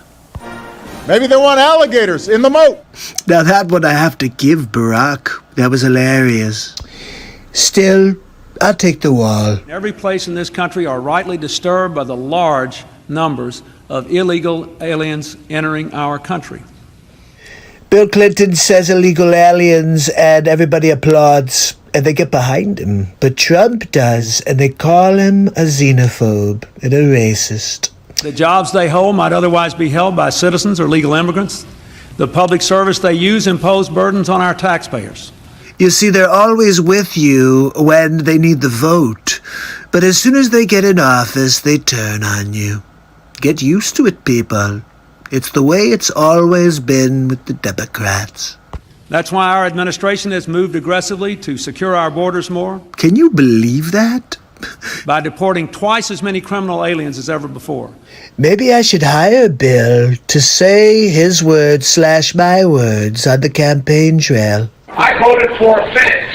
Speaker 7: Maybe they want alligators in the moat.
Speaker 3: Now that one I have to give Barack. That was hilarious. Still, I'll take the wall.
Speaker 8: Every place in this country are rightly disturbed by the large numbers of illegal aliens entering our country.
Speaker 3: Bill Clinton says illegal aliens and everybody applauds and they get behind him. But Trump does and they call him a xenophobe and a racist.
Speaker 8: The jobs they hold might otherwise be held by citizens or legal immigrants. The public service they use impose burdens on our taxpayers.
Speaker 3: You see, they're always with you when they need the vote. But as soon as they get in office, they turn on you. Get used to it, people. It's the way it's always been with the Democrats.
Speaker 8: That's why our administration has moved aggressively to secure our borders more.
Speaker 3: Can you believe that?
Speaker 8: By deporting twice as many criminal aliens as ever before.
Speaker 3: Maybe I should hire Bill to say his words / my words on the campaign trail.
Speaker 9: I voted for a fence.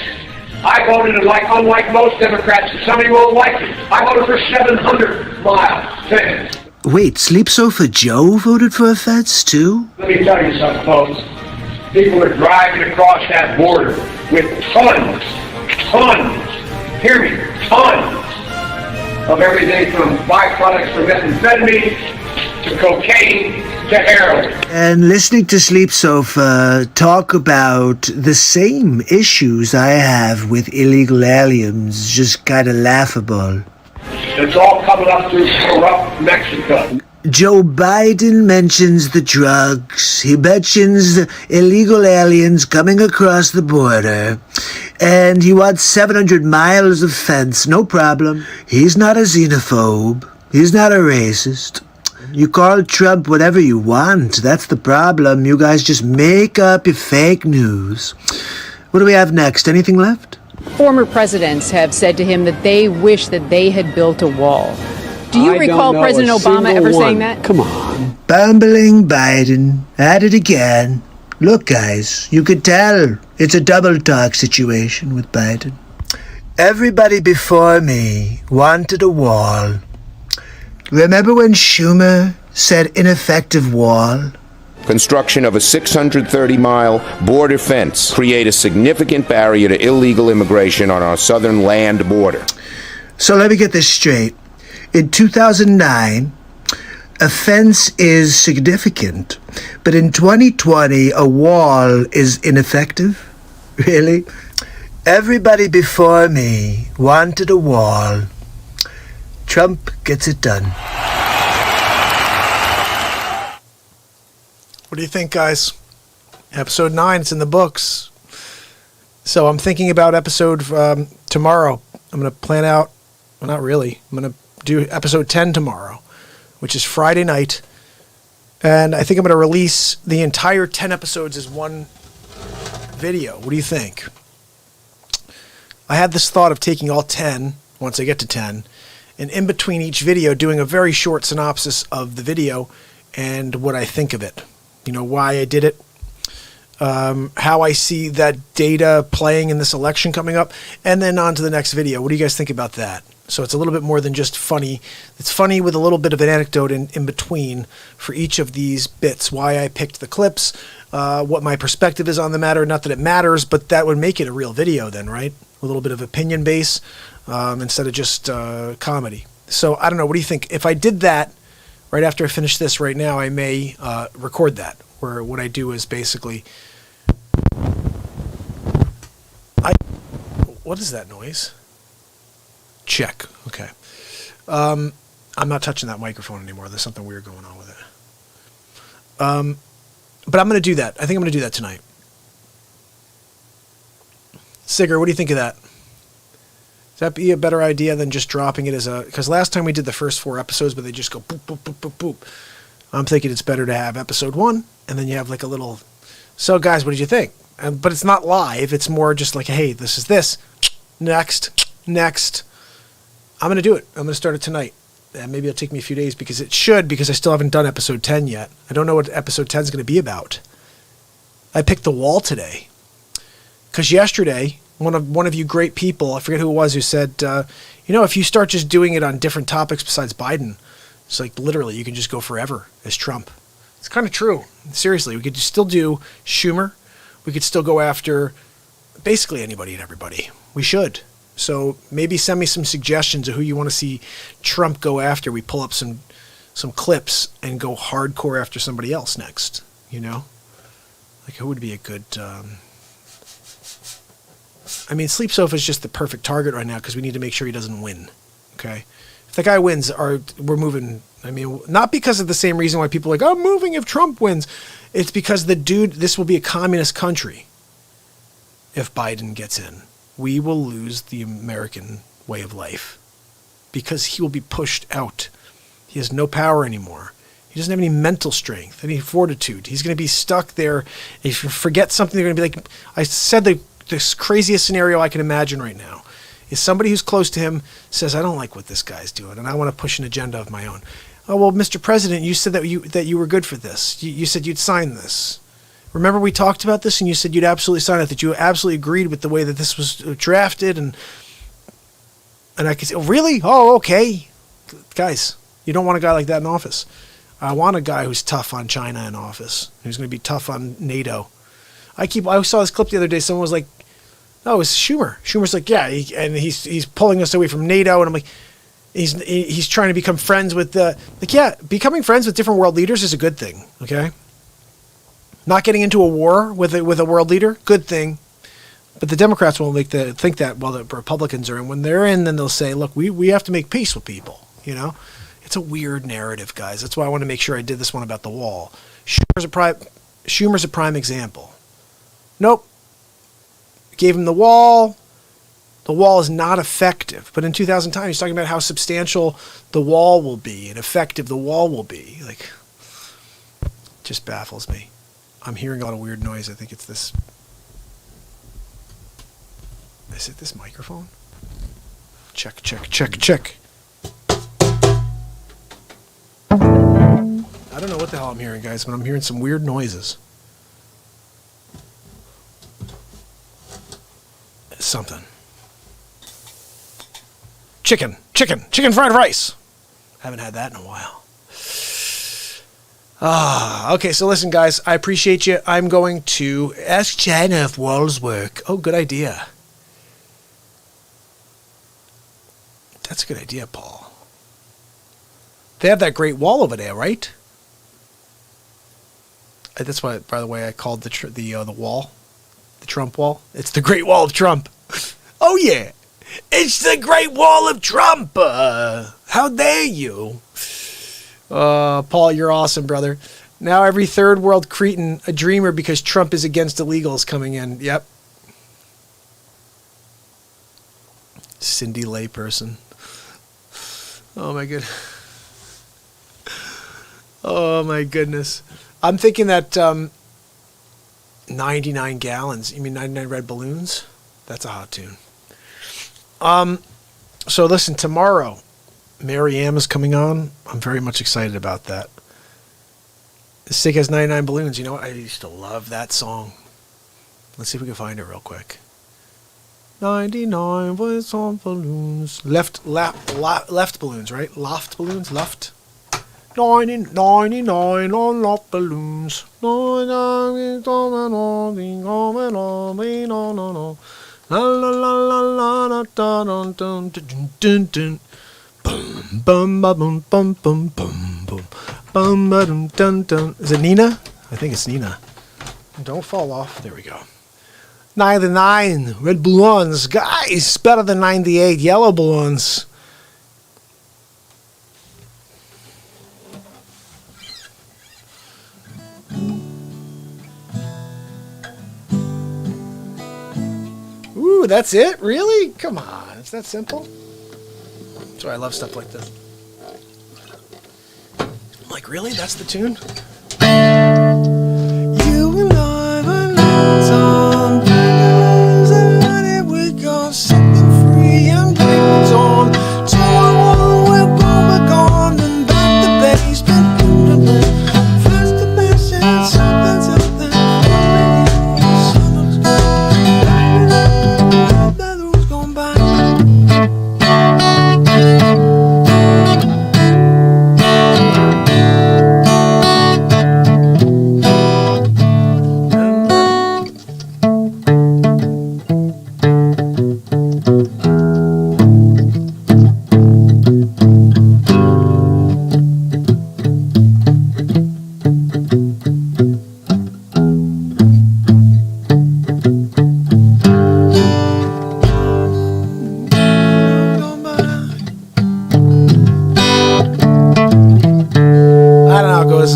Speaker 9: I voted unlike most Democrats, and some of you won't like it. I voted for 700-mile fence.
Speaker 3: Wait, Sleep Sofa Joe voted for a fence too?
Speaker 9: Let me tell you something, folks. People are driving across that border with tons, hear me, tons of everything from byproducts from methamphetamine to cocaine to heroin.
Speaker 3: And listening to Sleep Sofa talk about the same issues I have with illegal aliens, just kind of laughable.
Speaker 9: It's all coming up through corrupt Mexico.
Speaker 3: Joe Biden mentions the drugs. He mentions the illegal aliens coming across the border. And he wants 700 miles of fence. No problem. He's not a xenophobe. He's not a racist. You call Trump whatever you want. That's the problem. You guys just make up your fake news. What do we have next? Anything left?
Speaker 10: Former presidents have said to him that they wish that they had built a wall. Do you recall President Obama ever saying that?
Speaker 2: Come on.
Speaker 3: Bumbling Biden. At it again. Look, guys, you could tell it's a double talk situation with Biden. Everybody before me wanted a wall. Remember when Schumer said ineffective wall?
Speaker 6: Construction of a 630-mile border fence create a significant barrier to illegal immigration on our southern land border.
Speaker 3: So let me get this straight. In 2009, a fence is significant, but in 2020, a wall is ineffective? Really? Everybody before me wanted a wall. Trump gets it done.
Speaker 1: What do you think, guys? Episode 9, it's in the books. So I'm thinking about episode tomorrow. I'm going to plan out, well, not really. I'm going to do episode 10 tomorrow, which is Friday night. And I think I'm going to release the entire 10 episodes as one video. What do you think? I had this thought of taking all 10, once I get to 10, and in between each video doing a very short synopsis of the video and what I think of it. You know, why I did it, how I see that data playing in this election coming up, and then on to the next video. What do you guys think about that? So it's a little bit more than just funny. It's funny with a little bit of an anecdote in between for each of these bits. Why I picked the clips, what my perspective is on the matter. Not that it matters, but that would make it a real video then, right? A little bit of opinion base instead of just comedy. So I don't know. What do you think? If I did that right after I finish this right now, I may record that, where what I do is basically... What is that noise? Check. Okay. I'm not touching that microphone anymore. There's something weird going on with it. But I'm going to do that. I think I'm going to do that tonight. Sigger, what do you think of that? that be a better idea than just dropping it as a... Because last time we did the first 4 episodes, but they just go boop, boop, boop, boop, boop. I'm thinking it's better to have episode 1, and then you have like a little... So, guys, what did you think? But it's not live. It's more just like, hey, this is this. Next. I'm going to do it. I'm going to start it tonight. And maybe it'll take me a few days because I still haven't done episode 10 yet. I don't know what episode 10 is going to be about. I picked the wall today. Because yesterday, one of you great people, I forget who it was, who said, if you start just doing it on different topics besides Biden, it's like literally you can just go forever as Trump. It's kind of true. Seriously, we could still do Schumer. We could still go after basically anybody and everybody. We should. So maybe send me some suggestions of who you want to see Trump go after. We pull up some clips and go hardcore after somebody else next. Like who would be a good... Sleep Sofa is just the perfect target right now because we need to make sure he doesn't win. Okay? If the guy wins, we're moving... not because of the same reason why people are like, I'm moving if Trump wins. It's because this will be a communist country if Biden gets in. We will lose the American way of life because he will be pushed out. He has no power anymore. He doesn't have any mental strength, any fortitude. He's going to be stuck there. If you forget something, they're going to be like, I said this craziest scenario I can imagine right now is somebody who's close to him says, I don't like what this guy's doing and I want to push an agenda of my own. Oh, well, Mr. President, you said that you were good for this. You said you'd sign this. Remember we talked about this and you said you'd absolutely sign it, that you absolutely agreed with the way that this was drafted. And I could say, oh, really? Oh, okay. Guys, you don't want a guy like that in office. I want a guy who's tough on China in office, who's going to be tough on NATO. I saw this clip the other day. Someone was like, oh, it's Schumer. Schumer's like, yeah, he's pulling us away from NATO. And I'm like, he's trying to become friends with becoming friends with different world leaders is a good thing. Okay. Not getting into a war with a world leader, good thing. But the Democrats won't think that while the Republicans are in. When they're in, then they'll say, look, we have to make peace with people. It's a weird narrative, guys. That's why I want to make sure I did this one about the wall. Schumer's a prime example. Nope. Gave him the wall. The wall is not effective. But in 2010, he's talking about how substantial the wall will be and effective the wall will be. Like, just baffles me. I'm hearing a lot of weird noise. I think it's this. Is it this microphone? Check. I don't know what the hell I'm hearing, guys, but I'm hearing some weird noises. Something. Chicken fried rice. Haven't had that in a while. Okay, so listen, guys, I appreciate you. I'm going to ask China if walls work. Oh, good idea. That's a good idea, Paul. They have that Great Wall over there, right? That's why, by the way, I called the wall, the Trump wall. It's the Great Wall of Trump. Oh yeah, it's the Great Wall of Trump. How dare you? Paul, you're awesome, brother. Now every third world cretin a dreamer because Trump is against illegals coming in. Yep. Cindy layperson. Oh my good. Oh my goodness. I'm thinking that 99 gallons. You mean 99 red balloons? That's a hot tune. So listen, tomorrow, Mary Ann is coming on. I'm very much excited about that. The Stick has 99 balloons. You know what? I used to love that song. Let's see if we can find it real quick. 99 balloons. Left balloons, right? Loft balloons? Left? 99 on loft balloons. 99 la la la la la da dun dun dun dun. Bum bum bum bum bum bum bum bum dun dun dun. Is it Nina? I think it's Nina. Don't fall off. There we go. 99 red balloons, guys. Better than 98 yellow balloons. Ooh, that's it? Really? Come on. It's that simple. That's why I love stuff like this. I'm like, really? That's the tune?
Speaker 2: You and I were not on and we got something free and break it on. So I won't we're gone and back the basement. First the best and something. Summer's gone by.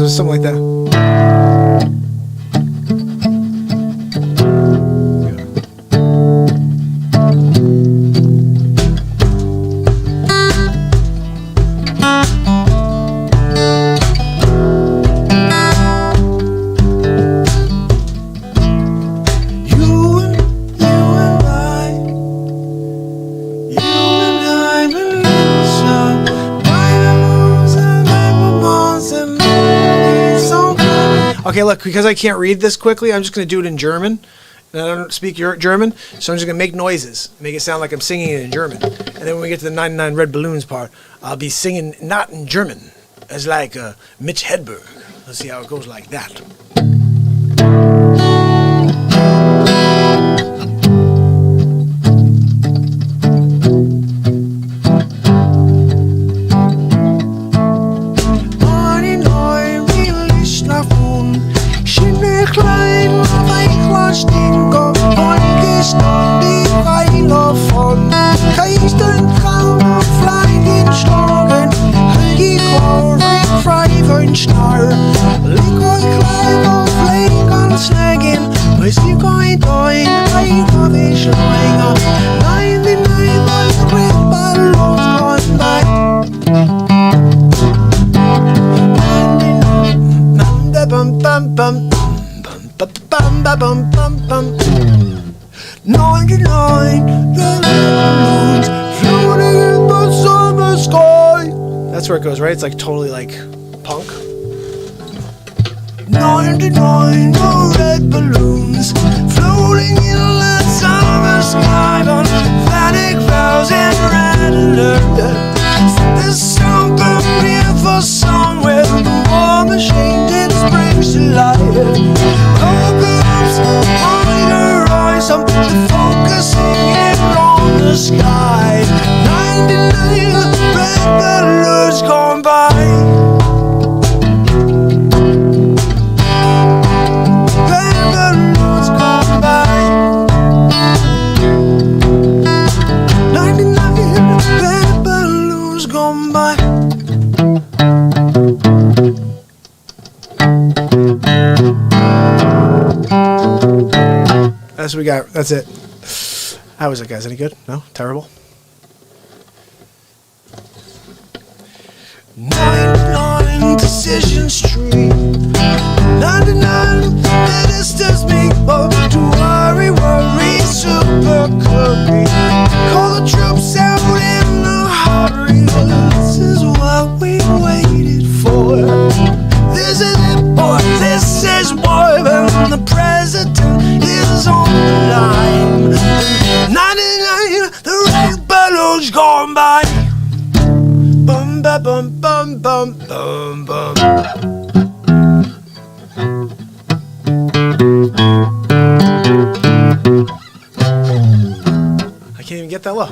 Speaker 1: Something like that. Okay, look, because I can't read this quickly, I'm just going to do it in German. And I don't speak German, so I'm just going to make noises, make it sound like I'm singing it in German. And then when we get to the 99 Red Balloons part, I'll be singing not in German, as like Mitch Hedberg. Let's see how it goes like that. That's where it goes, right? It's like totally like punk.
Speaker 2: 99 red balloons floating in the summer sky on panic vows and red alert. There's some river somewhere, the war machine did springs to life. Programs on the horizon, the focusing in on the sky. 99 red balloons gone by.
Speaker 1: That's what we got. That's it. How was it, guys? Any good? No? Terrible?
Speaker 2: 99 Decision Street. 99 ministers make up to worry, super curry. Call the troops out in a hurry. This is what we waited for. This is it, boy. This is war. And the president is on the line. 99, the red balloons gone by. Bum ba bum bum bum bum bum.
Speaker 1: I can't even get that low.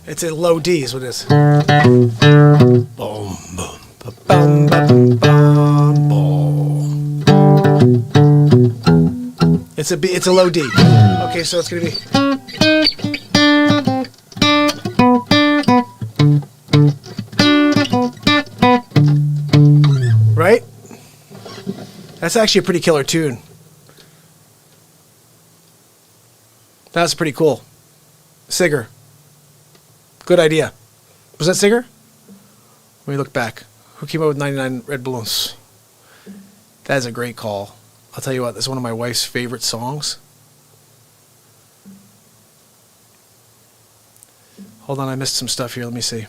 Speaker 1: It's a low D is what it is. Boom, boom, ba-bum, ba-bum, bum, boom. It's a low D. Okay, so it's gonna be. Right? That's actually a pretty killer tune. That's pretty cool. Sigger. Good idea. Was that Sigger? Let me look back. Who came up with 99 Red Balloons? That is a great call. I'll tell you what, this is one of my wife's favorite songs. Hold on, I missed some stuff here. Let me see.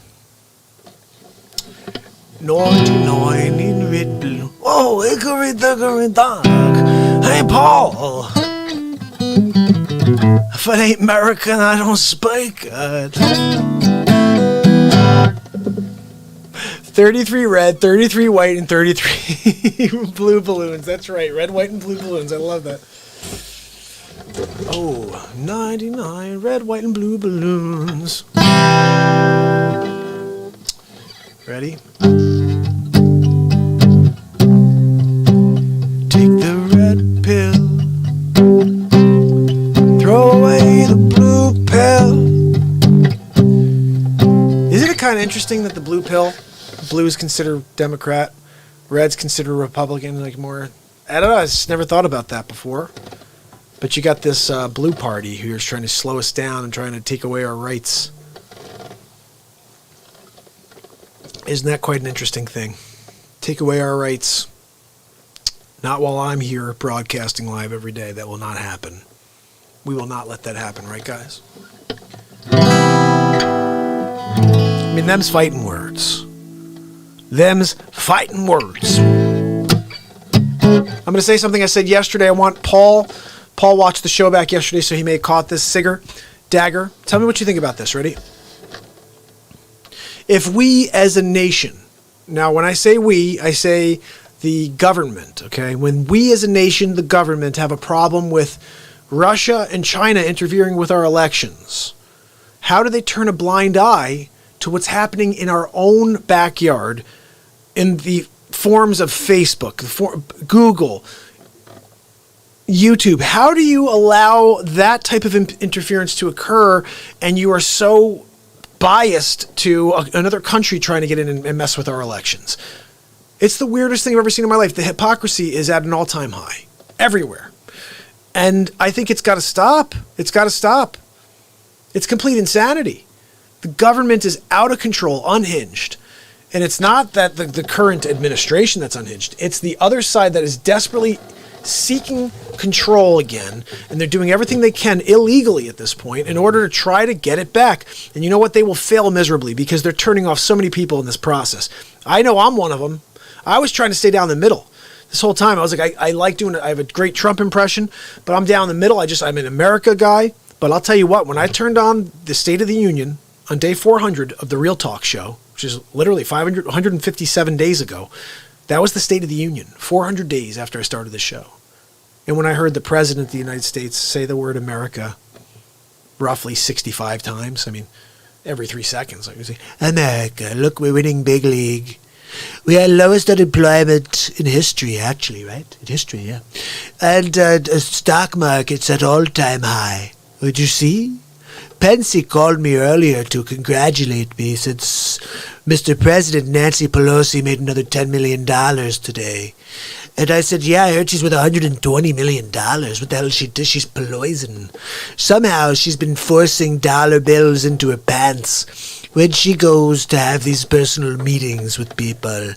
Speaker 1: 99 in red balloon. Oh, hickory dickory dock. Hey, Paul. If it ain't American, I don't speak it. 33 red, 33 white, and 33 blue balloons. That's right. Red, white, and blue balloons. I love that. Oh, 99 red, white, and blue balloons. Ready? Take the red pill. Throw away the blue pill. Isn't it kind of interesting that the blue pill, blues consider Democrat, reds consider Republican, like more, I don't know, I just never thought about that before. But you got this blue party who's trying to slow us down and trying to take away our rights. Isn't that quite an interesting thing? Take away our rights. Not while I'm here broadcasting live every day. That will not happen. We will not let that happen, right, guys? I mean, them's fighting words. Them's fighting words. I'm going to say something I said yesterday. I want Paul watched the show back yesterday, so he may have caught this. Dagger. Tell me what you think about this. Ready? If we as a nation, now when I say we, I say the government, okay? When we as a nation, the government, have a problem with Russia and China interfering with our elections, how do they turn a blind eye to what's happening in our own backyard in the forms of Facebook, Google, YouTube? How do you allow that type of interference to occur, and you are so biased to another country trying to get in and mess with our elections? It's the weirdest thing I've ever seen in my life. The hypocrisy is at an all-time high everywhere. And I think it's got to stop. It's got to stop. It's complete insanity. The government is out of control, unhinged. And it's not that the current administration that's unhinged. It's the other side that is desperately seeking control again, and they're doing everything they can illegally at this point in order to try to get it back. And you know what? They will fail miserably because they're turning off so many people in this process. I know I'm one of them. I was trying to stay down the middle. This whole time, I was like, I like doing it. I have a great Trump impression, but I'm down the middle. I'm an America guy. But I'll tell you what, when I turned on the State of the Union on day 400 of the Real Talk show, which is literally 157 days ago, that was the State of the Union, 400 days after I started the show. And when I heard the President of the United States say the word America roughly 65 times, I mean, every 3 seconds, I could say, America, look, we're winning big league. We are lowest unemployment in history, actually, right? In history, yeah. And stock market's at all-time high. Would you see? Pence called me earlier to congratulate me since Mr. President Nancy Pelosi made another $10 million today. And I said, yeah, I heard she's worth $120 million. What the hell she did? She's poison. Somehow she's been forcing dollar bills into her pants when she goes to have these personal meetings with people.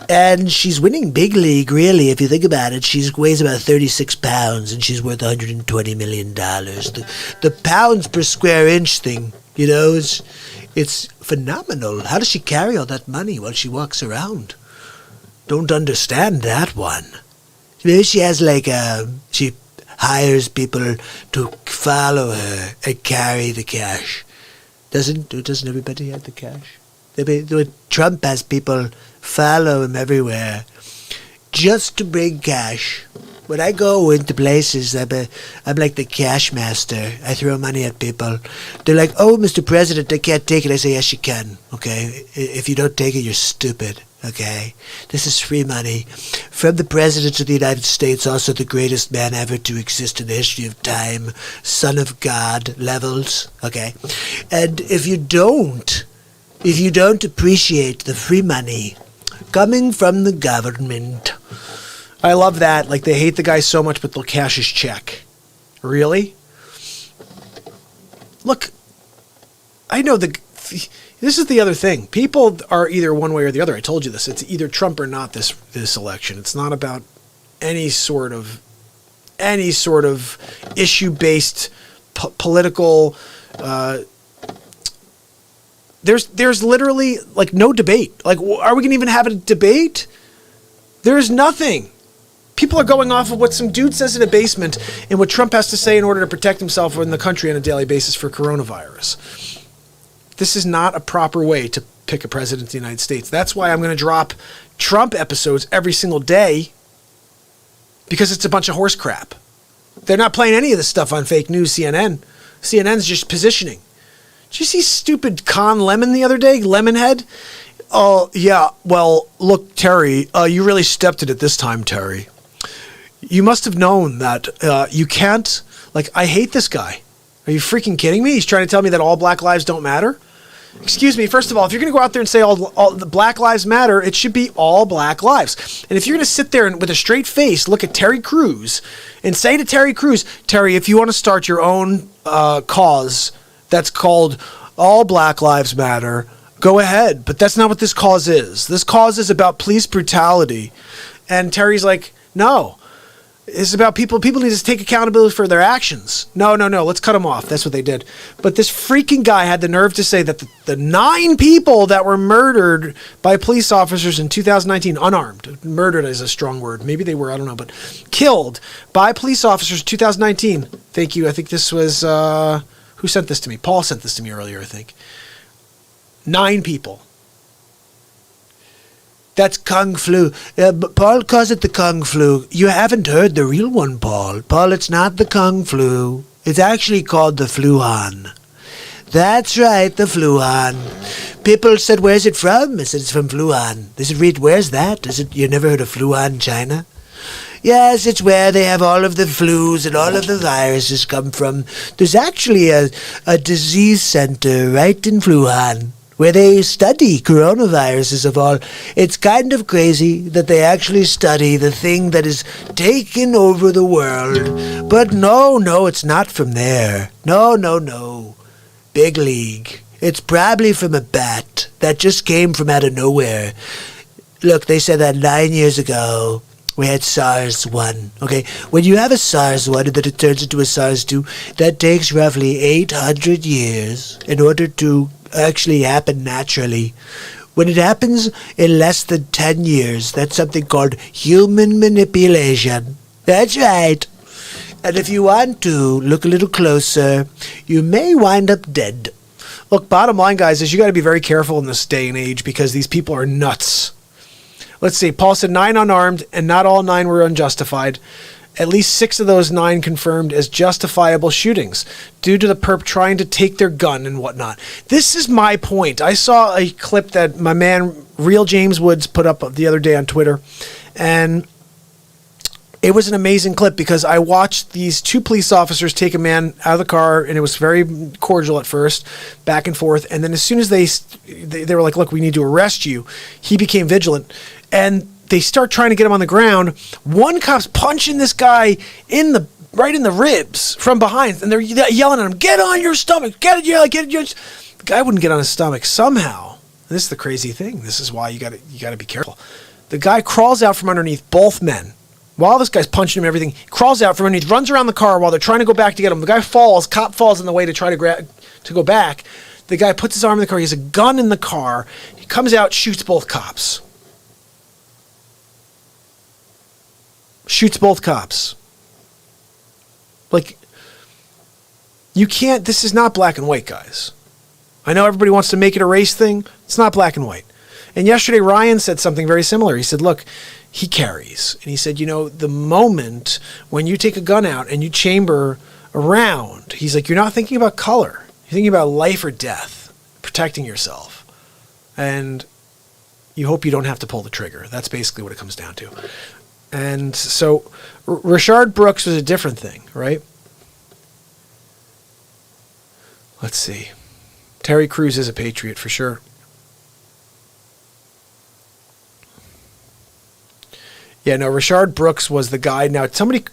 Speaker 1: And she's winning big league, really, if you think about it. She weighs about 36 pounds, and she's worth $120 million. The pounds per square inch thing, you know, it's phenomenal. How does she carry all that money while she walks around? Don't understand that one. Maybe she has she hires people to follow her and carry the cash. Doesn't everybody have the cash? Trump has people follow him everywhere just to bring cash. When I go into places, I'm like the cash master. I throw money at people. They're like, oh, Mr. President, I can't take it. I say, yes, you can, okay? If you don't take it, you're stupid, okay? This is free money from the President of the United States, also the greatest man ever to exist in the history of time, Son of God levels, okay? And if you don't appreciate the free money coming from the government, I love that. Like, they hate the guy so much, but they'll cash his check. Really? Look, I know this is the other thing. People are either one way or the other. I told you this. It's either Trump or not this election. It's not about any sort of issue-based political. There's literally like no debate. Like, are we going to even have a debate? There's nothing. People are going off of what some dude says in a basement and what Trump has to say in order to protect himself in the country on a daily basis for coronavirus. This is not a proper way to pick a president of the United States. That's why I'm going to drop Trump episodes every single day, because it's a bunch of horse crap. They're not playing any of this stuff on fake news, CNN. CNN's just positioning. Did you see stupid Con Lemon the other day? Lemonhead? Oh, yeah. Well, look, Terry, you really stepped it this time, Terry. You must have known that you can't... Like, I hate this guy. Are you freaking kidding me? He's trying to tell me that all black lives don't matter? Excuse me, first of all, if you're going to go out there and say all the black lives matter, it should be all black lives. And if you're going to sit there and with a straight face look at Terry Crews and say to Terry Crews, Terry, if you want to start your own cause that's called All Black Lives Matter, go ahead. But that's not what this cause is. This cause is about police brutality. And Terry's like, no. It's about people need to take accountability for their actions. No, let's cut them off. That's what they did. But this freaking guy had the nerve to say that the 9 people that were murdered by police officers in 2019, unarmed, murdered is a strong word. Maybe they were, I don't know, but killed by police officers in 2019. Thank you. I think this was, who sent this to me? Paul sent this to me earlier, I think. 9 people. That's Kung Flu. Paul calls it the Kung Flu. You haven't heard the real one, Paul. Paul, it's not the Kung Flu. It's actually called the Fluhan. That's right, the Fluhan. People said, where's it from? I said, it's from Fluhan. They said, read, where's that? I said, you never heard of Fluhan, China? Yes, it's where they have all of the flus and all of the viruses come from. There's actually a disease center right in Fluhan, where they study coronaviruses of all. It's kind of crazy that they actually study the thing that is taking over the world. But no, it's not from there. No. Big league. It's probably from a bat that just came from out of nowhere. Look, they said that 9 years ago, we had SARS-1, okay? When you have a SARS-1 and then it turns into a SARS-2, that takes roughly 800 years in order to actually happen naturally. When it happens in less than 10 years, that's something called human manipulation. That's right. And if you want to look a little closer, you may wind up dead. Look, bottom line, guys, is you got to be very careful in this day and age because these people are nuts. Let's see. Paul said 9 unarmed, and not all 9 were unjustified. At least 6 of those 9 confirmed as justifiable shootings due to the perp trying to take their gun and whatnot. This is my point. I saw a clip that my man, Real James Woods, put up the other day on Twitter, and it was an amazing clip because I watched these 2 police officers take a man out of the car, and it was very cordial at first, back and forth, and then as soon as they were like, look, we need to arrest you, he became vigilant, and they start trying to get him on the ground. One cop's punching this guy right in the ribs from behind, and they're yelling at him, "Get on your stomach! Get your." The guy wouldn't get on his stomach somehow. And this is the crazy thing. This is why you got to be careful. The guy crawls out from underneath both men while this guy's punching him. Everything crawls out from underneath, runs around the car while they're trying to go back to get him. The guy falls. Cop falls in the way to try to go back. The guy puts his arm in the car. He has a gun in the car. He comes out, shoots both cops. Shoots both cops. Like, you can't, this is not black and white, guys. I know everybody wants to make it a race thing. It's not black and white. And yesterday, Ryan said something very similar. He said, look, he carries. And he said, the moment when you take a gun out and you chamber around, he's like, you're not thinking about color. You're thinking about life or death, protecting yourself. And you hope you don't have to pull the trigger. That's basically what it comes down to. And so Rashard Brooks was a different thing, right? Let's see. Terry Crews is a patriot for sure. Yeah, no, Rashard Brooks was the guy. Now, somebody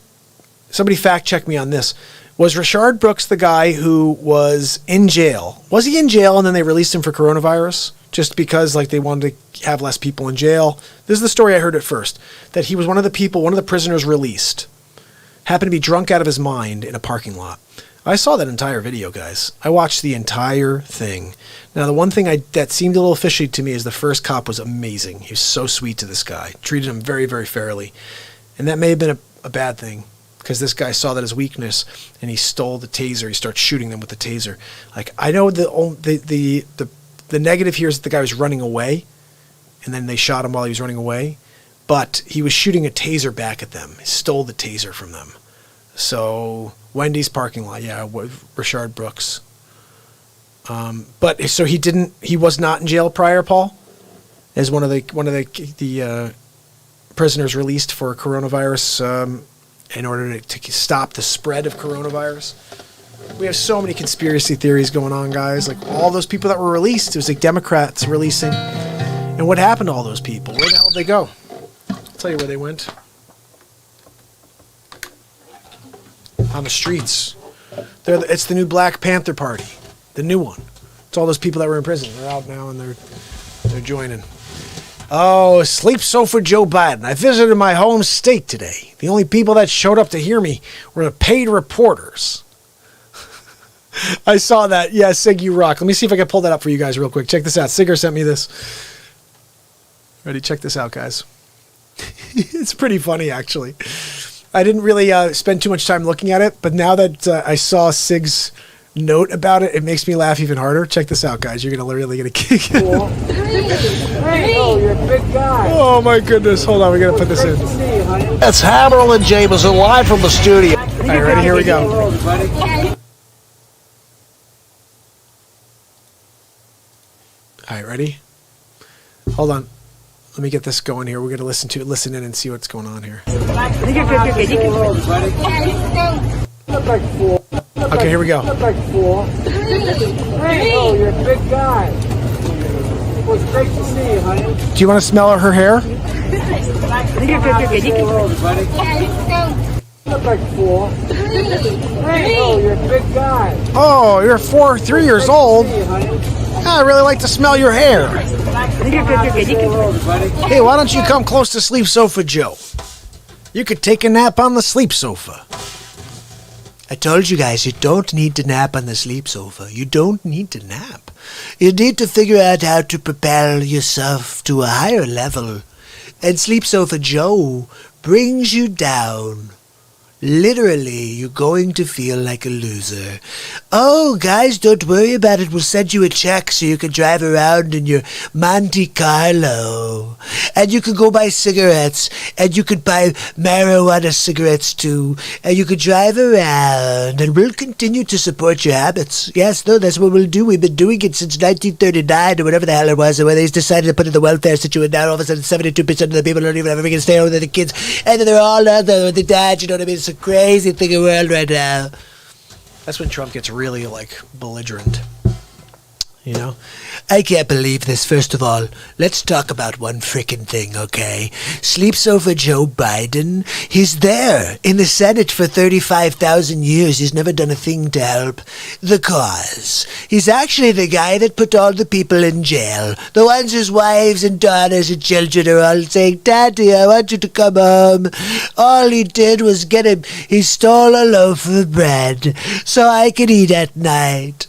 Speaker 1: fact check me on this. Was Rashard Brooks the guy who was in jail? Was he in jail and then they released him for coronavirus? Just because like they wanted to have less people in jail? This is the story I heard at first. That he was one of the prisoners released. Happened to be drunk out of his mind in a parking lot. I saw that entire video, guys. I watched the entire thing. Now, the one thing that seemed a little fishy to me is the first cop was amazing. He was so sweet to this guy. Treated him very, very fairly. And that may have been a bad thing. Because this guy saw that as weakness, and he stole the taser. He starts shooting them with the taser. Like, I know the negative here is that the guy was running away, and then they shot him while he was running away. But he was shooting a taser back at them. He stole the taser from them. So Wendy's parking lot, yeah, Rashard Brooks. But so he was not in jail prior, Paul, as one of the prisoners released for coronavirus. In order to stop the spread of coronavirus. We have so many conspiracy theories going on, guys. Like all those people that were released, it was like Democrats releasing. And what happened to all those people? Where the hell did they go? I'll tell you where they went. On the streets. It's the new Black Panther Party. The new one. It's all those people that were in prison. They're out now and they're joining. Oh, sleep sofa Joe Biden. I visited my home state today. The only people that showed up to hear me were the paid reporters. I saw that. Yeah, Sig, you rock. Let me see if I can pull that up for you guys real quick. Check this out. Sigger sent me this. Ready? Check this out, guys. It's pretty funny, actually. I didn't really spend too much time looking at it, but now that I saw Sig's note about it, it makes me laugh even harder. Check this out, guys. You're gonna really get a kick.
Speaker 9: Hey, you're a big guy.
Speaker 1: Oh my goodness. Hold on, we gotta put this in.
Speaker 5: That's Hammerlin Jamison live from the studio.
Speaker 1: All right, ready? Here we go. All right, ready? Hold on. Let me get this going here. We're gonna listen in and see what's going on here. Okay, here we go.
Speaker 9: Hey, you're a big guy. It was great to see you, honey.
Speaker 1: Do you want to smell her hair?
Speaker 9: Look like 4. Hey, you're a big guy.
Speaker 1: Oh, you're 3 years old. I really like to smell your hair. Hey, why don't you come close to Sleep Sofa Joe? You could take a nap on the sleep sofa.
Speaker 3: I told you guys, you don't need to nap on the sleep sofa. You don't need to nap. You need to figure out how to propel yourself to a higher level. And Sleep Sofa Joe brings you down. Literally, you're going to feel like a loser. Oh, guys, don't worry about it. We'll send you a check so you can drive around in your Monte Carlo. And you can go buy cigarettes. And you could buy marijuana cigarettes, too. And you could drive around. And we'll continue to support your habits. Yes, no, that's what we'll do. We've been doing it since 1939 or whatever the hell it was, where they decided to put in the welfare situation. Now all of a sudden 72% of the people don't even have a freaking stay home with the kids. And then they're all out there with the dad, you know what I mean? It's a crazy thing in the world right now.
Speaker 1: That's when Trump gets really, belligerent. You know?
Speaker 3: I can't believe this. First of all, let's talk about one frickin' thing, okay? Sleep Sofa Joe Biden, he's there in the Senate for 35,000 years. He's never done a thing to help the cause. He's actually the guy that put all the people in jail. The ones whose wives and daughters and children are all saying, Daddy, I want you to come home. All he did was he stole a loaf of bread so I could eat at night.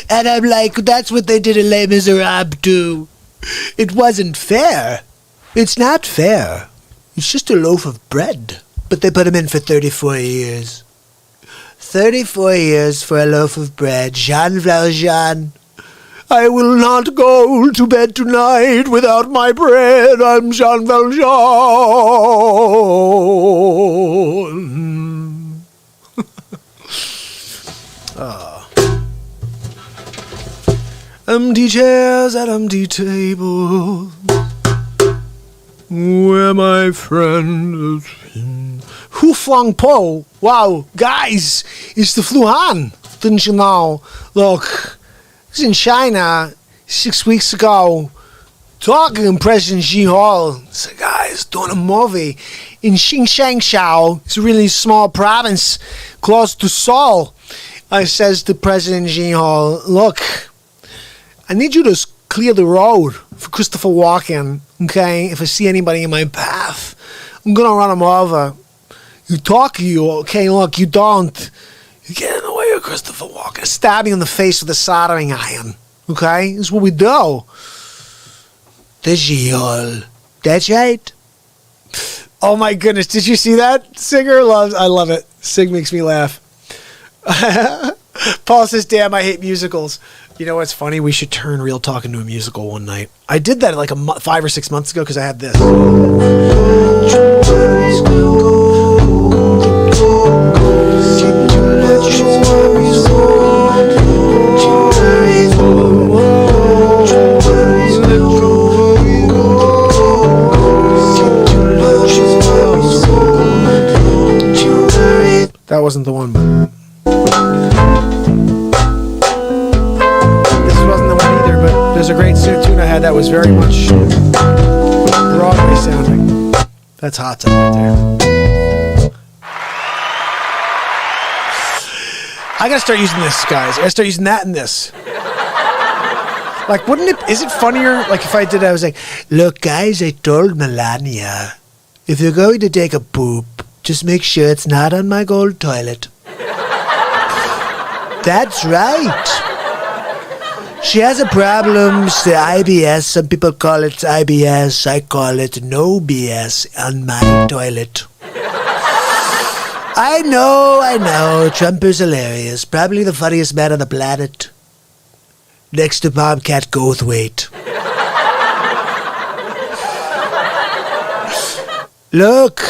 Speaker 3: And I'm like, that's what they did in Les Miserables too. It wasn't fair. It's not fair. It's just a loaf of bread. But they put him in for 34 years. 34 years for a loaf of bread. Jean Valjean. I will not go to bed tonight without my bread. I'm Jean Valjean. Empty chairs at empty tables, where my friend is. Who flung Po? Wow, guys, it's the Fluhan. Didn't you know? Look, I was in China 6 weeks ago, talking to President Xi Hall. So, guys, guys, doing a movie in Xinjiang. It's a really small province close to Seoul. I says to President Xi, look, I need you to clear the road for Christopher Walken, okay? If I see anybody in my path, I'm going to run him over. You talk, okay? Look, you don't. You get in the way of Christopher Walken. Stab you in the face with a soldering iron, okay? This is what we do. The Xi. That's right. Oh my goodness, did you see that? Singer I love it. Sig makes me laugh. Paul says, damn, I hate musicals. You know what's funny? We should turn Real Talk into a musical one night. I did that like 5 or 6 months ago because I had this. That wasn't the one. This wasn't the one either, but there's a great tune I had that was very much Broadway sounding. That's hot stuff right there. I gotta start using this, guys. I gotta start using that and this. Like, is it funnier, like if I was like, look, guys, I told Melania, if you're going to take a poop, just make sure it's not on my gold toilet. That's right. She has a problem, it's the IBS. Some people call it IBS. I call it no BS on my toilet. I know. Trump is hilarious. Probably the funniest man on the planet. Next to Bobcat Goldthwait. Look,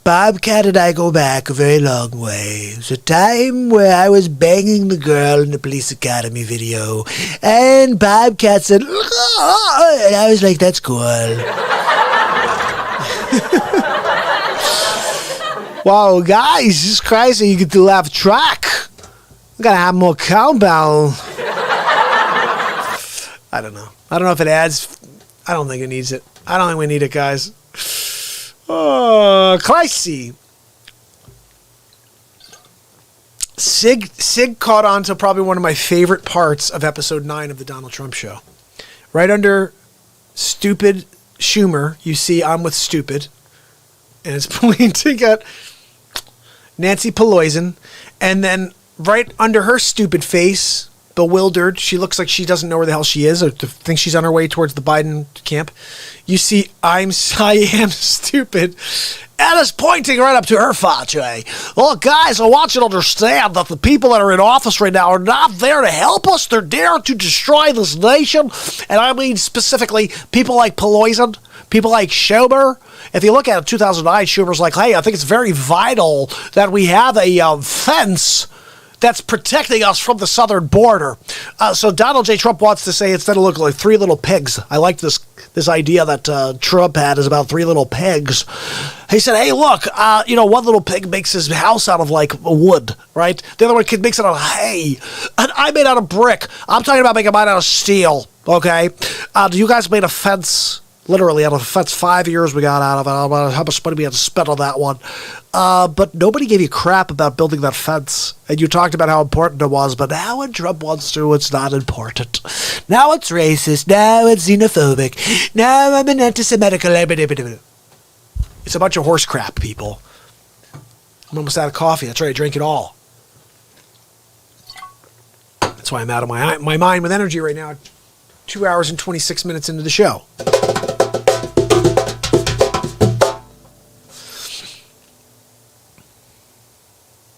Speaker 3: Bobcat and I go back a very long way. It's a time where I was banging the girl in the Police Academy video, and Bobcat said, "Oh," and I was like, that's cool. Wow, guys, this is crazy. You get to laugh track. I gotta have more cowbell. I don't know. I don't know if it adds. I don't think it needs it. I don't think we need it, guys. Oh, Clicey. Sig caught on to probably one of my favorite parts of episode 9 of the Donald Trump show. Right under stupid Schumer, you see I'm with stupid. And it's pointing at Nancy Pelosi. And then right under her stupid face, bewildered, she looks like she doesn't know where the hell she is or thinks she's on her way towards the Biden camp. You see I am stupid, and it's pointing right up to her face. Well, guys, I want you to understand that the people that are in office right now are not there to help us. They're there to destroy this nation. And I mean specifically people like Pelosi, people like Schumer. If you look at it, 2009, Schumer's like, hey, I think it's very vital that we have a fence that's protecting us from the southern border. So Donald J. Trump wants to say instead of looking like 3 little pigs. I like this idea that Trump had is about 3 little pigs. He said, hey, look, one little pig makes his house out of like wood, right? The other one makes it out of hay. And I made out of brick. I'm talking about making mine out of steel, okay? You guys made a fence, literally out of a fence. 5 years we got out of it. I don't know how much money we had to spend on that one. But nobody gave you crap about building that fence. And you talked about how important it was, but now when Trump wants to, it's not important. Now it's racist. Now it's xenophobic. Now I'm an anti-Semitic. It's a bunch of horse crap, people. I'm almost out of coffee. That's right, I drank it all. That's why I'm out of my mind with energy right now. 2 hours and 26 minutes into the show.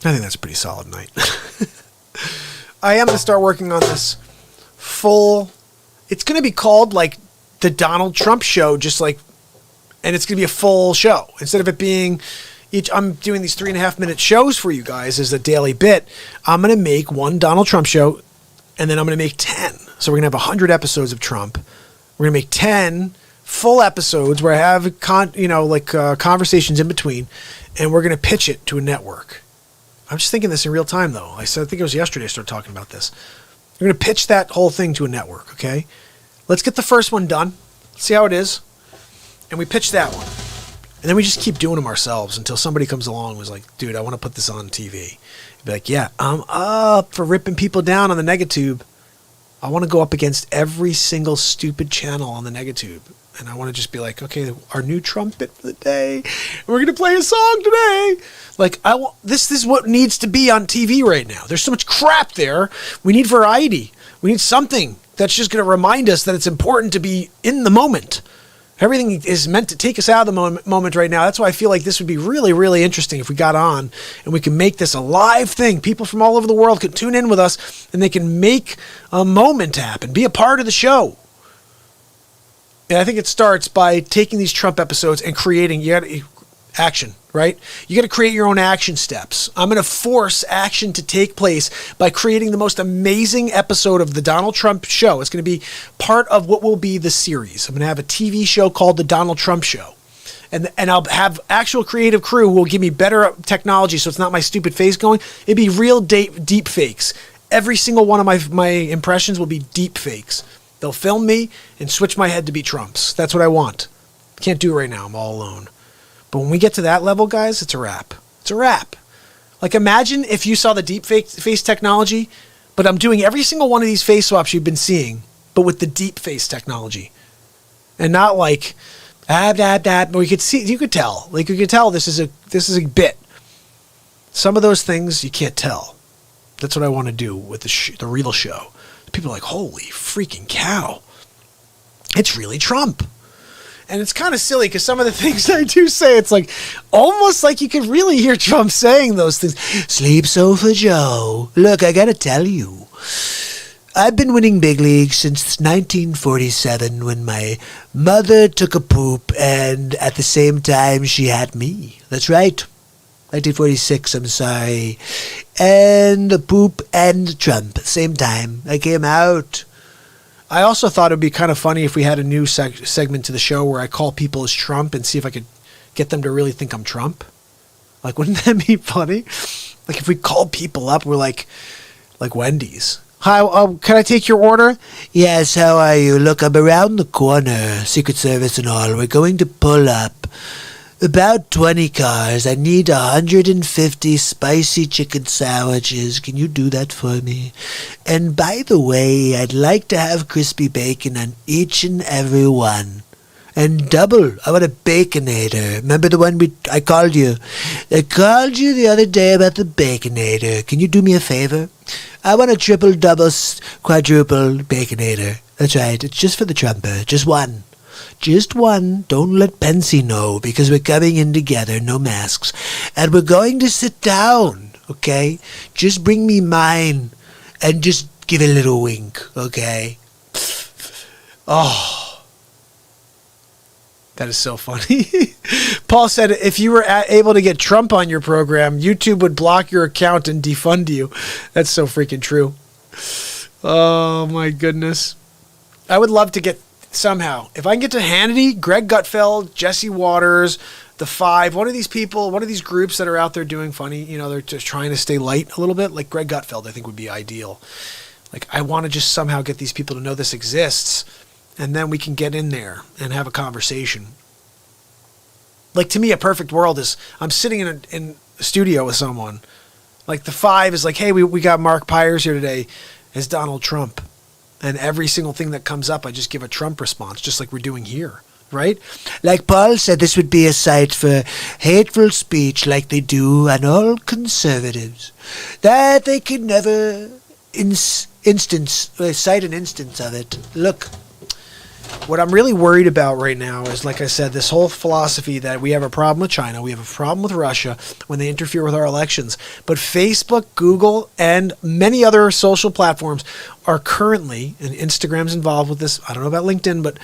Speaker 3: I think that's a pretty solid night. I am going to start working on this full. It's going to be called like the Donald Trump show, just like, and it's going to be a full show instead of it being each. I'm doing these 3.5 minute shows for you guys as a daily bit. I'm going to make one Donald Trump show, and then I'm going to make 10. So we're going to have 100 episodes of Trump. We're going to make 10 full episodes where I have conversations in between, and we're going to pitch it to a network. I'm just thinking this in real time, though. I think it was yesterday I started talking about this. We're going to pitch that whole thing to a network, okay? Let's get the first one done. See how it is. And we pitch that one.
Speaker 1: And then we just keep doing them ourselves until somebody comes along and was like, dude, I want to put this on TV. Be like, yeah, I'm up for ripping people down on the Negatube. I want to go up against every single stupid channel on the Negatube. And I want to just be like, okay, our new trumpet for the day. We're going to play a song today. Like, this is what needs to be on TV right now. There's so much crap there. We need variety. We need something that's just going to remind us that it's important to be in the moment. Everything is meant to take us out of the moment right now. That's why I feel like this would be really, really interesting if we got on and we can make this a live thing. People from all over the world could tune in with us and they can make a moment happen, be a part of the show. And I think it starts by taking these Trump episodes and creating action, right? You got to create your own action steps. I'm going to force action to take place by creating the most amazing episode of the Donald Trump Show. It's going to be part of what will be the series. I'm going to have a TV show called The Donald Trump Show. And I'll have actual creative crew who will give me better technology so it's not my stupid face going. It'd be real deep fakes. Every single one of my impressions will be deep fakes. They'll film me and switch my head to be Trump's. That's what I want. Can't do it right now. I'm all alone. But when we get to that level, guys, it's a wrap. It's a wrap. Like, imagine if you saw the deep face technology, but I'm doing every single one of these face swaps you've been seeing, but with the deep face technology. And not like, but you could tell. Like, you could tell this is a bit. Some of those things you can't tell. That's what I want to do with the real show. People are like, holy freaking cow. It's really Trump. And it's kind of silly because some of the things I do say, it's like almost like you could really hear Trump saying those things. Sleep Sofa Joe. Look, I got to tell you, I've been winning big leagues since 1947 when my mother took a poop and at the same time she had me. That's right. 1946, I'm sorry. And the poop and Trump, same time. I came out. I also thought it would be kind of funny if we had a new segment to the show where I call people as Trump and see if I could get them to really think I'm Trump. Like, wouldn't that be funny? Like, if we call people up, we're like Wendy's. Hi, can I take your order? Yes, how are you? Look, I'm around the corner, Secret Service and all. We're going to pull up about 20 cars. I need 150 spicy chicken sandwiches. Can you do that for me? And by the way, I'd like to have crispy bacon on each and every one. And double. I want a Baconator. Remember the one I called you? I called you the other day about the Baconator. Can you do me a favor? I want a triple, double, quadruple Baconator. That's right. It's just for the Trumper. Just one. Just one. Don't let Pensy know because we're coming in together, no masks. And we're going to sit down, okay? Just bring me mine and just give a little wink, okay? Oh, that is so funny. Paul said if you were able to get Trump on your program, YouTube would block your account and defund you. That's so freaking true. Oh, my goodness. I would love to get somehow, if I can get to Hannity, Greg Gutfeld, Jesse Waters, The Five, one of these people, one of these groups that are out there doing funny, they're just trying to stay light a little bit, like Greg Gutfeld, I think would be ideal. Like, I want to just somehow get these people to know this exists, and then we can get in there and have a conversation. Like, to me, a perfect world is I'm sitting in a studio with someone. Like, The Five is like, hey, we got Mark Pyers here today as Donald Trump. And every single thing that comes up, I just give a Trump response, just like we're doing here, right? Like Paul said, this would be a site for hateful speech like they do on all conservatives. That they could never cite an instance of it. Look, what I'm really worried about right now is, like I said, this whole philosophy that we have a problem with China, we have a problem with Russia when they interfere with our elections. But Facebook, Google, and many other social platforms are currently, and Instagram's involved with this, I don't know about LinkedIn, but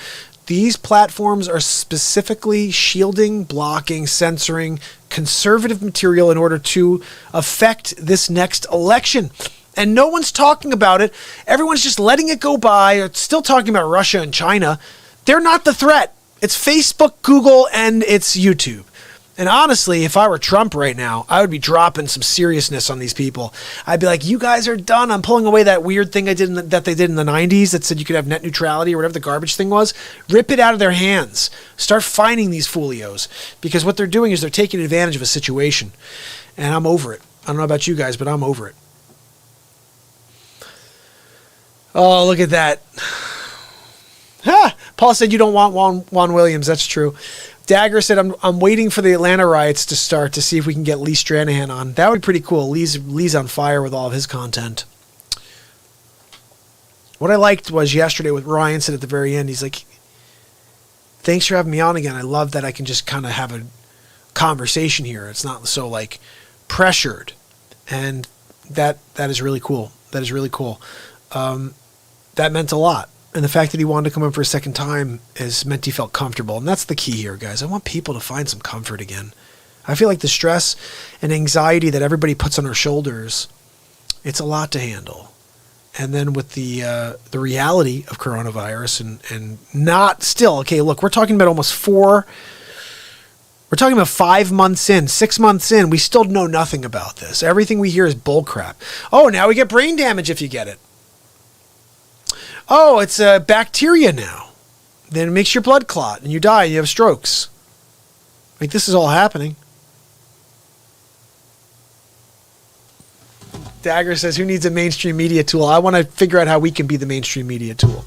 Speaker 1: these platforms are specifically shielding, blocking, censoring conservative material in order to affect this next election. And no one's talking about it. Everyone's just letting it go by. It's still talking about Russia and China. They're not the threat. It's Facebook, Google, and it's YouTube. And honestly, if I were Trump right now, I would be dropping some seriousness on these people. I'd be like, you guys are done. I'm pulling away that weird thing that they did in the 90s that said you could have net neutrality or whatever the garbage thing was. Rip it out of their hands. Start finding these folios. Because what they're doing is they're taking advantage of a situation. And I'm over it. I don't know about you guys, but I'm over it. Oh, look at that. Ha! Paul said you don't want Juan Williams. That's true. Dagger said, I'm waiting for the Atlanta riots to start to see if we can get Lee Stranahan on. That would be pretty cool. Lee's on fire with all of his content. What I liked was yesterday what Ryan said at the very end. He's like, thanks for having me on again. I love that I can just kind of have a conversation here. It's not so like pressured. And that is really cool. That is really cool. That meant a lot. And the fact that he wanted to come in for a second time is meant he felt comfortable. And that's the key here, guys. I want people to find some comfort again. I feel like the stress and anxiety that everybody puts on our shoulders, it's a lot to handle. And then with the reality of coronavirus and not still, okay, look, we're talking about we're talking about 5 months in, 6 months in, we still know nothing about this. Everything we hear is bullcrap. Oh, now we get brain damage if you get it. Oh, it's a bacteria now. Then it makes your blood clot and you die, you have strokes. Like, this is all happening. Dagger says, who needs a mainstream media tool? I want to figure out how we can be the mainstream media tool.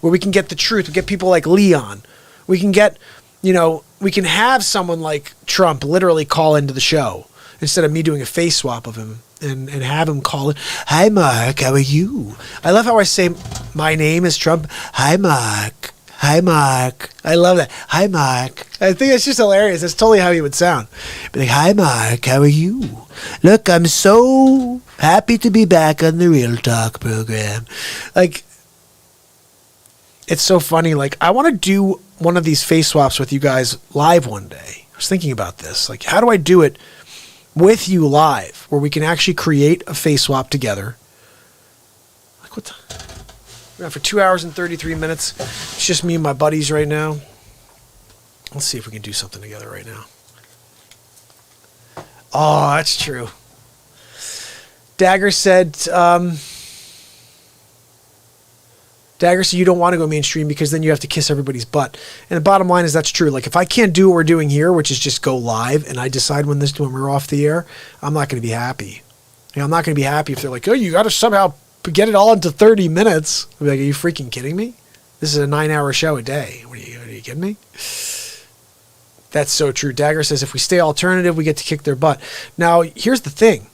Speaker 1: Where we can get the truth. We get people like Leon. We can get, we can have someone like Trump literally call into the show instead of me doing a face swap of him. And have him call it. Hi, Mark. How are you? I love how I say my name is Trump. Hi, Mark. Hi, Mark. I love that. Hi, Mark. I think it's just hilarious. That's totally how he would sound. Be like, hi, Mark. How are you? Look, I'm so happy to be back on the Real Talk program. Like, it's so funny. Like, I want to do one of these face swaps with you guys live one day. I was thinking about this. Like, how do I do it with you live, where we can actually create a face swap together? Like, what the? We're on for 2 hours and 33 minutes. It's just me and my buddies right now. Let's see if we can do something together right now. Oh, that's true. Dagger said, you don't want to go mainstream because then you have to kiss everybody's butt. And the bottom line is that's true. Like, if I can't do what we're doing here, which is just go live, and I decide when we're off the air, I'm not going to be happy. I'm not going to be happy if they're like, oh, you got to somehow get it all into 30 minutes. I'll be like, are you freaking kidding me? This is a 9-hour show a day. Are you kidding me? That's so true. Dagger says, if we stay alternative, we get to kick their butt. Now, here's the thing.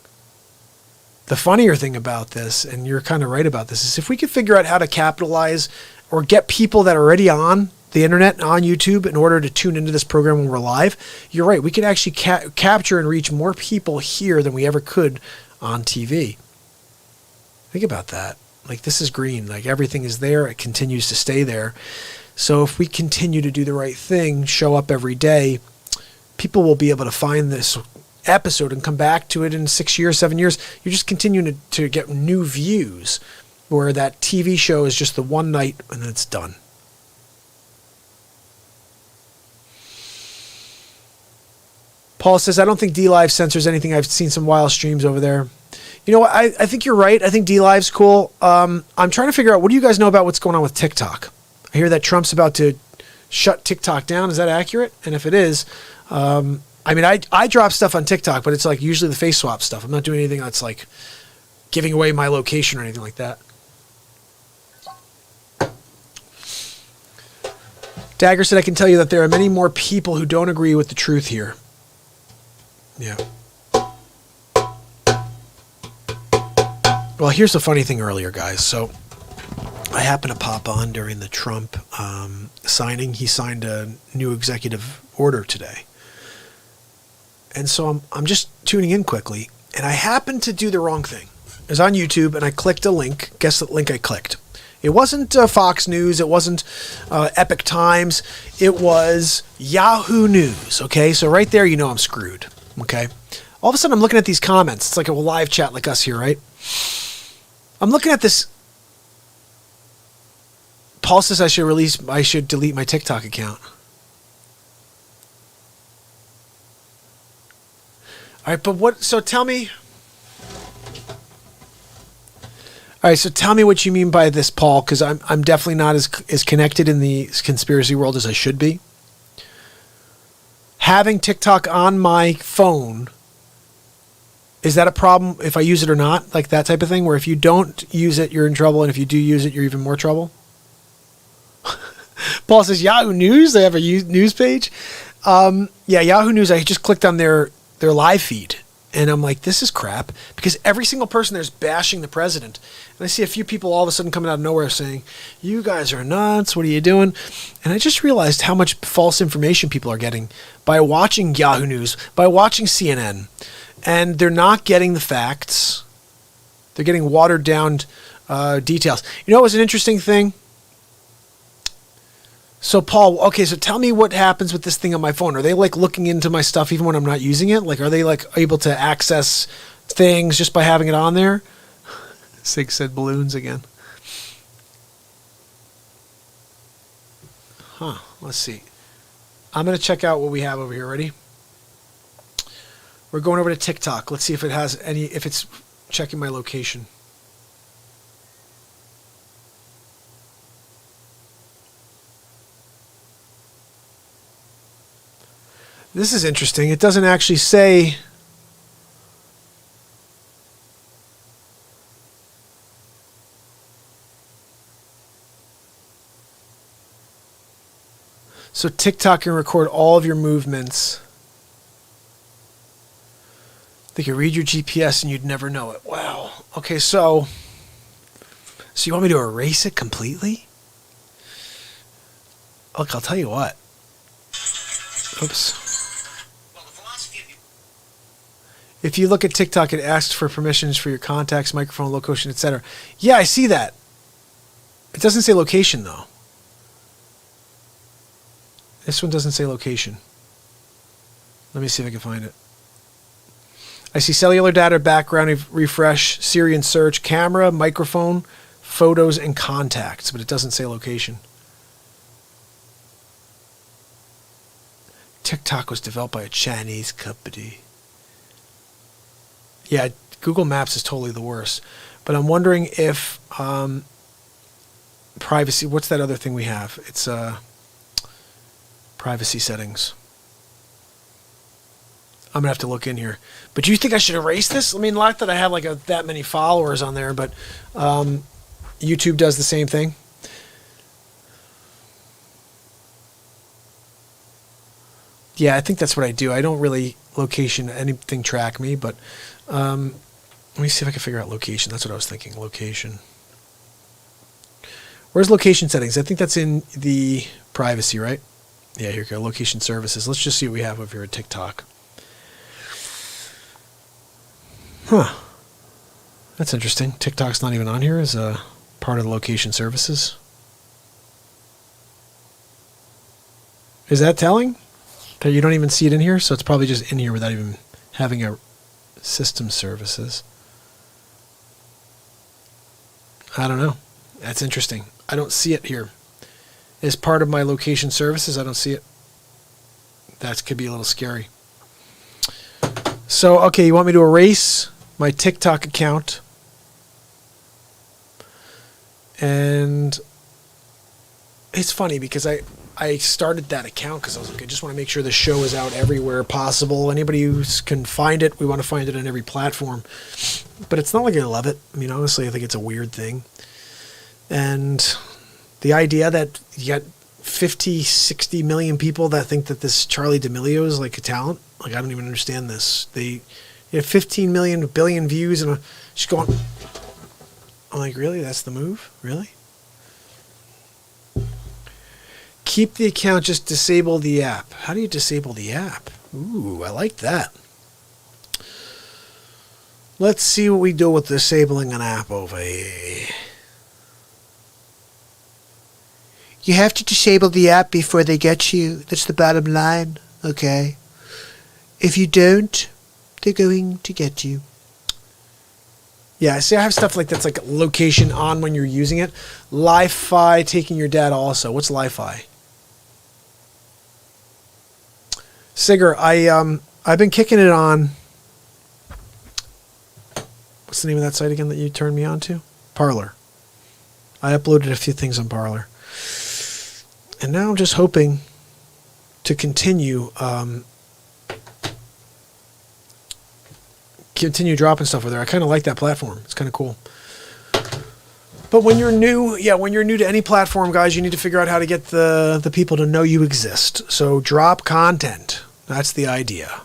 Speaker 1: The funnier thing about this, and you're kind of right about this, is if we could figure out how to capitalize or get people that are already on the internet and on YouTube in order to tune into this program when we're live, you're right. We could actually capture and reach more people here than we ever could on TV. Think about that. Like, this is green. Like, everything is there. It continues to stay there. So if we continue to do the right thing, show up every day, people will be able to find this episode and come back to it in 6 years, 7 years. You're just continuing to get new views, where that TV show is just the one night and then it's done. Paul says, I don't think DLive censors anything. I've seen some wild streams over there. You know what? I think you're right. I think DLive's cool. I'm trying to figure out, what do you guys know about what's going on with TikTok? I hear that Trump's about to shut TikTok down. Is that accurate? And if it is, I mean, I drop stuff on TikTok, but it's like usually the face swap stuff. I'm not doing anything that's like giving away my location or anything like that. Dagger said, I can tell you that there are many more people who don't agree with the truth here. Yeah. Well, here's the funny thing earlier, guys. So I happened to pop on during the Trump signing. He signed a new executive order today. And so I'm just tuning in quickly, and I happened to do the wrong thing. I was on YouTube, and I clicked a link. Guess the link I clicked. It wasn't Fox News. It wasn't Epic Times. It was Yahoo News, okay? So right there, you know I'm screwed, okay? All of a sudden, I'm looking at these comments. It's like a live chat like us here, right? I'm looking at this. Paul says I should delete my TikTok account. All right, but what? So tell me. All right, so tell me what you mean by this, Paul, because I'm definitely not as connected in the conspiracy world as I should be. Having TikTok on my phone, is that a problem if I use it or not? Like that type of thing, where if you don't use it, you're in trouble, and if you do use it, you're even more trouble? Paul says, Yahoo News, they have a news page? Yeah, Yahoo News, I just clicked on their live feed, and I'm like, this is crap, because every single person there's bashing the president. And I see a few people all of a sudden coming out of nowhere saying, you guys are nuts, what are you doing? And I just realized how much false information people are getting by watching Yahoo News, by watching CNN. And they're not getting the facts. They're getting watered down details. You know what was an interesting thing? So Paul, okay, so tell me what happens with this thing on my phone. Are they like looking into my stuff even when I'm not using it? Like, are they like able to access things just by having it on there? Sig said balloons again. Huh, let's see. I'm going to check out what we have over here. Ready? We're going over to TikTok. Let's see if it has any, if it's checking my location. This is interesting. It doesn't actually say. So TikTok can record all of your movements. They can read your GPS and you'd never know it. Wow. Okay, so you want me to erase it completely? Look, I'll tell you what. Oops. If you look at TikTok, it asks for permissions for your contacts, microphone, location, etc. Yeah, I see that. It doesn't say location, though. This one doesn't say location. Let me see if I can find it. I see cellular data, background refresh, Syrian search, camera, microphone, photos, and contacts, but it doesn't say location. TikTok was developed by a Chinese company. Yeah, Google Maps is totally the worst. But I'm wondering if privacy, what's that other thing we have? It's privacy settings. I'm going to have to look in here. But do you think I should erase this? I mean, not that I have like that many followers on there, but YouTube does the same thing. Yeah, I think that's what I do. I don't really location anything track me, but let me see if I can figure out location. That's what I was thinking. Location. Where's location settings? I think that's in the privacy, right? Yeah, here we go. Location services. Let's just see what we have over here at TikTok. Huh. That's interesting. TikTok's not even on here as a part of the location services. Is that telling? That you don't even see it in here? So it's probably just in here without even having a system services. I don't know. That's interesting. I don't see it here. As part of my location services, I don't see it. That could be a little scary. So, okay, you want me to erase my TikTok account? And it's funny because I started that account because I was like, I just want to make sure the show is out everywhere possible. Anybody who can find it, we want to find it on every platform. But it's not like I love it. I mean, honestly, I think it's a weird thing. And the idea that you got 50, 60 million people that think that this Charlie D'Amelio is like a talent, like I don't even understand this. They have 15 billion views and she's going, I'm like, really? That's the move? Really? Keep the account, just disable the app. How do you disable the app? Ooh, I like that. Let's see what we do with disabling an app over here. You have to disable the app before they get you. That's the bottom line, okay? If you don't, they're going to get you. Yeah, see, I have stuff like that's like location on when you're using it. Li-Fi, taking your data also. What's Li-Fi? Sigger, I've been kicking it on What's the name of that site again that you turned me on to? Parler. I uploaded a few things on Parler. And now I'm just hoping to continue dropping stuff over there. I kind of like that platform. It's kind of cool. But when you're new, when you're new to any platform, guys, you need to figure out how to get the people to know you exist. So drop content. That's the idea.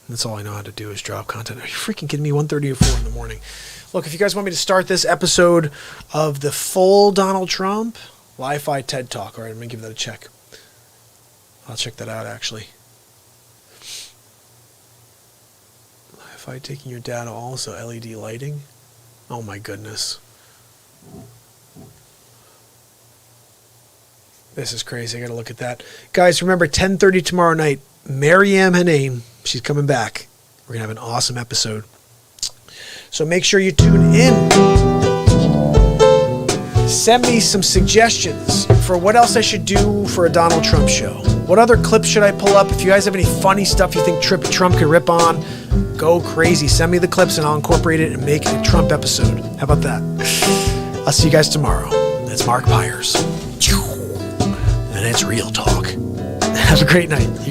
Speaker 1: That's all I know how to do is drop content. Are you freaking kidding me? 1:34 in the morning. Look, if you guys want me to start this episode of the full Donald Trump Li-Fi TED Talk, all right, I'm going to give that a check. I'll check that out, actually. Li-Fi taking your data also, LED lighting. Oh, my goodness. This is crazy. I got to look at that. Guys, remember, 10:30 tomorrow night, Maryam Hanaim, she's coming back. We're going to have an awesome episode. So make sure you tune in. Send me some suggestions for what else I should do for a Donald Trump show. What other clips should I pull up? If you guys have any funny stuff you think Trump could rip on, go crazy. Send me the clips and I'll incorporate it and make a Trump episode. How about that? I'll see you guys tomorrow. That's Mark Pyers. And it's Real Talk. Have a great night. You guys